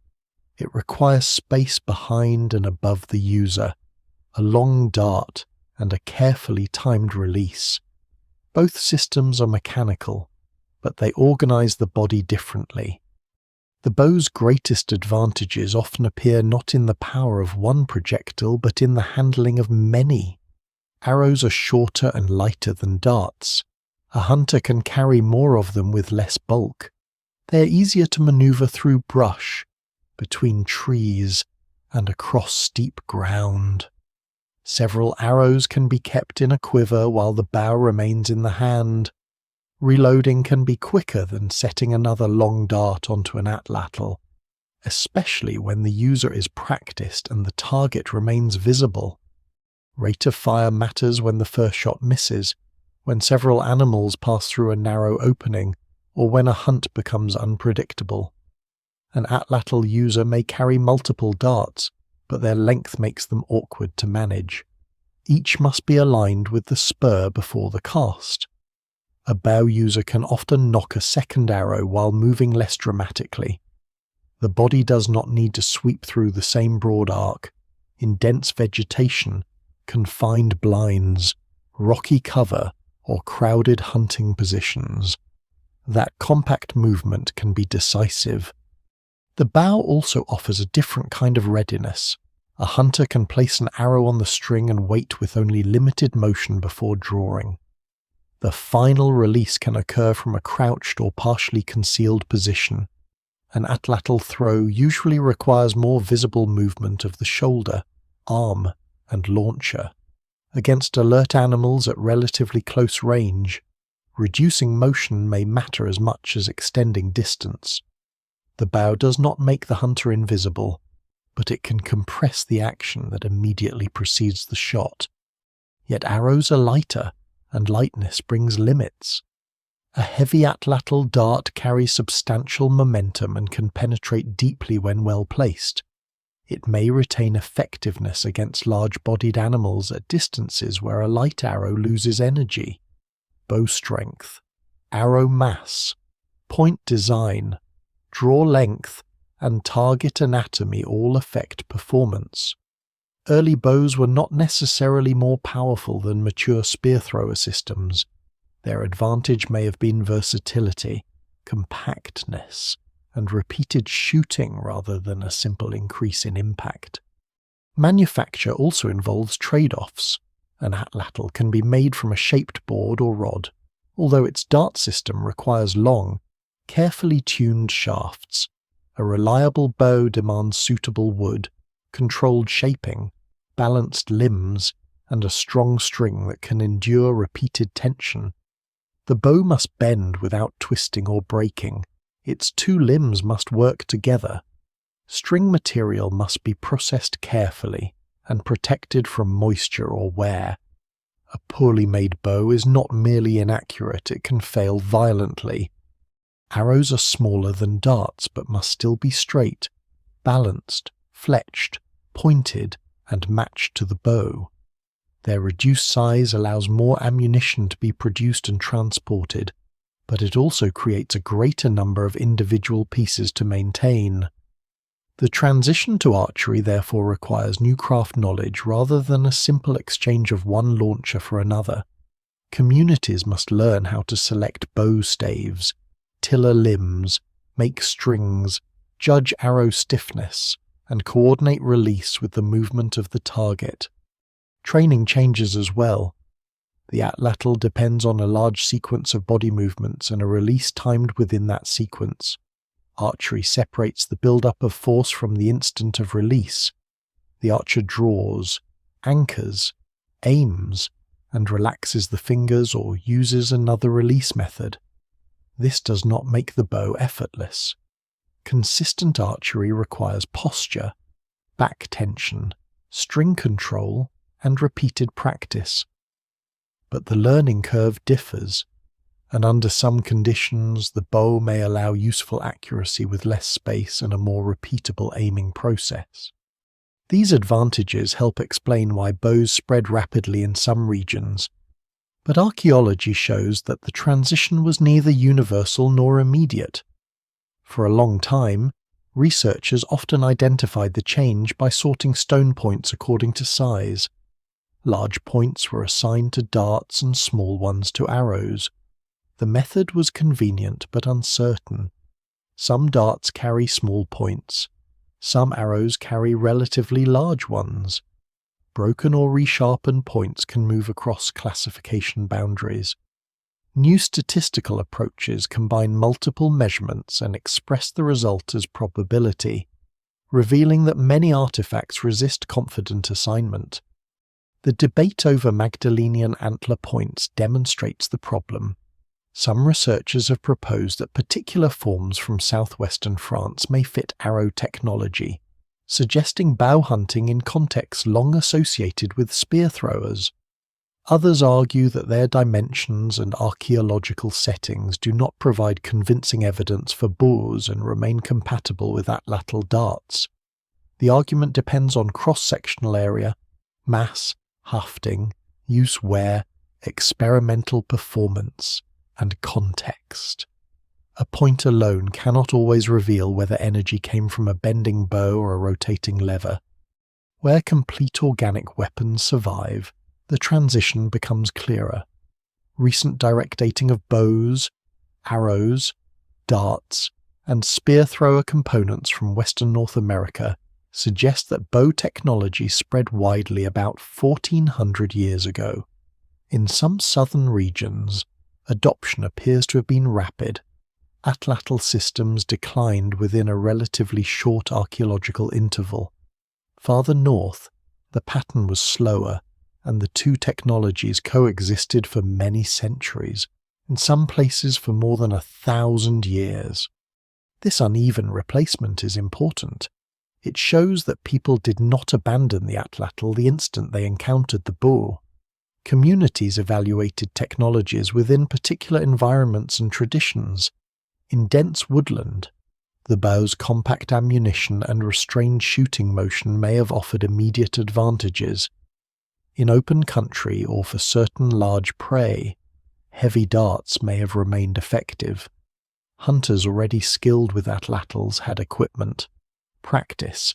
S1: It requires space behind and above the user, a long dart, and a carefully timed release. Both systems are mechanical, but they organize the body differently. The bow's greatest advantages often appear not in the power of one projectile, but in the handling of many. Arrows are shorter and lighter than darts. A hunter can carry more of them with less bulk. They are easier to maneuver through brush, between trees, and across steep ground. Several arrows can be kept in a quiver while the bow remains in the hand. Reloading can be quicker than setting another long dart onto an atlatl, especially when the user is practiced and the target remains visible. Rate of fire matters when the first shot misses, when several animals pass through a narrow opening, or when a hunt becomes unpredictable. An atlatl user may carry multiple darts, but their length makes them awkward to manage. Each must be aligned with the spur before the cast. A bow user can often nock a second arrow while moving less dramatically. The body does not need to sweep through the same broad arc. In dense vegetation, confined blinds, rocky cover, or crowded hunting positions, that compact movement can be decisive. The bow also offers a different kind of readiness. A hunter can place an arrow on the string and wait with only limited motion before drawing. The final release can occur from a crouched or partially concealed position. An atlatl throw usually requires more visible movement of the shoulder, arm, and launcher. Against alert animals at relatively close range, reducing motion may matter as much as extending distance. The bow does not make the hunter invisible, but it can compress the action that immediately precedes the shot. Yet arrows are lighter, and lightness brings limits. A heavy atlatl dart carries substantial momentum and can penetrate deeply when well placed. It may retain effectiveness against large-bodied animals at distances where a light arrow loses energy. Bow strength, arrow mass, point design, draw length, and target anatomy all affect performance. Early bows were not necessarily more powerful than mature spear-thrower systems. Their advantage may have been versatility, compactness, and repeated shooting rather than a simple increase in impact. Manufacture also involves trade-offs. An atlatl can be made from a shaped board or rod, although its dart system requires long, carefully tuned shafts. A reliable bow demands suitable wood, controlled shaping, balanced limbs, and a strong string that can endure repeated tension. The bow must bend without twisting or breaking. Its two limbs must work together. String material must be processed carefully and protected from moisture or wear. A poorly made bow is not merely inaccurate, it can fail violently. Arrows are smaller than darts but must still be straight, balanced, fletched, pointed, and matched to the bow. Their reduced size allows more ammunition to be produced and transported, but it also creates a greater number of individual pieces to maintain. The transition to archery therefore requires new craft knowledge rather than a simple exchange of one launcher for another. Communities must learn how to select bow staves, tiller limbs, make strings, judge arrow stiffness, and coordinate release with the movement of the target. Training changes as well. The atlatl depends on a large sequence of body movements and a release timed within that sequence. Archery separates the build-up of force from the instant of release. The archer draws, anchors, aims, and relaxes the fingers or uses another release method. This does not make the bow effortless. Consistent archery requires posture, back tension, string control, and repeated practice. But the learning curve differs. and under some conditions the bow may allow useful accuracy with less space and a more repeatable aiming process. These advantages help explain why bows spread rapidly in some regions, but archaeology shows that the transition was neither universal nor immediate. For a long time, researchers often identified the change by sorting stone points according to size. Large points were assigned to darts and small ones to arrows. The method was convenient but uncertain. Some darts carry small points. Some arrows carry relatively large ones. Broken or resharpened points can move across classification boundaries. New statistical approaches combine multiple measurements and express the result as probability, revealing that many artifacts resist confident assignment. The debate over Magdalenian antler points demonstrates the problem. Some researchers have proposed that particular forms from southwestern France may fit arrow technology, suggesting bow hunting in contexts long associated with spear throwers. Others argue that their dimensions and archaeological settings do not provide convincing evidence for bows and remain compatible with Atlatl darts. The argument depends on cross-sectional area, mass, hafting, use wear, experimental performance, and context. A point alone cannot always reveal whether energy came from a bending bow or a rotating lever. Where complete organic weapons survive, the transition becomes clearer. Recent direct dating of bows, arrows, darts, and spear thrower components from Western North America suggest that bow technology spread widely about 1400 years ago. In some southern regions, adoption appears to have been rapid. Atlatl systems declined within a relatively short archaeological interval. Farther north, the pattern was slower, and the two technologies coexisted for many centuries, in some places for more than 1,000 years. This uneven replacement is important. It shows that people did not abandon the Atlatl the instant they encountered the bow. Communities evaluated technologies within particular environments and traditions. In dense woodland, the bow's compact ammunition and restrained shooting motion may have offered immediate advantages. In open country or for certain large prey, heavy darts may have remained effective. Hunters already skilled with Atlatls had equipment, practice,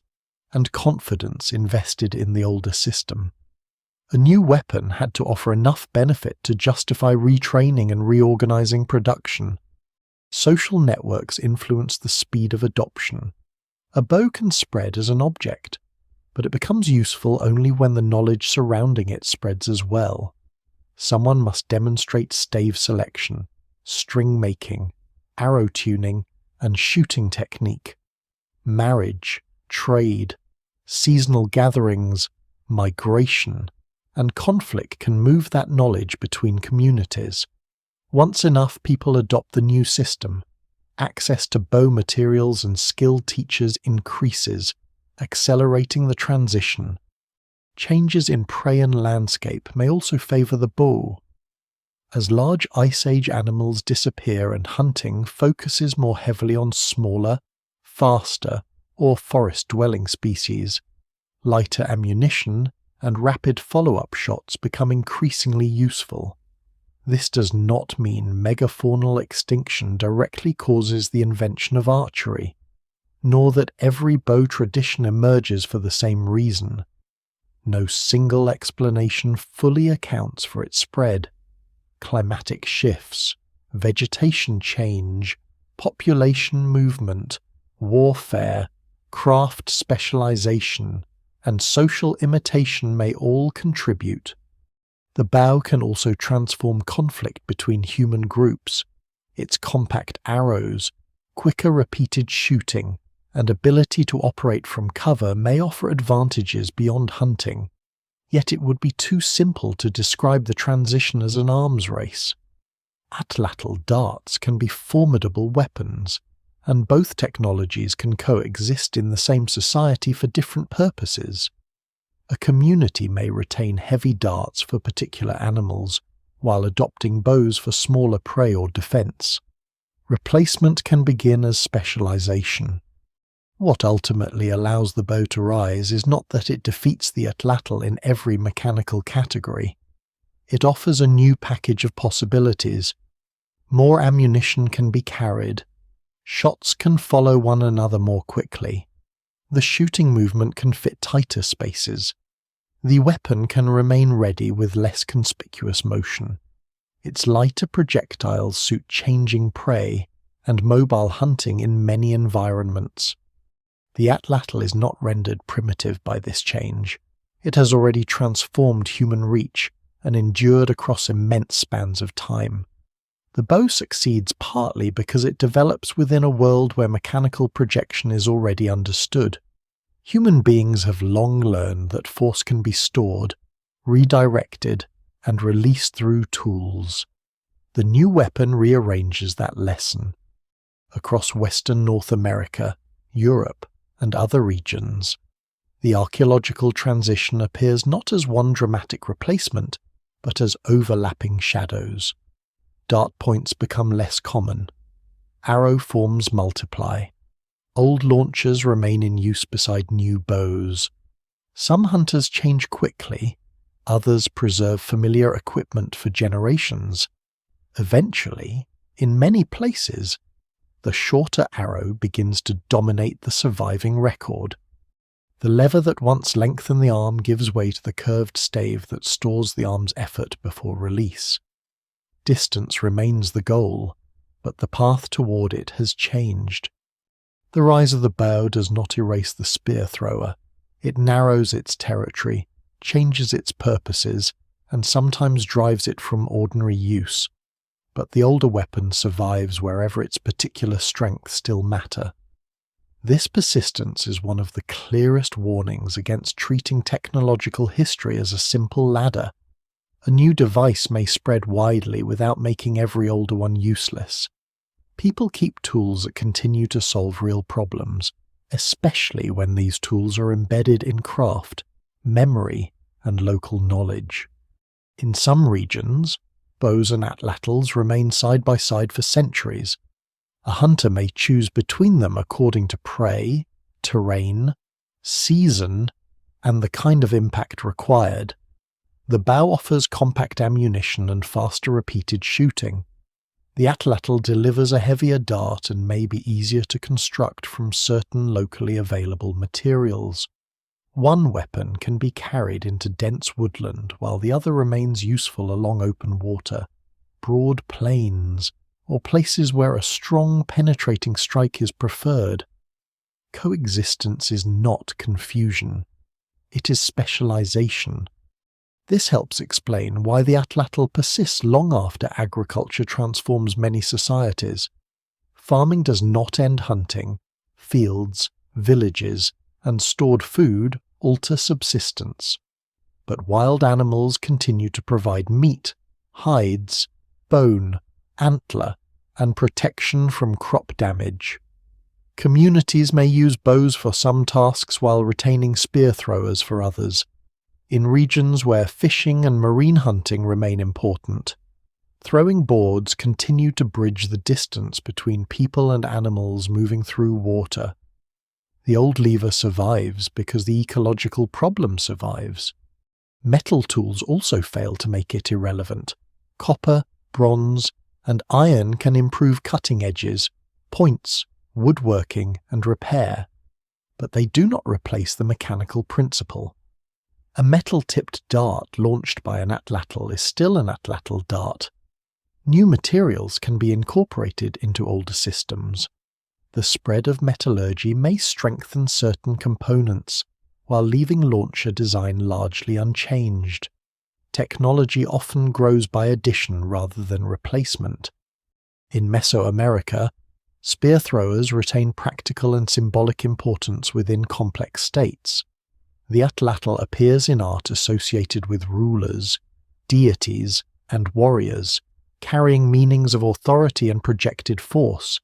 S1: and confidence invested in the older system. A new weapon had to offer enough benefit to justify retraining and reorganizing production. Social networks influence the speed of adoption. A bow can spread as an object, but it becomes useful only when the knowledge surrounding it spreads as well. Someone must demonstrate stave selection, string making, arrow tuning, and shooting technique. Marriage, trade, seasonal gatherings, migration, and conflict can move that knowledge between communities. Once enough people adopt the new system, access to bow materials and skilled teachers increases, accelerating the transition. Changes in prey and landscape may also favour the bow. As large Ice Age animals disappear and hunting focuses more heavily on smaller, faster, or forest-dwelling species, lighter ammunition and rapid follow-up shots become increasingly useful. This does not mean megafaunal extinction directly causes the invention of archery, nor that every bow tradition emerges for the same reason. No single explanation fully accounts for its spread. Climatic shifts, vegetation change, population movement, warfare, craft specialization, and social imitation may all contribute. The bow can also transform conflict between human groups. Its compact arrows, quicker repeated shooting, and ability to operate from cover may offer advantages beyond hunting. Yet it would be too simple to describe the transition as an arms race. Atlatl darts can be formidable weapons, and both technologies can coexist in the same society for different purposes. A community may retain heavy darts for particular animals, while adopting bows for smaller prey or defense. Replacement can begin as specialization. What ultimately allows the bow to rise is not that it defeats the Atlatl in every mechanical category. It offers a new package of possibilities. More ammunition can be carried. Shots can follow one another more quickly. The shooting movement can fit tighter spaces. The weapon can remain ready with less conspicuous motion. Its lighter projectiles suit changing prey and mobile hunting in many environments. The Atlatl is not rendered primitive by this change. It has already transformed human reach and endured across immense spans of time. The bow succeeds partly because it develops within a world where mechanical projection is already understood. Human beings have long learned that force can be stored, redirected, and released through tools. The new weapon rearranges that lesson. Across Western North America, Europe, and other regions, the archaeological transition appears not as one dramatic replacement, but as overlapping shadows. Dart points become less common. Arrow forms multiply. Old launchers remain in use beside new bows. Some hunters change quickly, others preserve familiar equipment for generations. Eventually, in many places, the shorter arrow begins to dominate the surviving record. The lever that once lengthened the arm gives way to the curved stave that stores the arm's effort before release. Distance remains the goal, but the path toward it has changed. The rise of the bow does not erase the spear thrower. It narrows its territory, changes its purposes, and sometimes drives it from ordinary use. But the older weapon survives wherever its particular strengths still matter. This persistence is one of the clearest warnings against treating technological history as a simple ladder. A new device may spread widely without making every older one useless. People keep tools that continue to solve real problems, especially when these tools are embedded in craft, memory, and local knowledge. In some regions, bows and atlatls remain side by side for centuries. A hunter may choose between them according to prey, terrain, season, and the kind of impact required. The bow offers compact ammunition and faster repeated shooting. The Atlatl delivers a heavier dart and may be easier to construct from certain locally available materials. One weapon can be carried into dense woodland while the other remains useful along open water, broad plains, or places where a strong, penetrating strike is preferred. Coexistence is not confusion. It is specialization. This helps explain why the Atlatl persists long after agriculture transforms many societies. Farming does not end hunting. Fields, villages, and stored food alter subsistence. But wild animals continue to provide meat, hides, bone, antler, and protection from crop damage. Communities may use bows for some tasks while retaining spear throwers for others. In regions where fishing and marine hunting remain important, throwing boards continue to bridge the distance between people and animals moving through water. The old lever survives because the ecological problem survives. Metal tools also fail to make it irrelevant. Copper, bronze, and iron can improve cutting edges, points, woodworking, and repair, but they do not replace the mechanical principle. A metal-tipped dart launched by an Atlatl is still an Atlatl dart. New materials can be incorporated into older systems. The spread of metallurgy may strengthen certain components, while leaving launcher design largely unchanged. Technology often grows by addition rather than replacement. In Mesoamerica, spear throwers retain practical and symbolic importance within complex states. The Atlatl appears in art associated with rulers, deities, and warriors, carrying meanings of authority and projected force.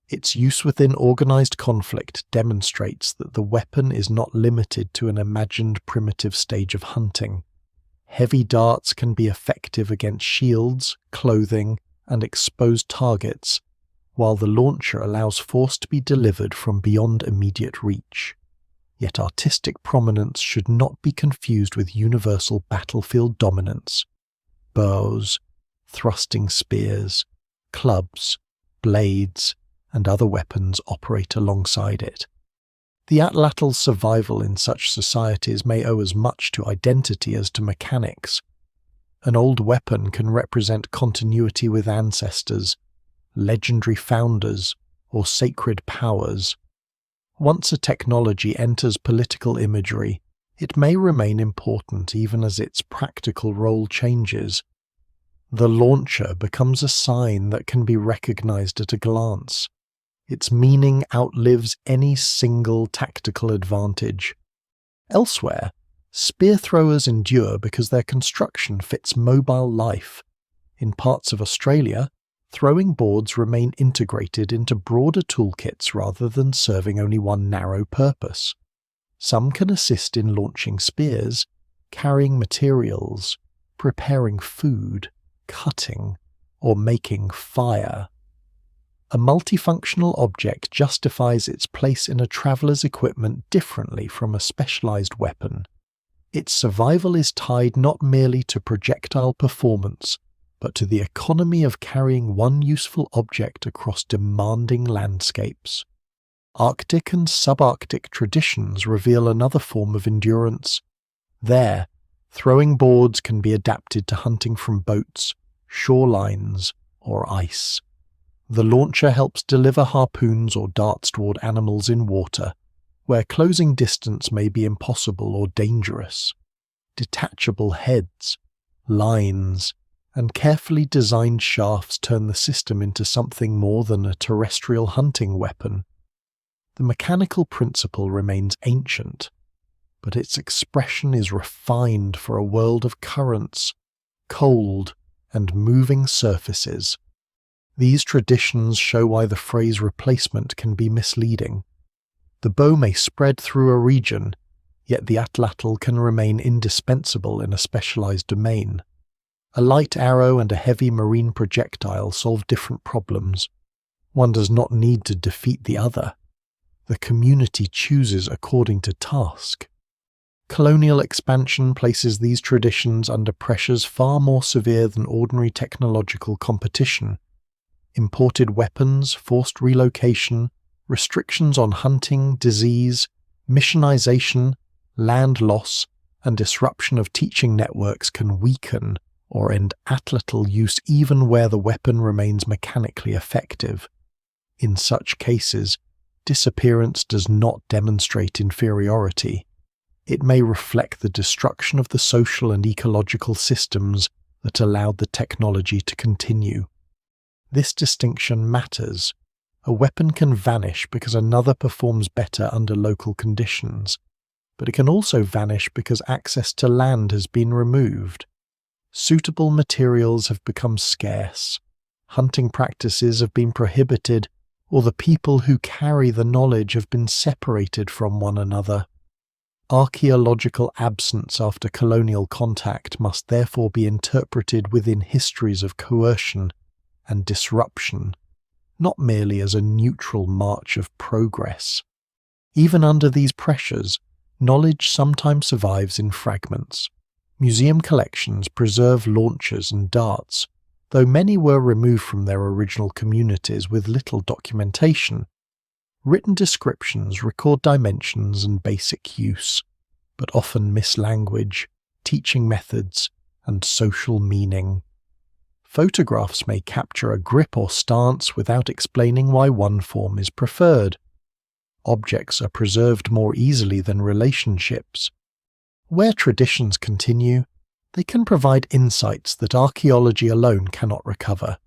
S1: Its use within organized conflict demonstrates that the weapon is not limited to an imagined primitive stage of hunting. Heavy darts can be effective against shields, clothing, and exposed targets, while the launcher allows force to be delivered from beyond immediate reach. Yet artistic prominence should not be confused with universal battlefield dominance. Bows, thrusting spears, clubs, blades, and other weapons operate alongside it. The Atlatl's survival in such societies may owe as much to identity as to mechanics. An old weapon can represent continuity with ancestors, legendary founders, or sacred powers. Once a technology enters political imagery, it may remain important even as its practical role changes. The launcher becomes a sign that can be recognized at a glance. Its meaning outlives any single tactical advantage. Elsewhere, spear throwers endure because their construction fits mobile life. In parts of Australia, throwing boards remain integrated into broader toolkits rather than serving only one narrow purpose. Some can assist in launching spears, carrying materials, preparing food, cutting, or making fire. A multifunctional object justifies its place in a traveller's equipment differently from a specialized weapon. Its survival is tied not merely to projectile performance, but to the economy of carrying one useful object across demanding landscapes. Arctic and subarctic traditions reveal another form of endurance. There, throwing boards can be adapted to hunting from boats, shorelines, or ice. The launcher helps deliver harpoons or darts toward animals in water, where closing distance may be impossible or dangerous. Detachable heads, lines, and carefully designed shafts turn the system into something more than a terrestrial hunting weapon. The mechanical principle remains ancient, but its expression is refined for a world of currents, cold, and moving surfaces. These traditions show why the phrase replacement can be misleading. The bow may spread through a region, yet the Atlatl can remain indispensable in a specialized domain. A light arrow and a heavy marine projectile solve different problems. One does not need to defeat the other. The community chooses according to task. Colonial expansion places these traditions under pressures far more severe than ordinary technological competition. Imported weapons, forced relocation, restrictions on hunting, disease, missionization, land loss, and disruption of teaching networks can weaken or end Atlatl use even where the weapon remains mechanically effective. In such cases, disappearance does not demonstrate inferiority. It may reflect the destruction of the social and ecological systems that allowed the technology to continue. This distinction matters. A weapon can vanish because another performs better under local conditions, but it can also vanish because access to land has been removed. Suitable materials have become scarce, hunting practices have been prohibited, or the people who carry the knowledge have been separated from one another. Archaeological absence after colonial contact must therefore be interpreted within histories of coercion and disruption, not merely as a neutral march of progress. Even under these pressures, knowledge sometimes survives in fragments. Museum collections preserve launchers and darts, though many were removed from their original communities with little documentation. Written descriptions record dimensions and basic use, but often miss language, teaching methods, and social meaning. Photographs may capture a grip or stance without explaining why one form is preferred. Objects are preserved more easily than relationships. Where traditions continue, they can provide insights that archaeology alone cannot recover.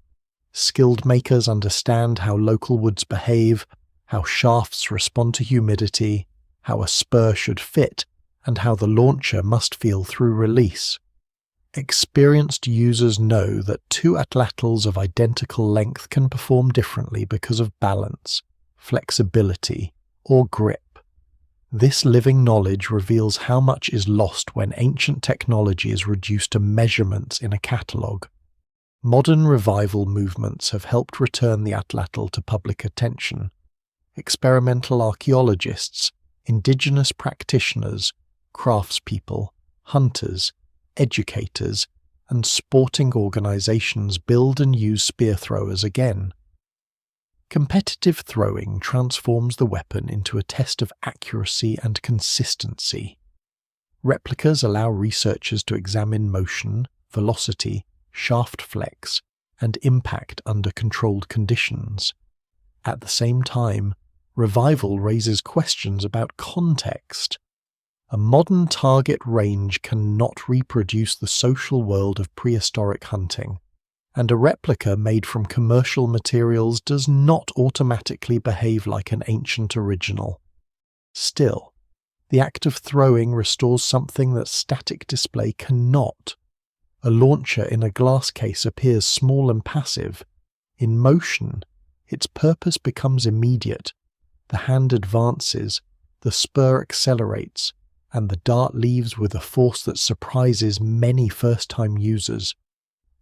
S1: Skilled makers understand how local woods behave, how shafts respond to humidity, how a spur should fit, and how the launcher must feel through release. Experienced users know that two Atlatls of identical length can perform differently because of balance, flexibility, or grip. This living knowledge reveals how much is lost when ancient technology is reduced to measurements in a catalogue. Modern revival movements have helped return the Atlatl to public attention. Experimental archaeologists, indigenous practitioners, craftspeople, hunters, educators, and sporting organisations build and use spear throwers again. Competitive throwing transforms the weapon into a test of accuracy and consistency. Replicas allow researchers to examine motion, velocity, shaft flex, and impact under controlled conditions. At the same time, revival raises questions about context. A modern target range cannot reproduce the social world of prehistoric hunting, and a replica made from commercial materials does not automatically behave like an ancient original. Still, the act of throwing restores something that static display cannot. A launcher in a glass case appears small and passive. In motion, its purpose becomes immediate. The hand advances, the spur accelerates, and the dart leaves with a force that surprises many first-time users.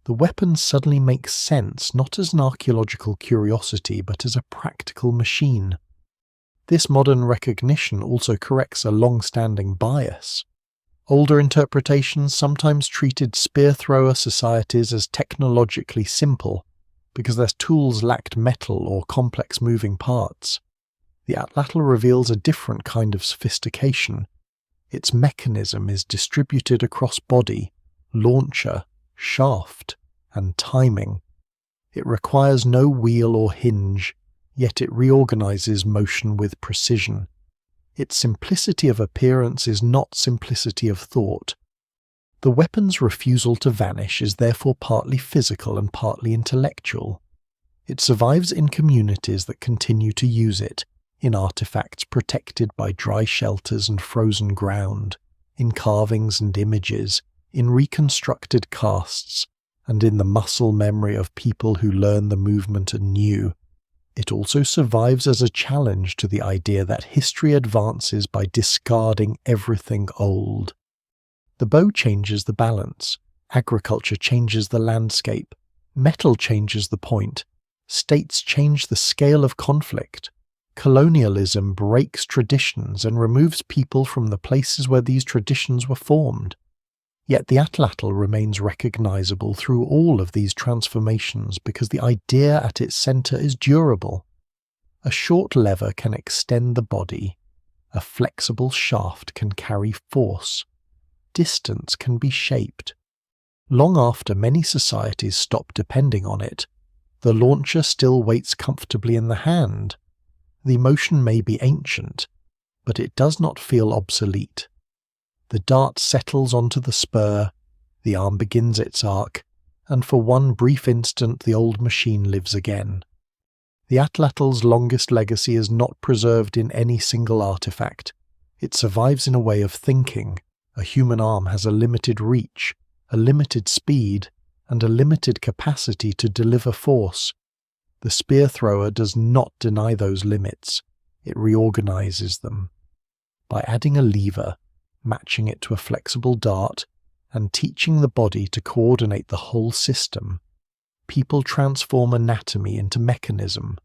S1: The weapon suddenly makes sense not as an archaeological curiosity but as a practical machine. This modern recognition also corrects a long-standing bias. Older interpretations sometimes treated spear thrower societies as technologically simple because their tools lacked metal or complex moving parts. The Atlatl reveals a different kind of sophistication. Its mechanism is distributed across body, launcher, shaft, and timing. It requires no wheel or hinge, yet it reorganizes motion with precision. Its simplicity of appearance is not simplicity of thought. The weapon's refusal to vanish is therefore partly physical and partly intellectual. It survives in communities that continue to use it, in artifacts protected by dry shelters and frozen ground, in carvings and images, in reconstructed casts, and in the muscle memory of people who learn the movement anew. It also survives as a challenge to the idea that history advances by discarding everything old. The bow changes the balance, agriculture changes the landscape, metal changes the point, states change the scale of conflict. Colonialism breaks traditions and removes people from the places where these traditions were formed. Yet the Atlatl remains recognizable through all of these transformations because the idea at its center is durable. A short lever can extend the body. A flexible shaft can carry force. Distance can be shaped. Long after many societies stop depending on it, the launcher still waits comfortably in the hand. The motion may be ancient, but it does not feel obsolete. The dart settles onto the spur, the arm begins its arc, and for one brief instant the old machine lives again. The Atlatl's longest legacy is not preserved in any single artifact. It survives in a way of thinking. A human arm has a limited reach, a limited speed, and a limited capacity to deliver force. The spear thrower does not deny those limits. It reorganizes them. By adding a lever, matching it to a flexible dart, and teaching the body to coordinate the whole system, people transform anatomy into mechanism.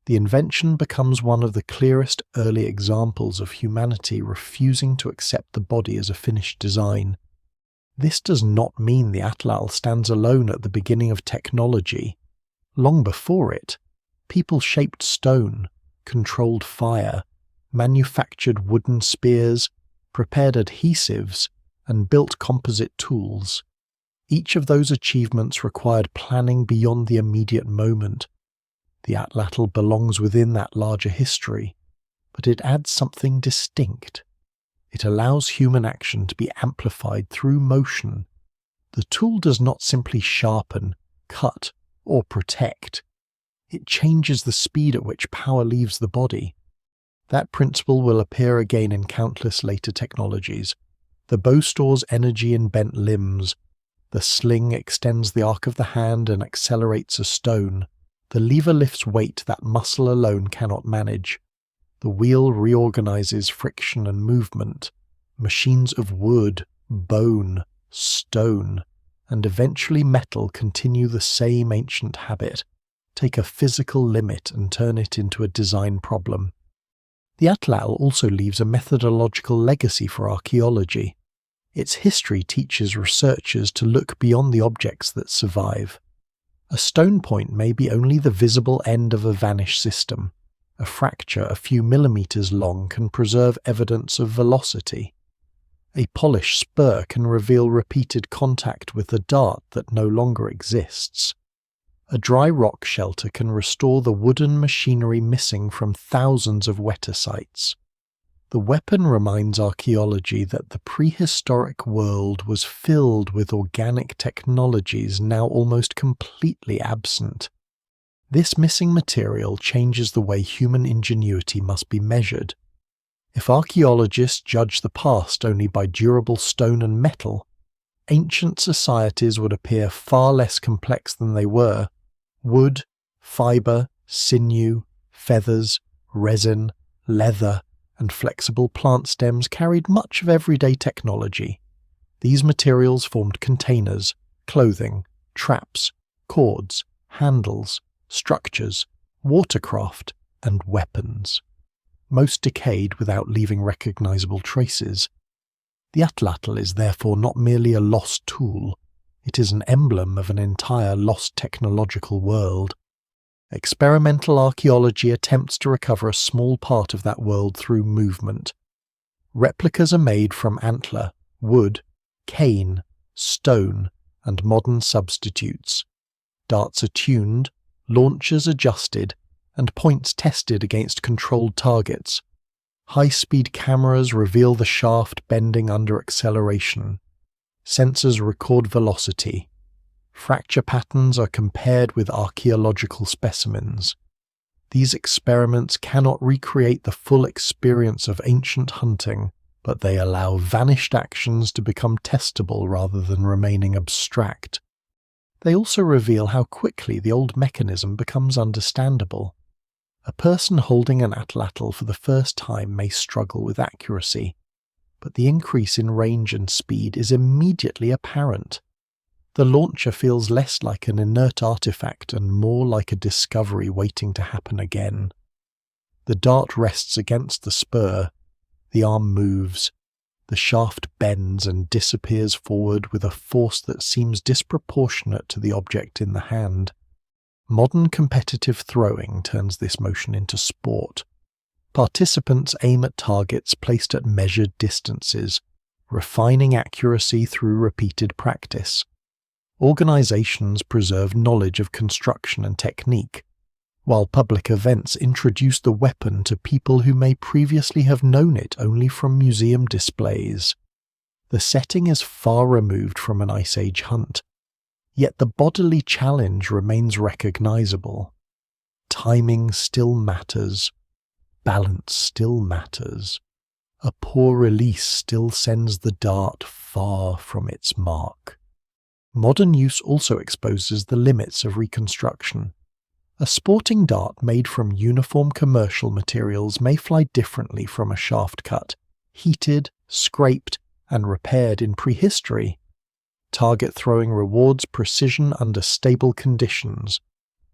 S1: The invention becomes one of the clearest early examples of humanity refusing to accept the body as a finished design. This does not mean the Atlatl stands alone at the beginning of technology. Long before it, people shaped stone, controlled fire, manufactured wooden spears, prepared adhesives, and built composite tools. Each of those achievements required planning beyond the immediate moment. The Atlatl belongs within that larger history, but it adds something distinct. It allows human action to be amplified through motion. The tool does not simply sharpen, cut, or protect. It changes the speed at which power leaves the body. That principle will appear again in countless later technologies. The bow stores energy in bent limbs. The sling extends the arc of the hand and accelerates a stone. The lever lifts weight that muscle alone cannot manage. The wheel reorganizes friction and movement. Machines of wood, bone, stone, and eventually metal continue the same ancient habit, take a physical limit and turn it into a design problem. The Atlatl also leaves a methodological legacy for archaeology. Its history teaches researchers to look beyond the objects that survive. A stone point may be only the visible end of a vanished system. A fracture a few millimeters long can preserve evidence of velocity. A polished spur can reveal repeated contact with a dart that no longer exists. A dry rock shelter can restore the wooden machinery missing from thousands of wetter sites. The weapon reminds archaeology that the prehistoric world was filled with organic technologies now almost completely absent. This missing material changes the way human ingenuity must be measured. If archaeologists judge the past only by durable stone and metal, ancient societies would appear far less complex than they were. Wood, fibre, sinew, feathers, resin, leather, and flexible plant stems carried much of everyday technology. These materials formed containers, clothing, traps, cords, handles, structures, watercraft, and weapons. Most decayed without leaving recognizable traces. The Atlatl is therefore not merely a lost tool, it is an emblem of an entire lost technological world. Experimental archaeology attempts to recover a small part of that world through movement. Replicas are made from antler, wood, cane, stone, and modern substitutes. Darts are tuned, launchers adjusted, and points tested against controlled targets. High-speed cameras reveal the shaft bending under acceleration. Sensors record velocity. Fracture patterns are compared with archaeological specimens. These experiments cannot recreate the full experience of ancient hunting, but they allow vanished actions to become testable rather than remaining abstract. They also reveal how quickly the old mechanism becomes understandable. A person holding an Atlatl for the first time may struggle with accuracy, but the increase in range and speed is immediately apparent. The launcher feels less like an inert artifact and more like a discovery waiting to happen again. The dart rests against the spur, the arm moves, the shaft bends and disappears forward with a force that seems disproportionate to the object in the hand. Modern competitive throwing turns this motion into sport. Participants aim at targets placed at measured distances, refining accuracy through repeated practice. Organizations preserve knowledge of construction and technique, while public events introduce the weapon to people who may previously have known it only from museum displays. The setting is far removed from an Ice Age hunt, yet the bodily challenge remains recognizable. Timing still matters. Balance still matters. A poor release still sends the dart far from its mark. Modern use also exposes the limits of reconstruction. A sporting dart made from uniform commercial materials may fly differently from a shaft cut, heated, scraped, and repaired in prehistory. Target throwing rewards precision under stable conditions,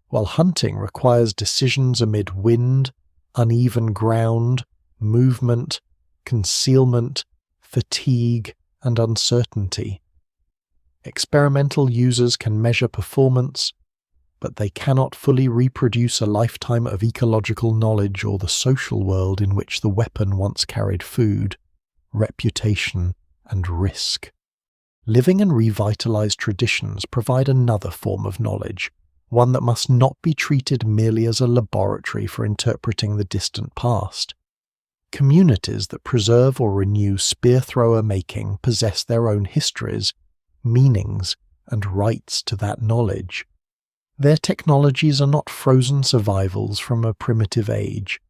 S1: while hunting requires decisions amid wind, uneven ground, movement, concealment, fatigue, and uncertainty. Experimental users can measure performance, but they cannot fully reproduce a lifetime of ecological knowledge or the social world in which the weapon once carried food, reputation, and risk. Living and revitalized traditions provide another form of knowledge, one that must not be treated merely as a laboratory for interpreting the distant past. Communities that preserve or renew spear thrower making possess their own histories, meanings, and rights to that knowledge. Their technologies are not frozen survivals from a primitive age.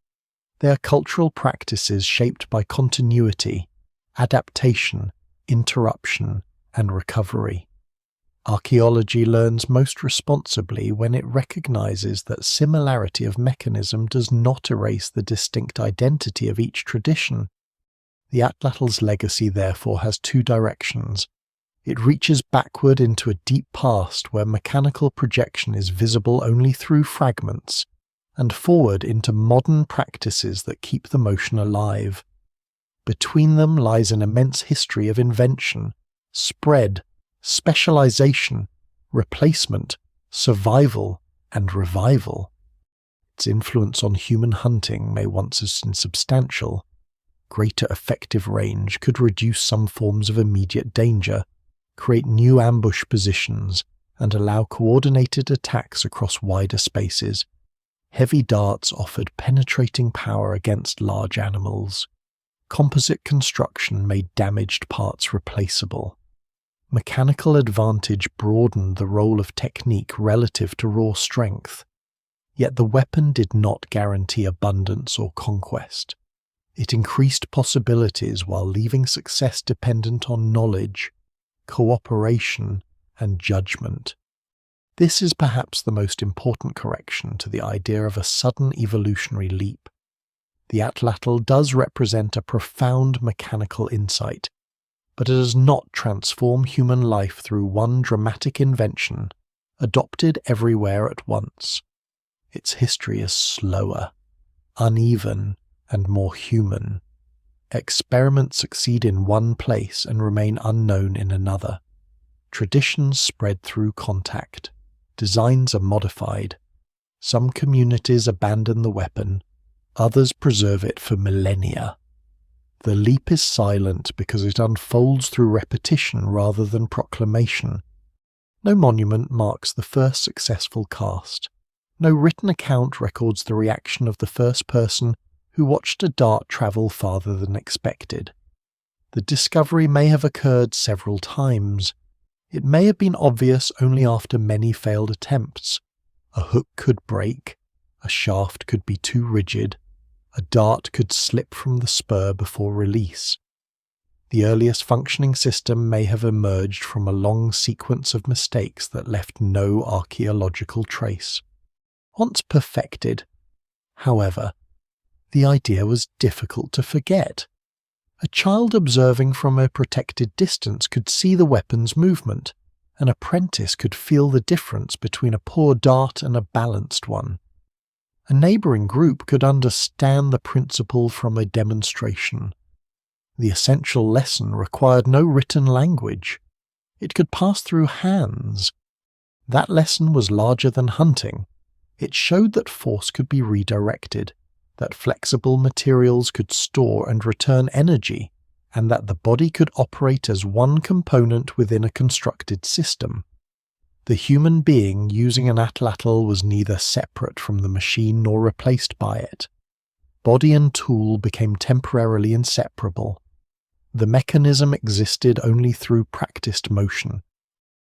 S1: They are cultural practices shaped by continuity, adaptation, interruption, and recovery. Archaeology learns most responsibly when it recognizes that similarity of mechanism does not erase the distinct identity of each tradition. The Atlatl's legacy therefore has two directions. It reaches backward into a deep past where mechanical projection is visible only through fragments, and forward into modern practices that keep the motion alive. Between them lies an immense history of invention, spread, specialization, replacement, survival, and revival. Its influence on human hunting may once have been substantial. Greater effective range could reduce some forms of immediate danger, create new ambush positions, and allow coordinated attacks across wider spaces. Heavy darts offered penetrating power against large animals. Composite construction made damaged parts replaceable. Mechanical advantage broadened the role of technique relative to raw strength. Yet the weapon did not guarantee abundance or conquest. It increased possibilities while leaving success dependent on knowledge, cooperation, and judgment. This is perhaps the most important correction to the idea of a sudden evolutionary leap. The Atlatl does represent a profound mechanical insight, but it does not transform human life through one dramatic invention, adopted everywhere at once. Its history is slower, uneven, and more human. Experiments succeed in one place and remain unknown in another. Traditions spread through contact. Designs are modified. Some communities abandon the weapon, others preserve it for millennia. The leap is silent because it unfolds through repetition rather than proclamation. No monument marks the first successful cast. No written account records the reaction of the first person who watched a dart travel farther than expected. The discovery may have occurred several times. It may have been obvious only after many failed attempts. A hook could break, a shaft could be too rigid, a dart could slip from the spur before release. The earliest functioning system may have emerged from a long sequence of mistakes that left no archaeological trace. Once perfected, however, the idea was difficult to forget. A child observing from a protected distance could see the weapon's movement. An apprentice could feel the difference between a poor dart and a balanced one. A neighbouring group could understand the principle from a demonstration. The essential lesson required no written language. It could pass through hands. That lesson was larger than hunting. It showed that force could be redirected, that flexible materials could store and return energy, and that the body could operate as one component within a constructed system. The human being using an Atlatl was neither separate from the machine nor replaced by it. Body and tool became temporarily inseparable. The mechanism existed only through practiced motion.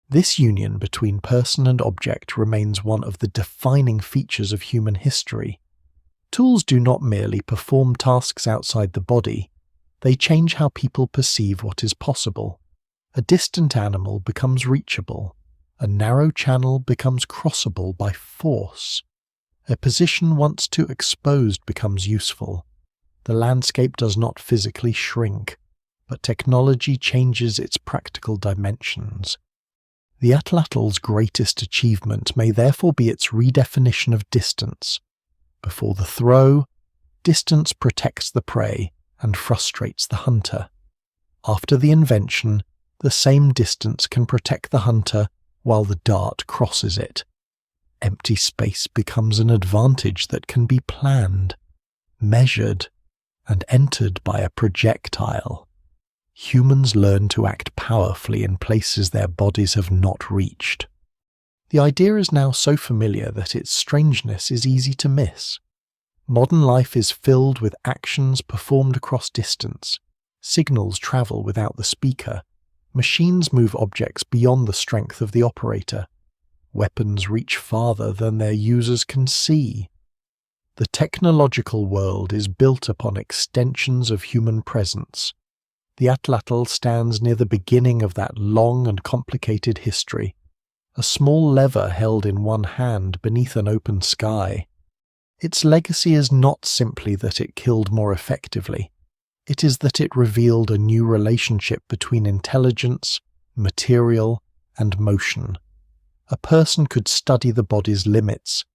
S1: This union between person and object remains one of the defining features of human history. Tools do not merely perform tasks outside the body, they change how people perceive what is possible. A distant animal becomes reachable. A narrow channel becomes crossable by force. A position once too exposed becomes useful. The landscape does not physically shrink, but technology changes its practical dimensions. The Atlatl's greatest achievement may therefore be its redefinition of distance. Before the throw, distance protects the prey and frustrates the hunter. After the invention, the same distance can protect the hunter while the dart crosses it. Empty space becomes an advantage that can be planned, measured, and entered by a projectile. Humans learn to act powerfully in places their bodies have not reached. The idea is now so familiar that its strangeness is easy to miss. Modern life is filled with actions performed across distance. Signals travel without the speaker. Machines move objects beyond the strength of the operator. Weapons reach farther than their users can see. The technological world is built upon extensions of human presence. The Atlatl stands near the beginning of that long and complicated history, a small lever held in one hand beneath an open sky. Its legacy is not simply that it killed more effectively. It is that it revealed a new relationship between intelligence, material, and motion. A person could study the body's limits,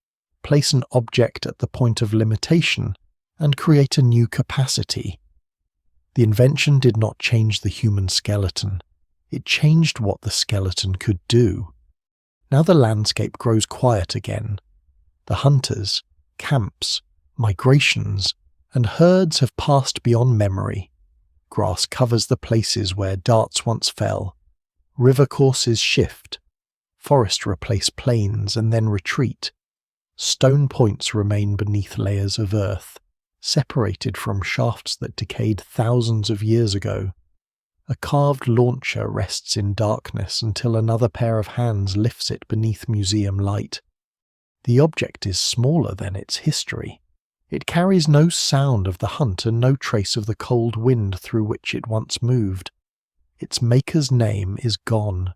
S1: place an object at the point of limitation, and create a new capacity. The invention did not change the human skeleton. It changed what the skeleton could do. Now the landscape grows quiet again. The hunters, camps, migrations, and herds have passed beyond memory. Grass covers the places where darts once fell. River courses shift. Forests replace plains and then retreat. Stone points remain beneath layers of earth, separated from shafts that decayed thousands of years ago. A carved launcher rests in darkness until another pair of hands lifts it beneath museum light. The object is smaller than its history. It carries no sound of the hunt and no trace of the cold wind through which it once moved. Its maker's name is gone.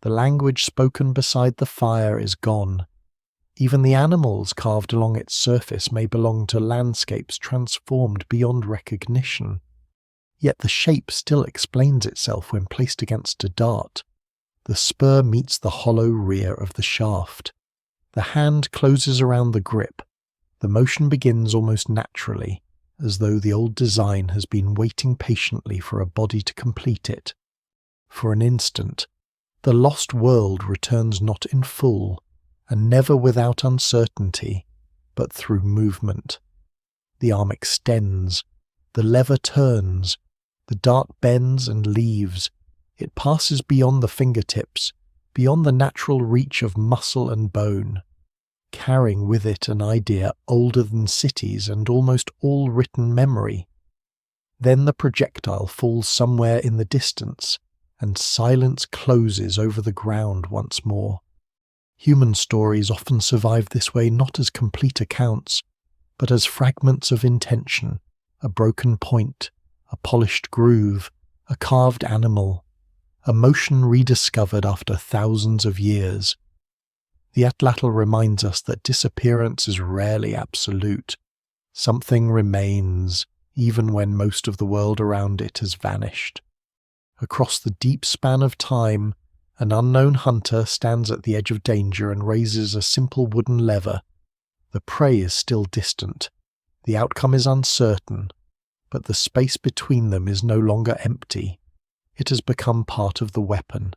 S1: The language spoken beside the fire is gone. Even the animals carved along its surface may belong to landscapes transformed beyond recognition. Yet the shape still explains itself when placed against a dart. The spur meets the hollow rear of the shaft. The hand closes around the grip. The motion begins almost naturally, as though the old design has been waiting patiently for a body to complete it. For an instant, the lost world returns not in full, and never without uncertainty, but through movement. The arm extends, the lever turns, the dart bends and leaves. It passes beyond the fingertips, beyond the natural reach of muscle and bone, carrying with it an idea older than cities and almost all written memory. Then the projectile falls somewhere in the distance, and silence closes over the ground once more. Human stories often survive this way not as complete accounts, but as fragments of intention, a broken point, a polished groove, a carved animal, a motion rediscovered after thousands of years. The Atlatl reminds us that disappearance is rarely absolute. Something remains, even when most of the world around it has vanished. Across the deep span of time, an unknown hunter stands at the edge of danger and raises a simple wooden lever. The prey is still distant. The outcome is uncertain, but the space between them is no longer empty. It has become part of the weapon,